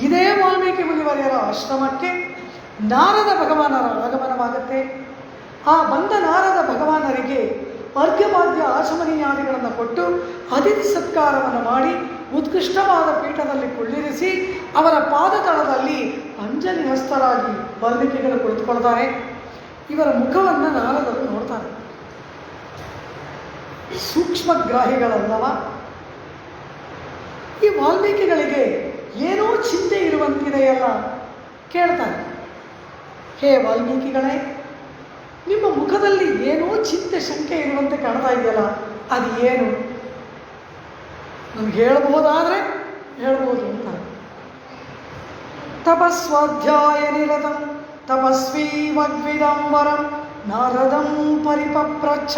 ಇದೇ ವಾಲ್ಮೀಕಿ ಮುನಿವರ್ಯರ ಆಶ್ರಮಕ್ಕೆ ನಾರದ ಭಗವಾನರ ಆಗಮನವಾಗುತ್ತೆ. ಆ ಬಂದ ನಾರದ ಭಗವಾನರಿಗೆ ಅರ್ಘ್ಯವಾದ್ಯ ಆಚಮನೀಯಾದಿಗಳನ್ನು ಕೊಟ್ಟು ಅತಿಥಿ ಸತ್ಕಾರವನ್ನು ಮಾಡಿ ಉತ್ಕೃಷ್ಟವಾದ ಪೀಠದಲ್ಲಿ ಕುಳ್ಳಿರಿಸಿ ಅವರ ಪಾದತಳದಲ್ಲಿ ಅಂಜಲಿ ಹಸ್ತರಾಗಿ ವಾಲ್ಮೀಕಿಗಳು ಕುಳಿತುಕೊಳ್ತಾರೆ. ಇವರ ಮುಖವನ್ನು ನಾರದರು ನೋಡ್ತಾರೆ. ಸೂಕ್ಷ್ಮಗ್ರಾಹಿಗಳಲ್ಲವ. ಈ ವಾಲ್ಮೀಕಿಗಳಿಗೆ ಏನೋ ಚಿಂತೆ ಇರುವಂತಿದೆಯಲ್ಲ, ಕೇಳ್ತಾರೆ, ಹೇ ವಾಲ್ಮೀಕಿಗಳೇ, ನಿಮ್ಮ ಮುಖದಲ್ಲಿ ಏನೋ ಚಿಂತೆ ಶಂಕೆ ಇರುವಂತೆ ಕಾಣ್ತಾ ಇದೆಯಲ್ಲ, ಅದು ಏನು? ನಮ್ಗೆ ಹೇಳ್ಬೋದಾದ್ರೆ ಹೇಳ್ಬೋದು ಅಂತ. ತಪಸ್ವಾಧ್ಯಾಯ ನಿರತಂ ತಪಸ್ವಿ ವಗ್ವಿದಂಬರಂ ನಾರದಂ ಪರಿಪಪ್ರಚ್ಛ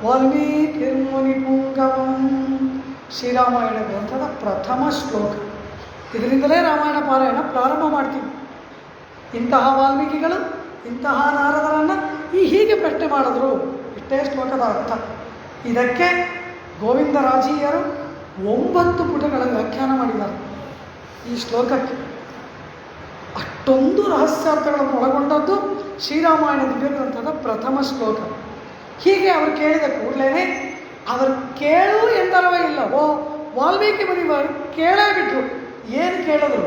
ವಾಲ್ಮೀಕಿರ್ಮುನಿ ಪುಂಗವಂ. ಶ್ರೀರಾಮಾಯಣ ಗ್ರಂಥದ ಪ್ರಥಮ ಶ್ಲೋಕ. ಇದರಿಂದಲೇ ರಾಮಾಯಣ ಪಾರಾಯಣ ಪ್ರಾರಂಭ ಮಾಡ್ತೀವಿ. ಇಂತಹ ವಾಲ್ಮೀಕಿಗಳು ಇಂತಹ ನಾರದರನ್ನು ಹೀಗೆ ಪ್ರಶ್ನೆ ಮಾಡಿದ್ರು. ಇಷ್ಟೇ ಶ್ಲೋಕದ ಅರ್ಥ. ಇದಕ್ಕೆ ಗೋವಿಂದರಾಜೀಯರು 9 ಪುಟಗಳ ವ್ಯಾಖ್ಯಾನ ಮಾಡಿದ್ದಾರೆ ಈ ಶ್ಲೋಕಕ್ಕೆ. ಅಷ್ಟೊಂದು ರಹಸ್ಯಾರ್ಥಗಳನ್ನು ಒಳಗೊಂಡದ್ದು ಶ್ರೀರಾಮಾಯಣ ದಿವ್ಯ ಗ್ರಂಥದ ಪ್ರಥಮ ಶ್ಲೋಕ. ಹೀಗೆ ಅವರು ಕೇಳಿದ ಕೂಡಲೇ ಅವರು ಕೇಳು ಎಂದರವೇ ಇಲ್ಲವೋ ವಾಲ್ಮೀಕಿ ಮುನಿವರು ಕೇಳೇ ಬಿಟ್ರು. ಏನು ಕೇಳಿದ್ರು?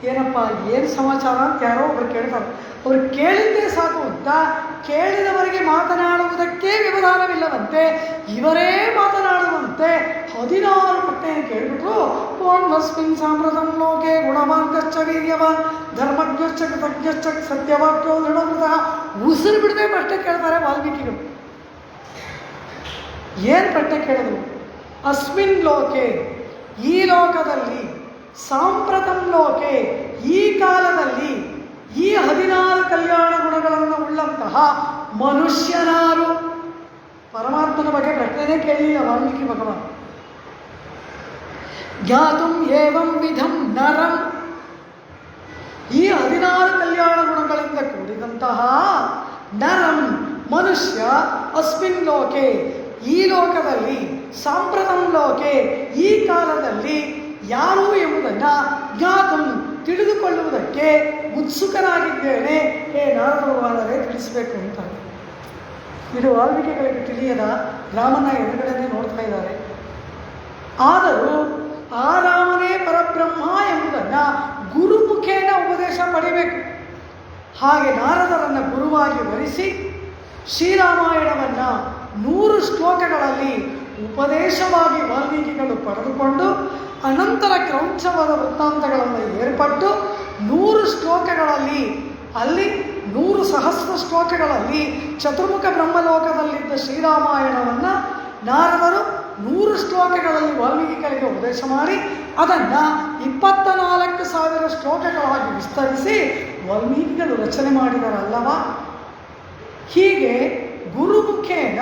ಏನಪ್ಪ ಏನು ಸಮಾಚಾರ ಅಂತ ಯಾರೋ ಒಬ್ರು ಕೇಳ್ತಾರೆ. ಅವರು ಕೇಳಿದ್ದೇ ಸಾಕು ಅಂತ ಕೇಳಿದವರಿಗೆ ಮಾತನಾಡುವುದಕ್ಕೆ ವ್ಯವಧಾನವಿಲ್ಲವಂತೆ, ಇವರೇ ಮಾತನಾಡುವಂತೆ 16 ಪ್ರಶ್ನೆಯನ್ನು ಕೇಳಿಬಿಟ್ರು. ಓನ್ವಸ್ಮಿನ್ ಸಾಮ್ರತಂ ಲೋಕೆ ಗುಣವಾನ್ ಕಶ್ಚ ವೀರ್ಯವಾನ್ ಧರ್ಮಜ್ಞಶ್ಚ ಕೃತಜ್ಞಶ್ಚ ಸತ್ಯವಾಕ್ಯೋ ದೃಢವೃತಃ. ಉಸಿರು ಬಿಡದೆ ಪ್ರಶ್ನೆ ಕೇಳ್ತಾರೆ ವಾಲ್ಮೀಕಿಗಳು. ಏನು ಪ್ರಶ್ನೆ ಕೇಳಿದ್ರು? ಅಸ್ಮಿನ್ ಲೋಕೆ, ಈ ಲೋಕದಲ್ಲಿ, ಸಾಂಪ್ರತಂ ಲೋಕೆ, ಈ ಕಾಲದಲ್ಲಿ, ಈ 16 ಕಲ್ಯಾಣ ಗುಣಗಳನ್ನು ಉಳ್ಳಂತಹ ಮನುಷ್ಯನಾರು? ಪರಮಾತ್ಮನ ಬಗ್ಗೆ ಪ್ರಶ್ನೆನೇ ಕೇಳಿಲ್ಲ ವಾಲ್ಮೀಕಿ ಭಗವಾನ್. ಜ್ಞಾತುಂ ಏವಂ ವಿಧಂ ನರಂ, ಈ 16 ಕಲ್ಯಾಣ ಗುಣಗಳಿಂದ ಕೂಡಿದಂತಹ ನರಂ ಮನುಷ್ಯ, ಅಸ್ಮಿನ್ ಲೋಕೆ, ಈ ಲೋಕದಲ್ಲಿ, ಸಾಂಪ್ರತಂ ಲೋಕೆ, ಈ ಕಾಲದಲ್ಲಿ ಯಾರು ಎಂಬುದನ್ನು ಜ್ಞಾತಂ ತಿಳಿದುಕೊಳ್ಳುವುದಕ್ಕೆ ಉತ್ಸುಕನಾಗಿದ್ದೇನೆ, ಹೇ ನಾರದ ಭಗವಾನರೇ ತಿಳಿಸಬೇಕು ಅಂತ. ಇದು ವಾಲ್ಮೀಕಿಗಳಿಗೆ ತಿಳಿಯದ ರಾಮನ ಎದುರುಗಡೆನೇ ನೋಡ್ತಾ ಇದ್ದಾರೆ. ಆದರೂ ಆ ರಾಮನೇ ಪರಬ್ರಹ್ಮ ಎಂಬುದನ್ನು ಗುರುಮುಖೇನ ಉಪದೇಶ ಪಡಿಬೇಕು. ಹಾಗೆ ನಾರದರನ್ನು ಗುರುವಾಗಿ ವರಿಸಿ ಶ್ರೀರಾಮಾಯಣವನ್ನು 100 ಶ್ಲೋಕಗಳಲ್ಲಿ ಉಪದೇಶವಾಗಿ ವಾಲ್ಮೀಕಿಗಳು ಪಡೆದುಕೊಂಡು ಅನಂತರ ಕ್ರೌಂಚವಾದ ವೃತ್ತಾಂತಗಳನ್ನು ಏರ್ಪಟ್ಟು 100 ಶ್ಲೋಕಗಳಲ್ಲಿ, ಅಲ್ಲಿ 100 ಸಹಸ್ರ ಶ್ಲೋಕಗಳಲ್ಲಿ ಚತುರ್ಮುಖ ಬ್ರಹ್ಮಲೋಕದಲ್ಲಿದ್ದ ಶ್ರೀರಾಮಾಯಣವನ್ನು ನಾರದರು 100 ಶ್ಲೋಕಗಳಲ್ಲಿ ವಾಲ್ಮೀಕಿಗಳಿಗೆ ಉಪದೇಶ ಮಾಡಿ ಅದನ್ನು 24,000 ಶ್ಲೋಕಗಳಾಗಿ ವಿಸ್ತರಿಸಿ ವಾಲ್ಮೀಕಿಗಳು ರಚನೆ ಮಾಡಿದರಲ್ಲವ. ಹೀಗೆ ಗುರುಮುಖೇನ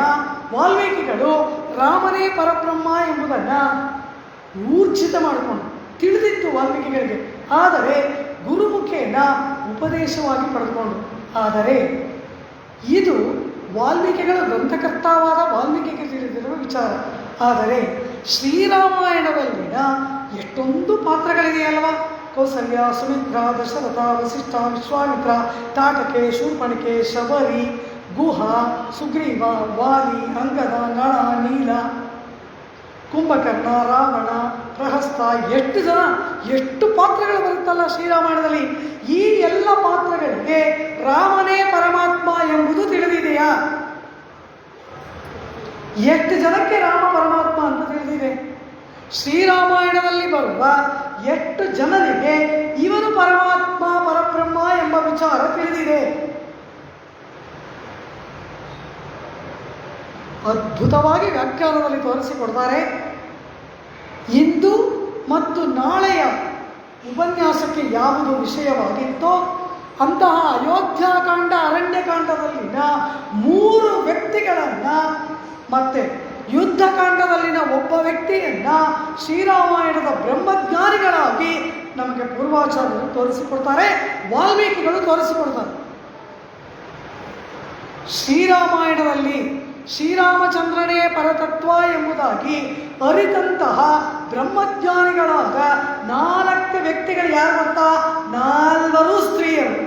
ವಾಲ್ಮೀಕಿಗಳು ರಾಮನೇ ಪರಬ್ರಹ್ಮ ಎಂಬುದನ್ನು ಊರ್ಜಿತ ಮಾಡಿಕೊಂಡು ತಿಳಿದಿತ್ತು ವಾಲ್ಮೀಕಿಗಳಿಗೆ. ಆದರೆ ಗುರುಮುಖೇನ ಉಪದೇಶವಾಗಿ ಪಡೆದುಕೊಂಡು. ಆದರೆ ಇದು ವಾಲ್ಮೀಕಿಗಳ ಗ್ರಂಥಕರ್ತಾವಾದ ವಾಲ್ಮೀಕಿಗೆ ತಿಳಿದಿರುವ ವಿಚಾರ. ಆದರೆ ಶ್ರೀರಾಮಾಯಣದಲ್ಲಿನ ಎಷ್ಟೊಂದು ಪಾತ್ರಗಳಿದೆಯಲ್ವ. ಕೌಸಲ್ಯ, ಸುಮಿತ್ರ, ದಶರಥ, ವಸಿಷ್ಠ, ವಿಶ್ವಾಮಿತ್ರ, ತಾಟಕೆ, ಶೂರ್ಪಣಿಕೆ, ಶಬರಿ, ಗುಹ, ಸುಗ್ರೀವ, ವಾಲಿ, ಅಂಗದ, ನಳ, ನೀಲ, ಕುಂಭಕರ್ಣ, ರಾವಣ, ಪ್ರಹಸ್ತ, ಎಷ್ಟು ಜನ, ಎಷ್ಟು ಪಾತ್ರಗಳು ಬರುತ್ತಲ್ಲ ಶ್ರೀರಾಮಾಯಣದಲ್ಲಿ. ಈ ಎಲ್ಲ ಪಾತ್ರಗಳಿಗೆ ರಾಮನೇ ಪರಮಾತ್ಮ ಎಂಬುದು ತಿಳಿದಿದೆ. ಎಷ್ಟು ಜನಕ್ಕೆ ರಾಮ ಪರಮಾತ್ಮ ಅಂತ ತಿಳಿದಿದೆ? ಶ್ರೀರಾಮಾಯಣದಲ್ಲಿ ಬರುವ ಎಷ್ಟು ಜನರಿಗೆ ಇವನು ಪರಮಾತ್ಮ ಪರಬ್ರಹ್ಮ ಎಂಬ ವಿಚಾರ ತಿಳಿದಿದೆ? ಅದ್ಭುತವಾಗಿ ವ್ಯಾಖ್ಯಾನದಲ್ಲಿ ತೋರಿಸಿಕೊಡ್ತಾರೆ. ಇಂದು ಮತ್ತು ನಾಳೆಯ ಉಪನ್ಯಾಸಕ್ಕೆ ಯಾವುದು ವಿಷಯವಾಗಿತ್ತೋ ಅಂತಹ ಅಯೋಧ್ಯಾಕಾಂಡ ಅರಣ್ಯಕಾಂಡದಲ್ಲಿನ 3 ವ್ಯಕ್ತಿಗಳನ್ನು ಮತ್ತೆ ಯುದ್ಧಕಾಂಡದಲ್ಲಿನ ಒಬ್ಬ ವ್ಯಕ್ತಿಯನ್ನ ಶ್ರೀರಾಮಾಯಣದ ಬ್ರಹ್ಮಜ್ಞಾನಿಗಳಾಗಿ ನಮಗೆ ಪೂರ್ವಾಚಾರ್ಯರು ತೋರಿಸಿಕೊಡ್ತಾರೆ, ವಾಲ್ಮೀಕಿಗಳು ತೋರಿಸಿಕೊಡ್ತಾರೆ. ಶ್ರೀರಾಮಾಯಣದಲ್ಲಿ ಶ್ರೀರಾಮಚಂದ್ರನೇ ಪರತತ್ವ ಎಂಬುದಾಗಿ ಅರಿತಂತಹ ಬ್ರಹ್ಮಜ್ಞಾನಿಗಳಾದ 4 ವ್ಯಕ್ತಿಗಳು ಯಾರು ಗೊತ್ತಾ? 4 ಸ್ತ್ರೀಯರು.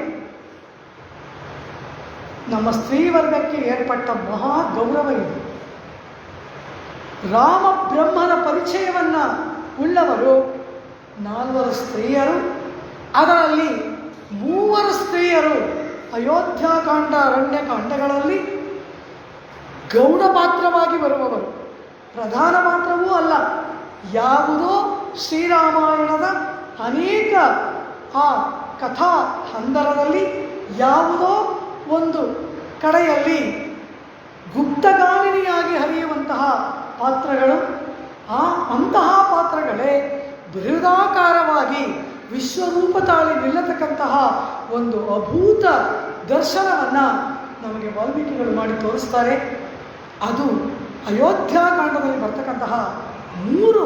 ನಮ್ಮ ಸ್ತ್ರೀ ವರ್ಗಕ್ಕೆ ಏರ್ಪಟ್ಟ ಮಹಾ ಗೌರವ ಇದು. ರಾಮ ಬ್ರಹ್ಮನ ಪರಿಚಯವನ್ನ ಉಳ್ಳವರು 4 ಸ್ತ್ರೀಯರು. ಅದರಲ್ಲಿ 3 ಸ್ತ್ರೀಯರು ಅಯೋಧ್ಯಾಕಾಂಡ ಅರಣ್ಯಕಾಂಡಗಳಲ್ಲಿ ಗೌಣ ಪಾತ್ರವಾಗಿ ಬರುವವರು, ಪ್ರಧಾನ ಪಾತ್ರವೂ ಅಲ್ಲ. ಯಾವುದೋ ಶ್ರೀರಾಮಾಯಣದ ಅನೇಕ ಆ ಕಥಾ ಹಂದರದಲ್ಲಿ ಯಾವುದೋ ಒಂದು ಕಡೆಯಲ್ಲಿ ಗುಪ್ತಗಾಮಿನಿಯಾಗಿ ಹರಿಯುವಂತಹ ಪಾತ್ರಗಳು, ಅಂತಹ ಪಾತ್ರಗಳೇ ಬೃಹದಾಕಾರವಾಗಿ ವಿಶ್ವರೂಪ ತಾಳಿ ನಿಲ್ಲತಕ್ಕಂತಹ ಒಂದು ಅಭೂತ ದರ್ಶನವನ್ನು ನಮಗೆ ವಾಲ್ಮೀಕಿಗಳು ಮಾಡಿ ತೋರಿಸ್ತಾರೆ. ಅದು ಅಯೋಧ್ಯಾಕಾಂಡದಲ್ಲಿ ಬರ್ತಕ್ಕಂತಹ 3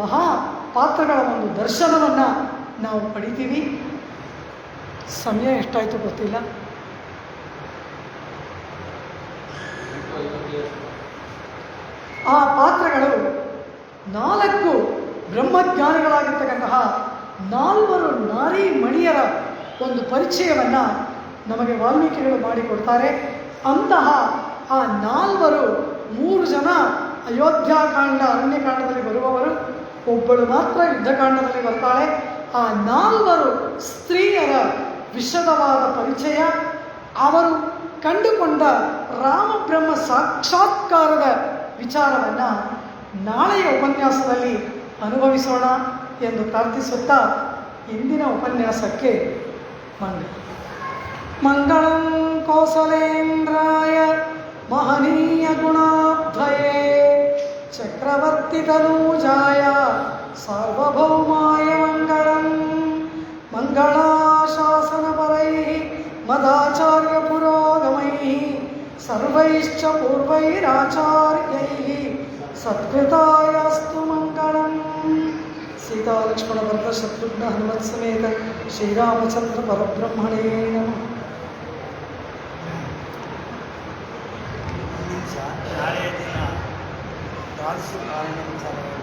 ಮಹಾ ಪಾತ್ರಗಳ ಒಂದು ದರ್ಶನವನ್ನು ನಾವು ಪಡಿತೀವಿ. ಸಮಯ ಎಷ್ಟಾಯಿತು ಗೊತ್ತಿಲ್ಲ. ಆ ಪಾತ್ರಗಳು 4 ಬ್ರಹ್ಮಜ್ಞಾನಿಗಳಾಗಿರ್ತಕ್ಕಂತಹ 4 ನಾರಿ ಮಣಿಯರ ಒಂದು ಪರಿಚಯವನ್ನು ನಮಗೆ ವಾಲ್ಮೀಕಿಗಳು ಮಾಡಿಕೊಡ್ತಾರೆ. ಅಂತಹ ಆ 3 ಜನ ಅಯೋಧ್ಯಾಕಾಂಡ ಅರಣ್ಯಕಾಂಡದಲ್ಲಿ ಬರುವವರು, ಒಬ್ಬಳು ಮಾತ್ರ ಯುದ್ಧಕಾಂಡದಲ್ಲಿ ಬರ್ತಾಳೆ. ಆ 4 ಸ್ತ್ರೀಯರ ವಿಶದವಾದ ಪರಿಚಯ, ಅವರು ಕಂಡುಕೊಂಡ ರಾಮಬ್ರಹ್ಮ ಸಾಕ್ಷಾತ್ಕಾರದ ವಿಚಾರವನ್ನು ನಾಳೆಯ ಉಪನ್ಯಾಸದಲ್ಲಿ ಅನುಭವಿಸೋಣ ಎಂದು ಪ್ರಾರ್ಥಿಸುತ್ತಾ ಇಂದಿನ ಉಪನ್ಯಾಸಕ್ಕೆ ಮಂಗಳಂ ಕೌಸಲೇಂದ್ರಾಯ ಮಹನೀಯ ಗುಣಾಬ್ಧಯೇ ಚಕ್ರವರ್ತಿ ತನೂಜಾಯ ಸಾರ್ವಭೌಮಾಯ ಮಂಗಳಂ. ಮಂಗಳಾಶಾಸನಪರೈಃ ಮದಾಚಾರ್ಯ ಪುರೋಗಮೈಃ ಸರ್ವೈಶ್ಚ ಪೂರ್ವೈರಾಚಾರ್ಯೈಃ ಸತ್ಕೃತಾಯಾಸ್ತು ಮಂಗಳಂ. ಸೀತಾಲಕ್ಷ್ಮಣ ಭರತ ಶತ್ರುಘ್ನ ಹನುಮತ್ ಸಮೇತ ಶ್ರೀರಾಮಚಂದ್ರ ಪರಬ್ರಹ್ಮಣೇ ನಮಃ. ನಾಳೆಯ ದಿನ ದ್ವಾದಶ ಕಾರಣ ವಿಚಾರವನ್ನು